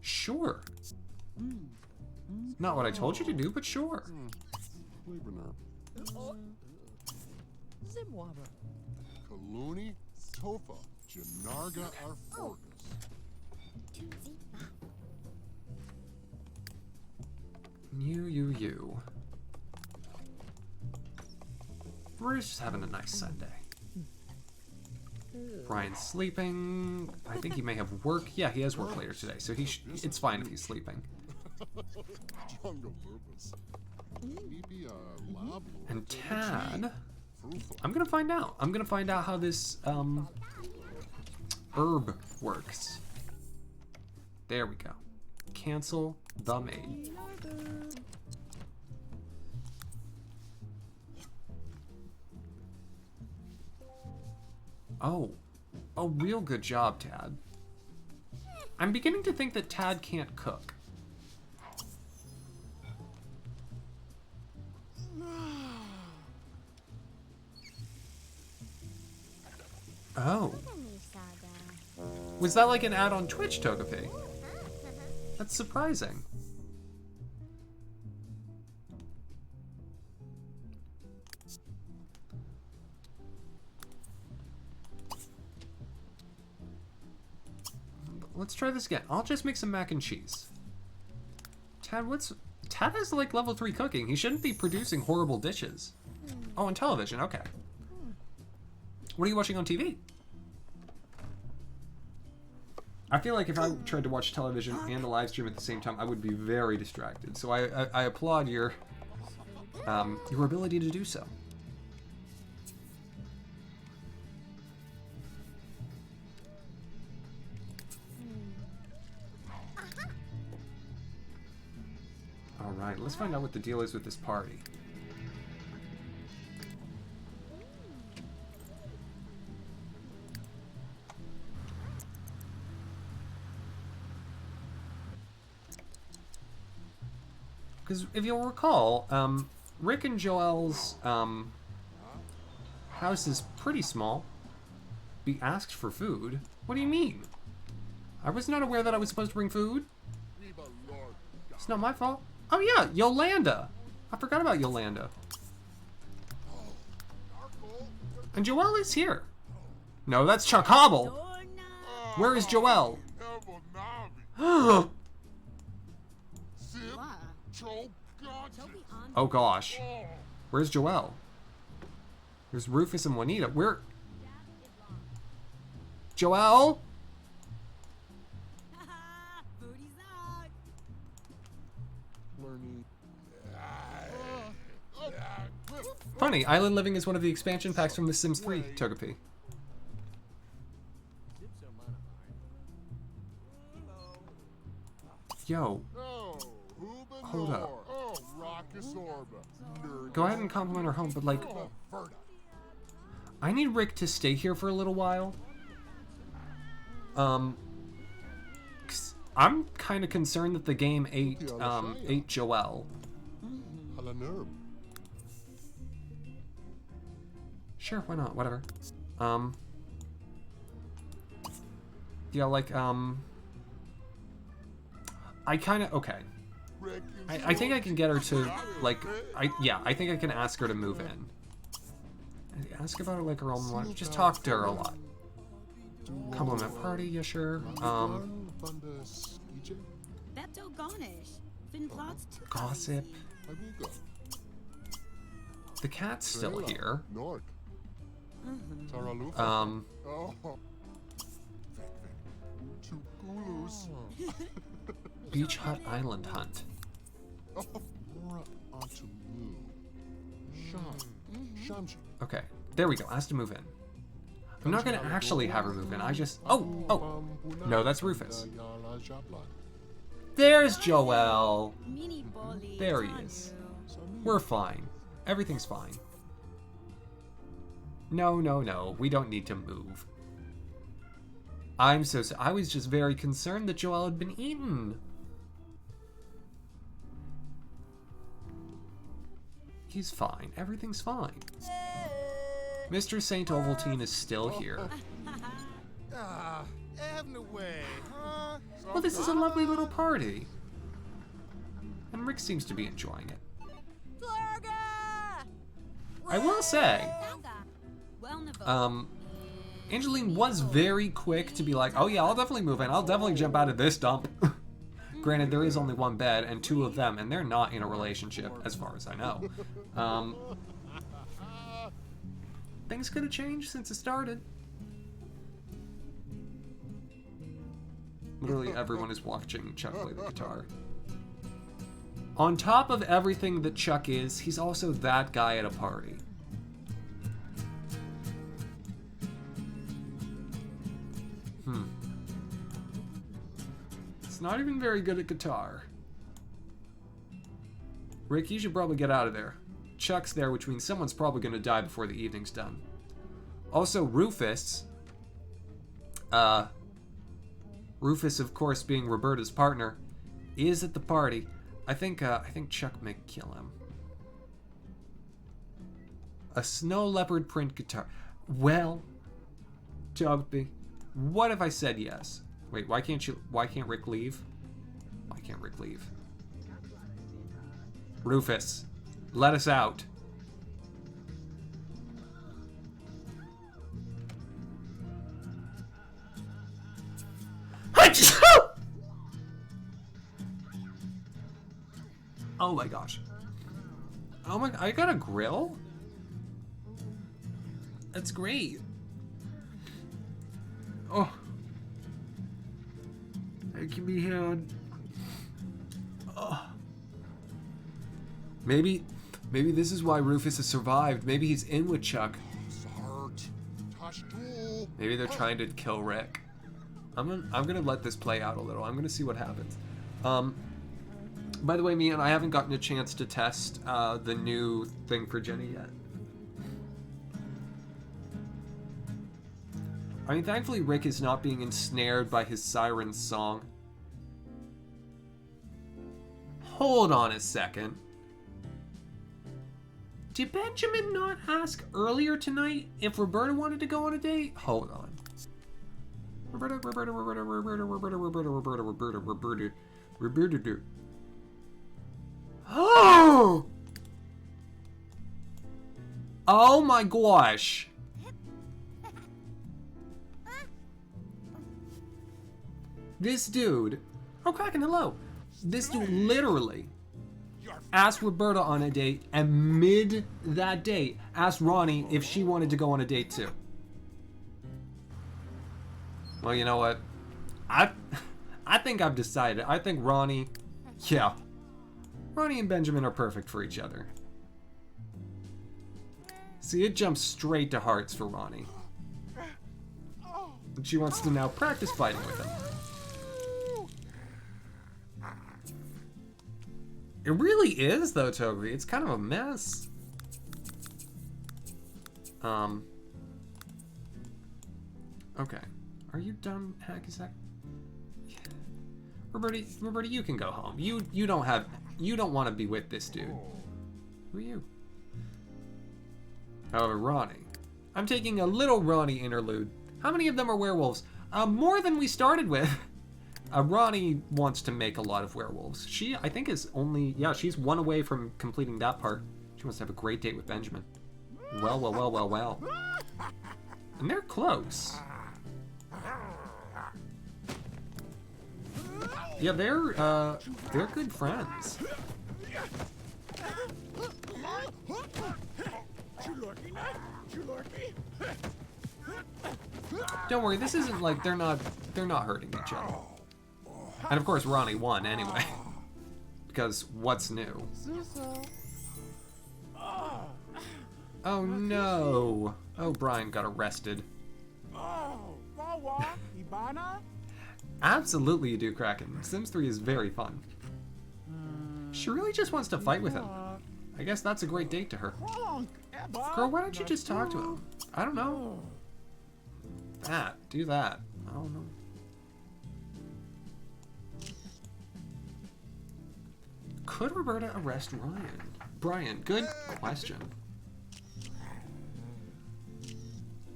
Sure. Not what I told you to do, but sure. Kaluni, Tofa, Janarga Arforgas. You. We're just having a nice Sunday. Brian's sleeping. I think he may have work. Yeah, he has work later today, so it's fine if he's sleeping. And Tad, I'm gonna find out. I'm gonna find out how this herb works. There we go. Cancel the maid. Oh, real good job, Tad. I'm beginning to think that Tad can't cook. Oh. Was that like an ad on Twitch, Togepi? That's surprising. Let's try this again. I'll just make some mac and cheese. Tad has like level 3 cooking. He shouldn't be producing horrible dishes. Oh, on television, okay. What are you watching on TV? I feel like if I tried to watch television and a live stream at the same time, I would be very distracted. So I applaud your ability to do so. All right, let's find out what the deal is with this party. Because if you'll recall, Rick and Joel's house is pretty small. We asked for food. What do you mean? I was not aware that I was supposed to bring food. It's not my fault. Oh yeah, Yolanda. I forgot about Yolanda. And Joel is here. No, that's Chakabel. Where is Joel? Oh gosh. Where's Joel? There's Rufus and Juanita. Where? Joel? Funny, Island Living is one of the expansion packs from The Sims 3, Togepi. Yo. Hold up. Go ahead and compliment her home, but like... I need Rick to stay here for a little while. 'Cause I'm kind of concerned that the game ate Joel. Sure, why not? Whatever. Yeah, like, I kind of... Okay. I think I can get her to, like... I think I can ask her to move in. Ask about her like her own life. Just talk to her a lot. Compliment party, yeah, sure. Gossip. The cat's still here. Beach Hut Island Hunt. Mora onto Mu. Shamji. Okay, there we go. Has to move in. I'm not gonna actually have her move in. I just... Oh! No, that's Rufus. There's Joel. There he is. We're fine. Everything's fine. No, no, no. We don't need to move. I'm so... I was just very concerned that Joel had been eaten. He's fine. Everything's fine. Mr. St. Ovaltine is still here. Well, this is a lovely little party. And Rick seems to be enjoying it. I will say, Angeline was very quick to be like, oh yeah, I'll definitely move in. I'll definitely jump out of this dump. Granted, there is only one bed and two of them, and they're not in a relationship, as far as I know. Things could have changed since it started. Literally everyone is watching Chuck play the guitar. On top of everything that Chuck is, he's also that guy at a party. It's not even very good at guitar. Rick, you should probably get out of there. Chuck's there, which means someone's probably going to die before the evening's done. Also, Rufus. Rufus, of course, being Roberta's partner, is at the party. I think Chuck may kill him. A snow leopard print guitar. Well, Tugby, what if I said yes? Wait, why can't Rick leave? Why can't Rick leave? Rufus, let us out. Oh my gosh. Oh my, I got a grill? That's great. Oh. It can be had. Oh. Maybe this is why Rufus has survived. Maybe he's in with Chuck. Maybe they're trying to kill Rick. I'm gonna let this play out a little. I'm gonna see what happens. By the way, me and I haven't gotten a chance to test the new thing for Jenny yet. I mean, thankfully Rick is not being ensnared by his siren's song. Hold on a second. Did Benjamin not ask earlier tonight if Roberta wanted to go on a date? Hold on. Roberta. Oh! Oh my gosh. This dude, oh cracking hello. This dude literally asked Roberta on a date, and mid that date asked Ronnie if she wanted to go on a date too. Well, you know what? I think I've decided. I think Ronnie and Benjamin are perfect for each other. See, it jumps straight to hearts for Ronnie. And she wants to now practice fighting with him. It really is, though, Toby. It's kind of a mess. Okay. Are you done, Hacky Sack? Yeah. Roberta, you can go home. You don't want to be with this dude. Who are you? However, Ronnie. I'm taking a little Ronnie interlude. How many of them are werewolves? More than we started with. Ronnie wants to make a lot of werewolves. She, I think, is only... Yeah, she's one away from completing that part. She wants to have a great date with Benjamin. Well. And they're close. Yeah, they're good friends. Don't worry, this isn't like they're not hurting each other. And of course, Ronnie won anyway. Because what's new? Suso. Oh no! Oh, Brian got arrested. Wawa. Ibana. Absolutely you do, Kraken. Sims 3 is very fun. She really just wants to fight with him. I guess that's a great date to her. Girl, why don't you just talk to him? I don't know. Do that. I don't know. Could Roberta arrest Ryan? Brian, good question.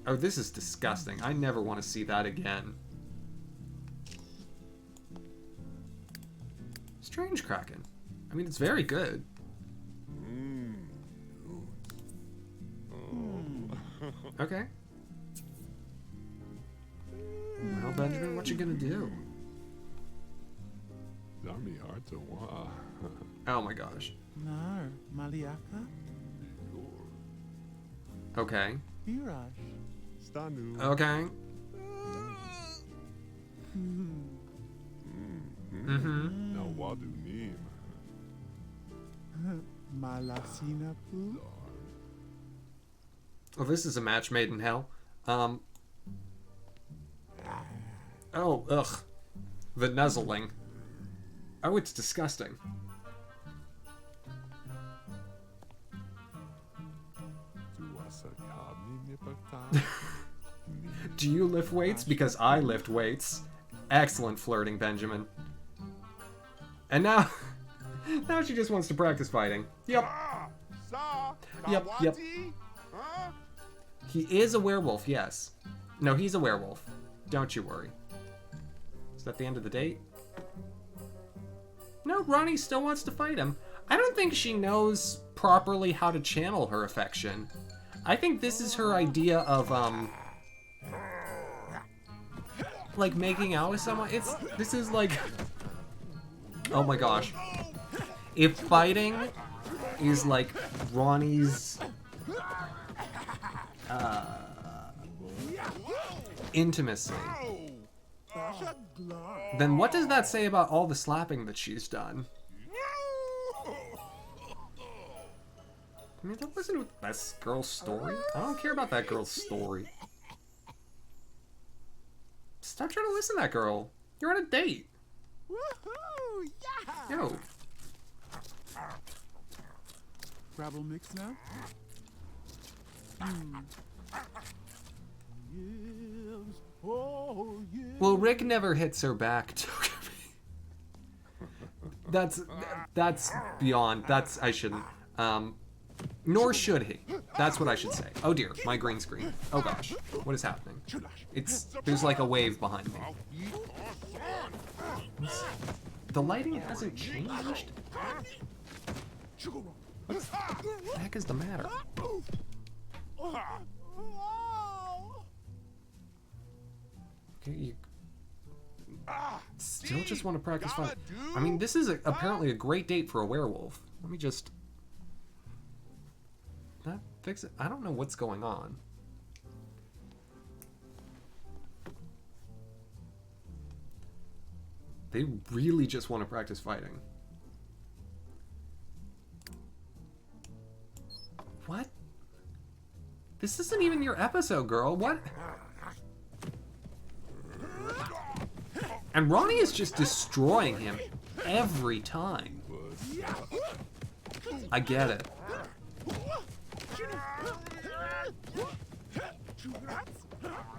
Oh, this is disgusting. I never want to see that again. Strange Kraken. I mean, it's very good. Okay. Well, Benjamin, what you gonna do? Oh my gosh. Nar. Maliaka. Okay. Viraj. Stanu. Okay. Mm-hmm. Now wadu nim. Malasina Poo. Well, this is a match made in hell. Oh, ugh. The nuzzling. Oh, it's disgusting. Do you lift weights? Because I lift weights. Excellent flirting, Benjamin. And now... now she just wants to practice fighting. Yep. Yep. He is a werewolf, yes. No, he's a werewolf. Don't you worry. Is that the end of the date? No, Ronnie still wants to fight him. I don't think she knows properly how to channel her affection. I think this is her idea of, like, making out with someone. This is like... Oh my gosh. If fighting is like Ronnie's intimacy, then what does that say about all the slapping that she's done? I mean, that wasn't that girl's story. I don't care about that girl's story. Stop trying to listen to that girl. You're on a date. Woohoo! Yeah! Yo. Gravel mix now? Yes. Oh, yeah. Well, Rick never hits her back. That's beyond. I shouldn't. Nor should he. That's what I should say. Oh dear, my green screen. Oh gosh, what is happening? There's like a wave behind me. The lighting hasn't changed? What the heck is the matter? Okay, you still just want to practice fight. I mean, this is apparently a great date for a werewolf. Let me just... That fix it. I don't know what's going on. They really just want to practice fighting. What? This isn't even your episode, girl. What? And Ronnie is just destroying him every time. I get it.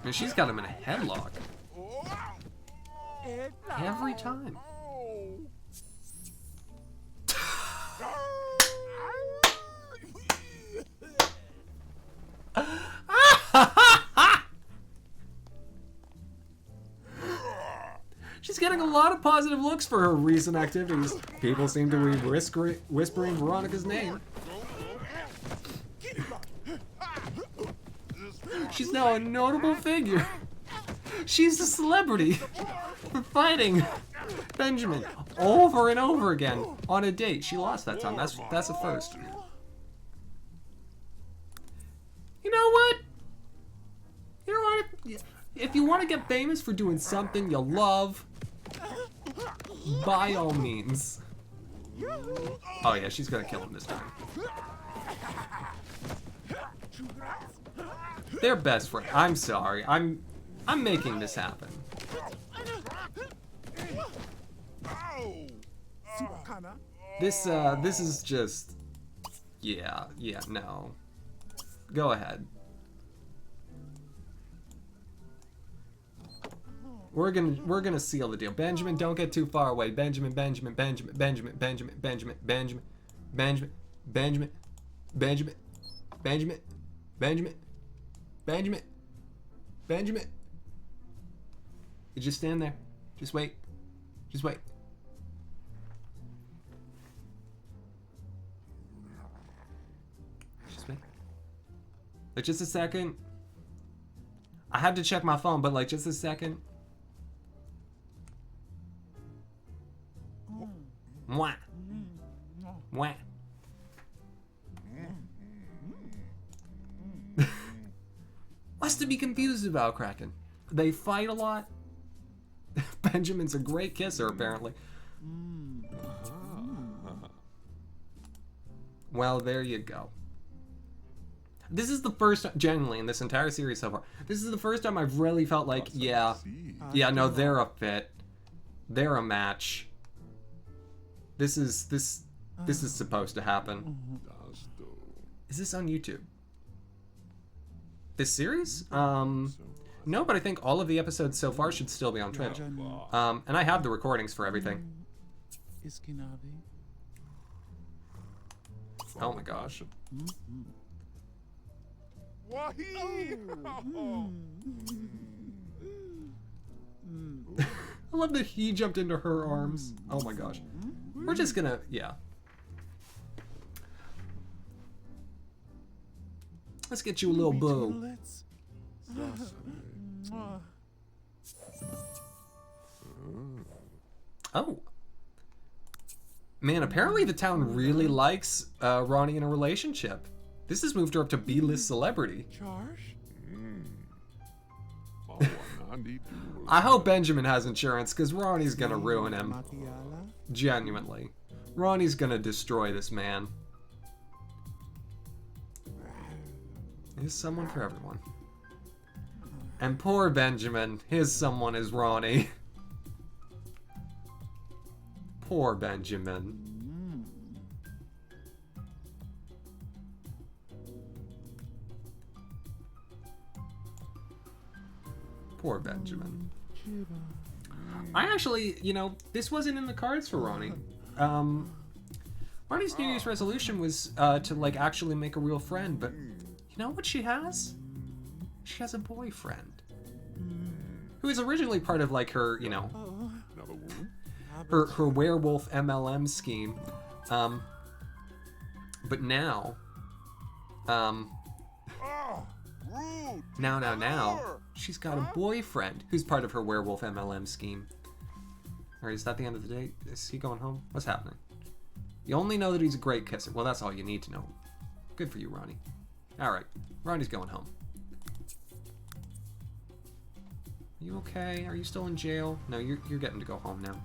And she's got him in a headlock. Every time. She's getting a lot of positive looks for her recent activities. People seem to be whispering Veronica's name. She's now a notable figure. She's a celebrity for fighting Benjamin over and over again on a date. She lost that time. That's a first. You know what? You know what? If you want to get famous for doing something you love, by all means. Oh yeah, she's gonna kill him this time. They're best friends. I'm sorry. I'm making this happen. This is just, yeah, no. Go ahead. We're gonna seal the deal. Benjamin, don't get too far away. Benjamin. You just stand there. Just wait. Just wait. Just wait. Like, just a second. I had to check my phone, but like, just a second. Mwah. Mwah. What's to be confused about, Kraken? They fight a lot. Benjamin's a great kisser, apparently. Well, there you go. This is the first, genuinely, in this entire series so far, this is the first time I've really felt like, yeah, no, they're a fit. They're a match. This is supposed to happen. Is this on YouTube? This series? No, but I think all of the episodes so far should still be on Twitch. And I have the recordings for everything. Oh my gosh. I love that he jumped into her arms. Oh my gosh. We're just gonna, yeah. Let's get you a little boo. Oh. Man, apparently the town really likes Ronnie in a relationship. This has moved her up to B-list celebrity. I hope Benjamin has insurance, because Ronnie's gonna ruin him. Genuinely. Ronnie's gonna destroy this man. There's someone for everyone. And poor Benjamin, his someone is Ronnie. Poor Benjamin. Poor Benjamin. I actually, you know, this wasn't in the cards for Ronnie. Ronnie's New Year's resolution was to, like, actually make a real friend, but you know what she has? She has a boyfriend. Who is originally part of, like, her, you know, her werewolf MLM scheme. But now, now, she's got a boyfriend who's part of her werewolf MLM scheme. Or is that the end of the day? Is he going home? What's happening? You only know that he's a great kisser. Well, that's all you need to know. Good for you, Ronnie. Alright, Ronnie's going home. You okay? Are you still in jail? No, you're getting to go home now.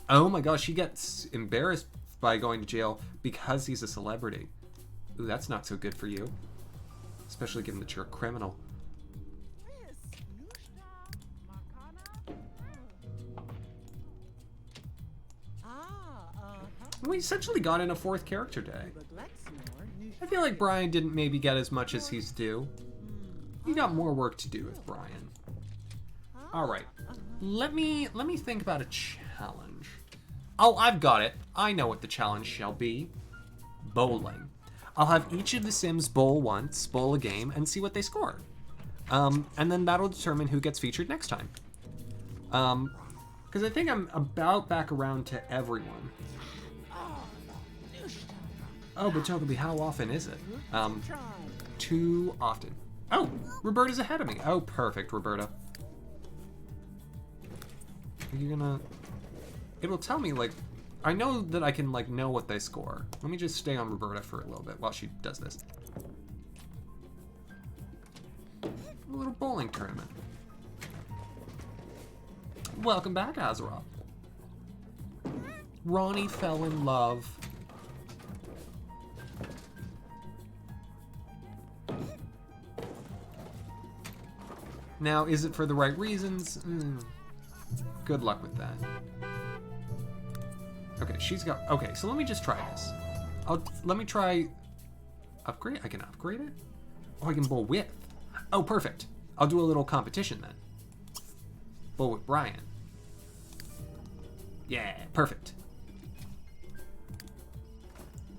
Oh my gosh, he gets embarrassed by going to jail because he's a celebrity. Ooh, that's not so good for you. Especially given that you're a criminal. We essentially got in a fourth character today. I feel like Brian didn't maybe get as much as he's due. You got more work to do with Brian. Alright. Let me think about a challenge. Oh, I've got it. I know what the challenge shall be. Bowling. I'll have each of the Sims bowl once, bowl a game, and see what they score. And then that'll determine who gets featured next time. Because I think I'm about back around to everyone. Oh, but Togepi, how often is it? Too often. Oh, Roberta's ahead of me. Oh, perfect, Roberta. Are you gonna... It'll tell me, like... I know that I can, like, know what they score. Let me just stay on Roberta for a little bit while she does this. A little bowling tournament. Welcome back, Azeroth. Ronnie fell in love. Now, is it for the right reasons? Good luck with that. Okay, she's got... Okay, so let me just try this. Let me try... Upgrade? I can upgrade it? Oh, I can bowl with. Oh, perfect. I'll do a little competition then. Bowl with Brian. Yeah, perfect.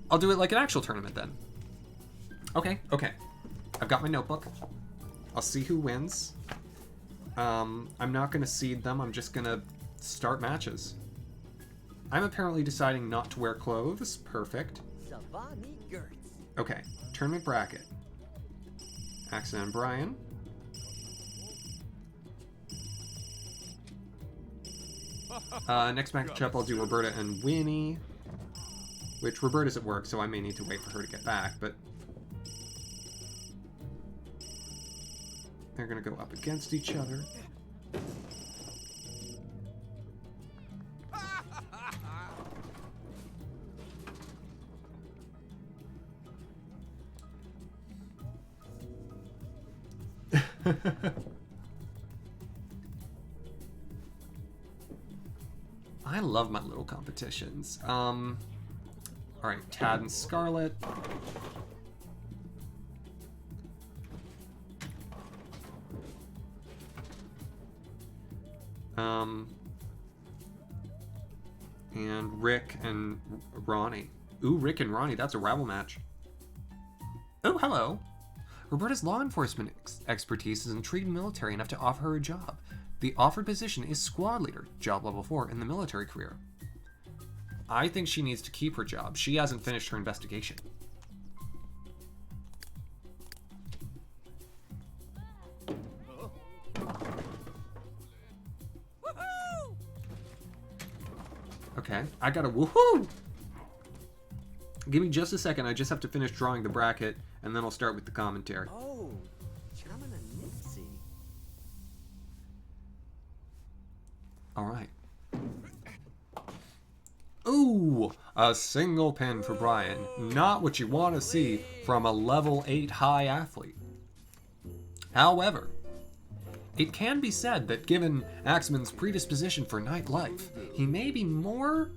I'll do it like an actual tournament then. Okay, okay. I've got my notebook. I'll see who wins. I'm not gonna seed them, I'm just gonna start matches. I'm apparently deciding not to wear clothes. Perfect. Okay, tournament bracket. Axamin and Brian. Next matchup I'll do Roberta and Winnie. Which, Roberta's at work, so I may need to wait for her to get back, but... They're gonna go up against each other. I love my little competitions. Alright, Tad and Scarlet. And Rick and Ronnie. Ooh, Rick and Ronnie, that's a rabble match. Oh, hello. Roberta's law enforcement expertise is intrigued military enough to offer her a job. The offered position is squad leader, job level 4 in the military career. I think she needs to keep her job. She hasn't finished her investigation. Okay, I got a woohoo! Give me just a second, I just have to finish drawing the bracket, and then I'll start with the commentary. Oh, Chairman and Nixie. Alright. Ooh! A single pin for Brian. Not what you want to see from a level 8 high athlete. However, it can be said that given Axamin's predisposition for nightlife, he may be more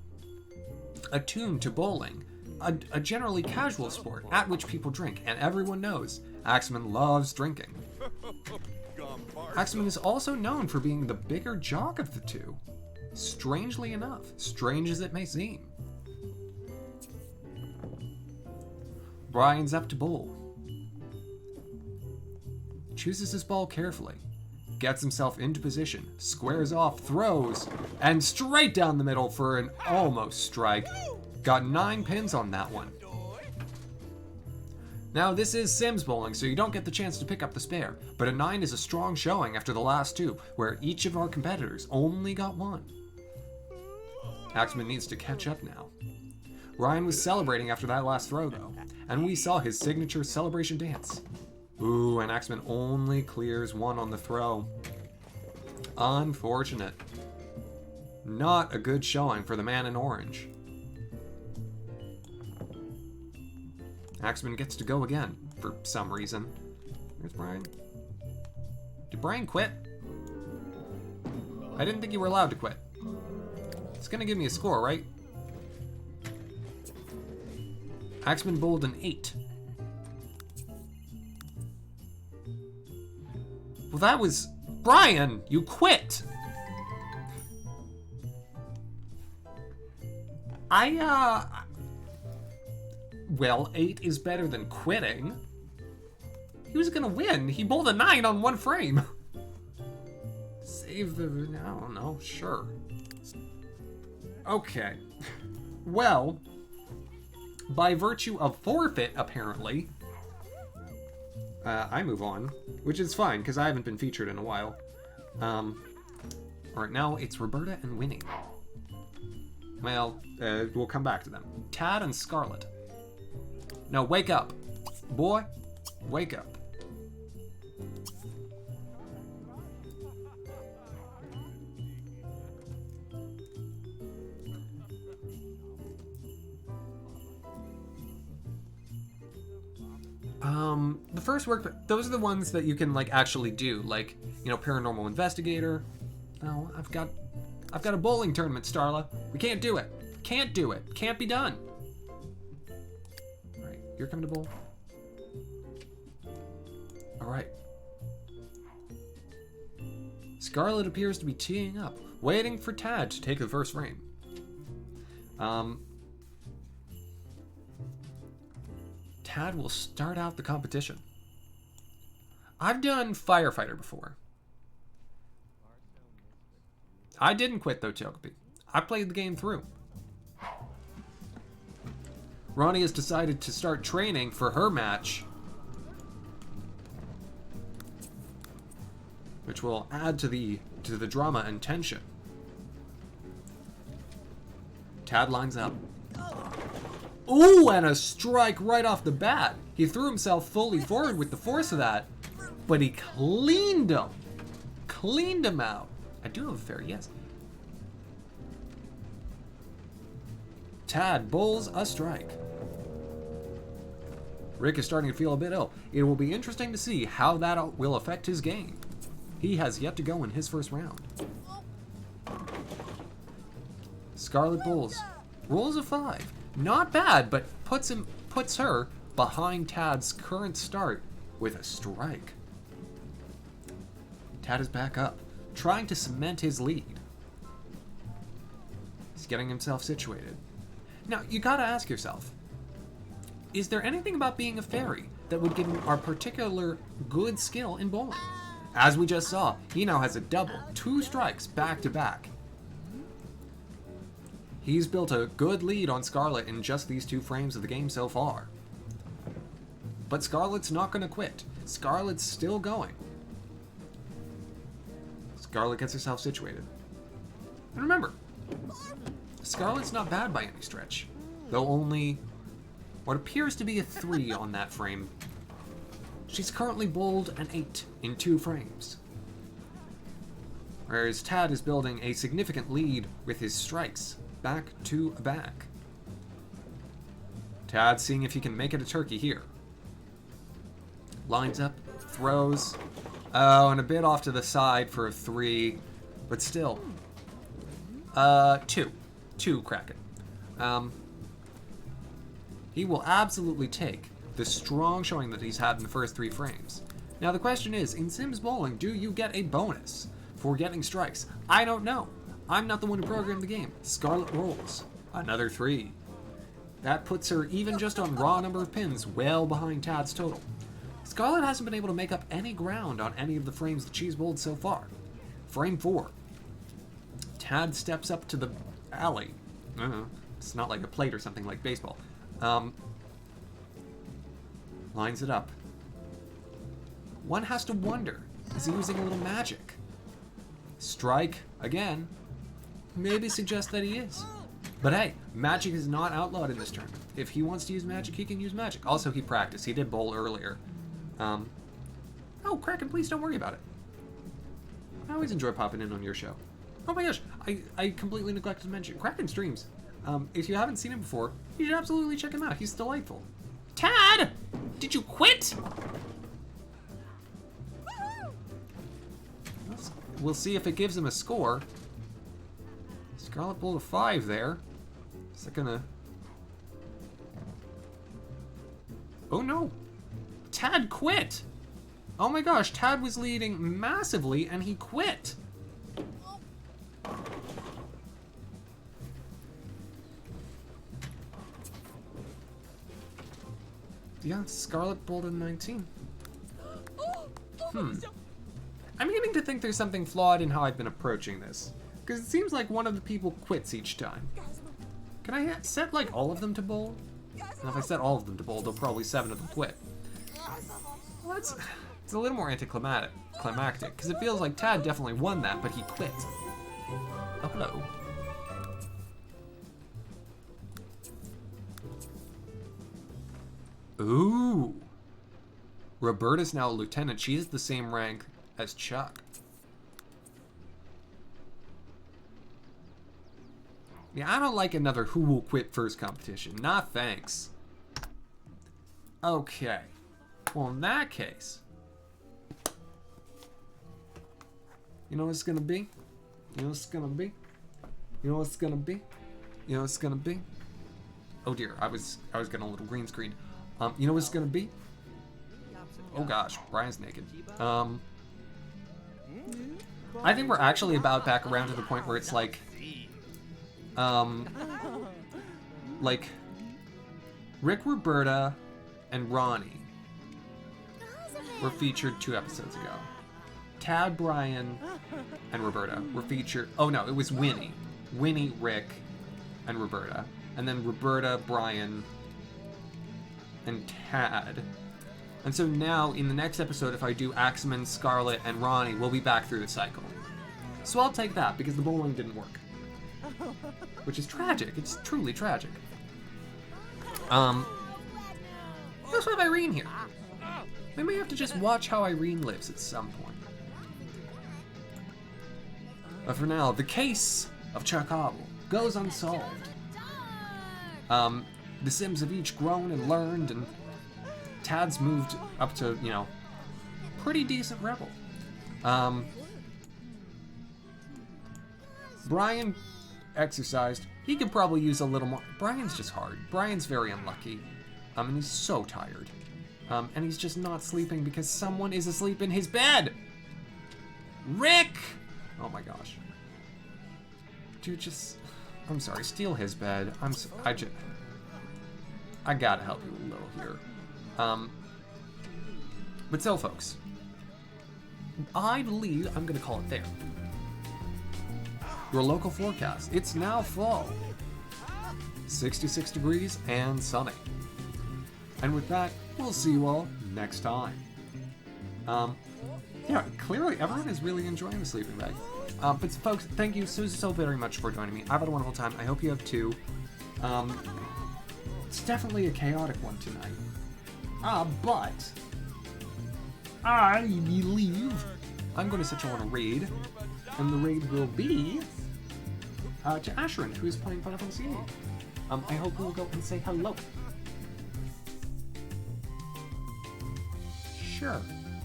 attuned to bowling, a generally casual sport at which people drink, and everyone knows Axamin loves drinking. Axamin is also known for being the bigger jock of the two. Strangely enough, strange as it may seem. Brian's up to bowl. Chooses his ball carefully. Gets himself into position, squares off, throws, and straight down the middle for an almost strike. Got 9 pins on that one. Now this is Sims bowling, so you don't get the chance to pick up the spare, but a 9 is a strong showing after the last 2, where each of our competitors only got 1. Axamin needs to catch up now. Ryan was celebrating after that last throw though, and we saw his signature celebration dance. Ooh, and Axamin only clears 1 on the throw. Unfortunate. Not a good showing for the man in orange. Axamin gets to go again, for some reason. Where's Brian? Did Brian quit? I didn't think you were allowed to quit. It's gonna give me a score, right? Axamin bowled an 8. Well, that was... Brian, you quit! Well, 8 is better than quitting. He was gonna win. He bowled a 9 on 1 frame. Save the... I don't know. Sure. Okay. Well, by virtue of forfeit, apparently... I move on, which is fine, because I haven't been featured in a while. Alright, now it's Roberta and Winnie. Well, we'll come back to them. Tad and Scarlet. No, wake up. Boy, wake up. The first work, those are the ones that you can like actually do, like, you know, paranormal investigator. Oh, I've got a bowling tournament, Starla. We can't do it. Can't do it. Can't be done. All right, you're coming to bowl. All right. Scarlet appears to be teeing up, waiting for Tad to take the first frame. Tad will start out the competition. I've done firefighter before. I didn't quit though, Chocopi. I played the game through. Ronnie has decided to start training for her match, which will add to the drama and tension. Tad lines up. Ooh, and a strike right off the bat. He threw himself fully forward with the force of that, but he cleaned him. Cleaned him out. I do have a fair yes. Tad bowls a strike. Rick is starting to feel a bit ill. It will be interesting to see how that will affect his game. He has yet to go in his first round. Scarlet bowls. Rolls a 5. Not bad, but puts her behind Tad's current start with a strike. Tad is back up, trying to cement his lead. He's getting himself situated. Now, you gotta ask yourself, is there anything about being a fairy that would give him our particular good skill in bowling? As we just saw, he now has a double, 2 strikes back to back. He's built a good lead on Scarlet in just these 2 frames of the game so far. But Scarlet's not going to quit. Scarlet's still going. Scarlet gets herself situated. And remember, Scarlet's not bad by any stretch, though only what appears to be a 3 on that frame. She's currently bowled an 8 in 2 frames. Whereas Tad is building a significant lead with his strikes, back to back. Tad seeing if he can make it a turkey here. Lines up, throws. Oh, and a bit off to the side for a 3, but still. 2. 2 Kraken. He will absolutely take the strong showing that he's had in the first 3 frames. Now the question is, in Sims Bowling, do you get a bonus for getting strikes? I don't know. I'm not the one who programmed the game. Scarlet rolls. Another 3. That puts her, even just on raw number of pins, well behind Tad's total. Scarlet hasn't been able to make up any ground on any of the frames that she's bowled so far. Frame 4. Tad steps up to the alley. It's not like a plate or something like baseball. Lines it up. One has to wonder, is he using a little magic? Strike, again. Maybe suggest that he is. But hey, magic is not outlawed in this tournament. If he wants to use magic, he can use magic. Also, he practiced. He did bowl earlier. Oh, Kraken, please don't worry about it. I always enjoy popping in on your show. Oh my gosh, I completely neglected to mention Kraken streams. If you haven't seen him before, you should absolutely check him out. He's delightful. Tad! Did you quit? We'll see if it gives him a score. Scarlet bowled a 5 there. Is that gonna... Oh no! Tad quit! Oh my gosh, Tad was leading massively and he quit! Yeah, Scarlet bowled a 19. I'm beginning to think there's something flawed in how I've been approaching this. Because it seems like one of the people quits each time. Can I set like all of them to bowl? And if I set all of them to bowl, they'll probably 7 of them quit. Well, it's a little more anticlimactic, because it feels like Tad definitely won that, but he quit. Oh, hello. Ooh. Roberta's now a lieutenant. She's the same rank as Chuck. Yeah, I don't like another who will quit first competition. Nah, thanks. Okay. Well, in that case, you know what it's gonna be? You know what it's gonna be? You know what it's gonna be? You know what it's gonna be? Oh dear, I was getting a little green screen. You know what it's gonna be? Oh gosh, Brian's naked. I think we're actually about back around to the point where it's like Rick, Roberta, and Ronnie were featured 2 episodes ago. Tad, Brian, and Roberta were featured. Oh no, it was Winnie. Winnie, Rick, and Roberta. And then Roberta, Brian, and Tad. And so now, in the next episode, if I do Axamin, Scarlet, and Ronnie, we'll be back through the cycle. So I'll take that, because the bowling didn't work. Which is tragic. It's truly tragic. Let's have Irene here. We may have to just watch how Irene lives at some point. But for now, the case of Chernobyl goes unsolved. The Sims have each grown and learned, and Tad's moved up to, you know, pretty decent rebel. Brian exercised. He could probably use a little more. Brian's just hard. Brian's very unlucky. And he's so tired. And he's just not sleeping because someone is asleep in his bed! Rick! Oh my gosh. Dude, just... I'm sorry, steal his bed. I gotta help you a little here. But so, folks, I believe I'm gonna call it there. Your local forecast. It's now fall. 66 degrees and sunny. And with that, we'll see you all next time. Yeah, clearly everyone is really enjoying the sleeping bag. But folks, thank you so very much for joining me. I've had a wonderful time. I hope you have too. It's definitely a chaotic one tonight. But I believe I'm going to set you on a raid, and the raid will be to Asherin, who is playing Final Fantasy VIII. I hope we'll go and say hello. Sure.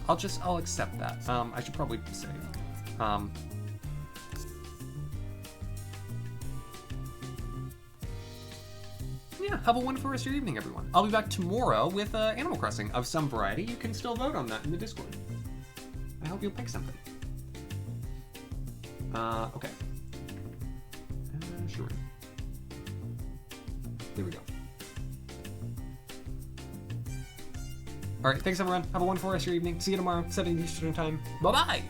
I'll accept that. I should probably say, yeah, have a wonderful rest of your evening, everyone. I'll be back tomorrow with Animal Crossing of some variety. You can still vote on that in the Discord. I hope you'll pick something. Okay. Sure. There we go. Alright, thanks everyone. Have a wonderful rest of your evening. See you tomorrow, 7 Eastern time. Bye-bye!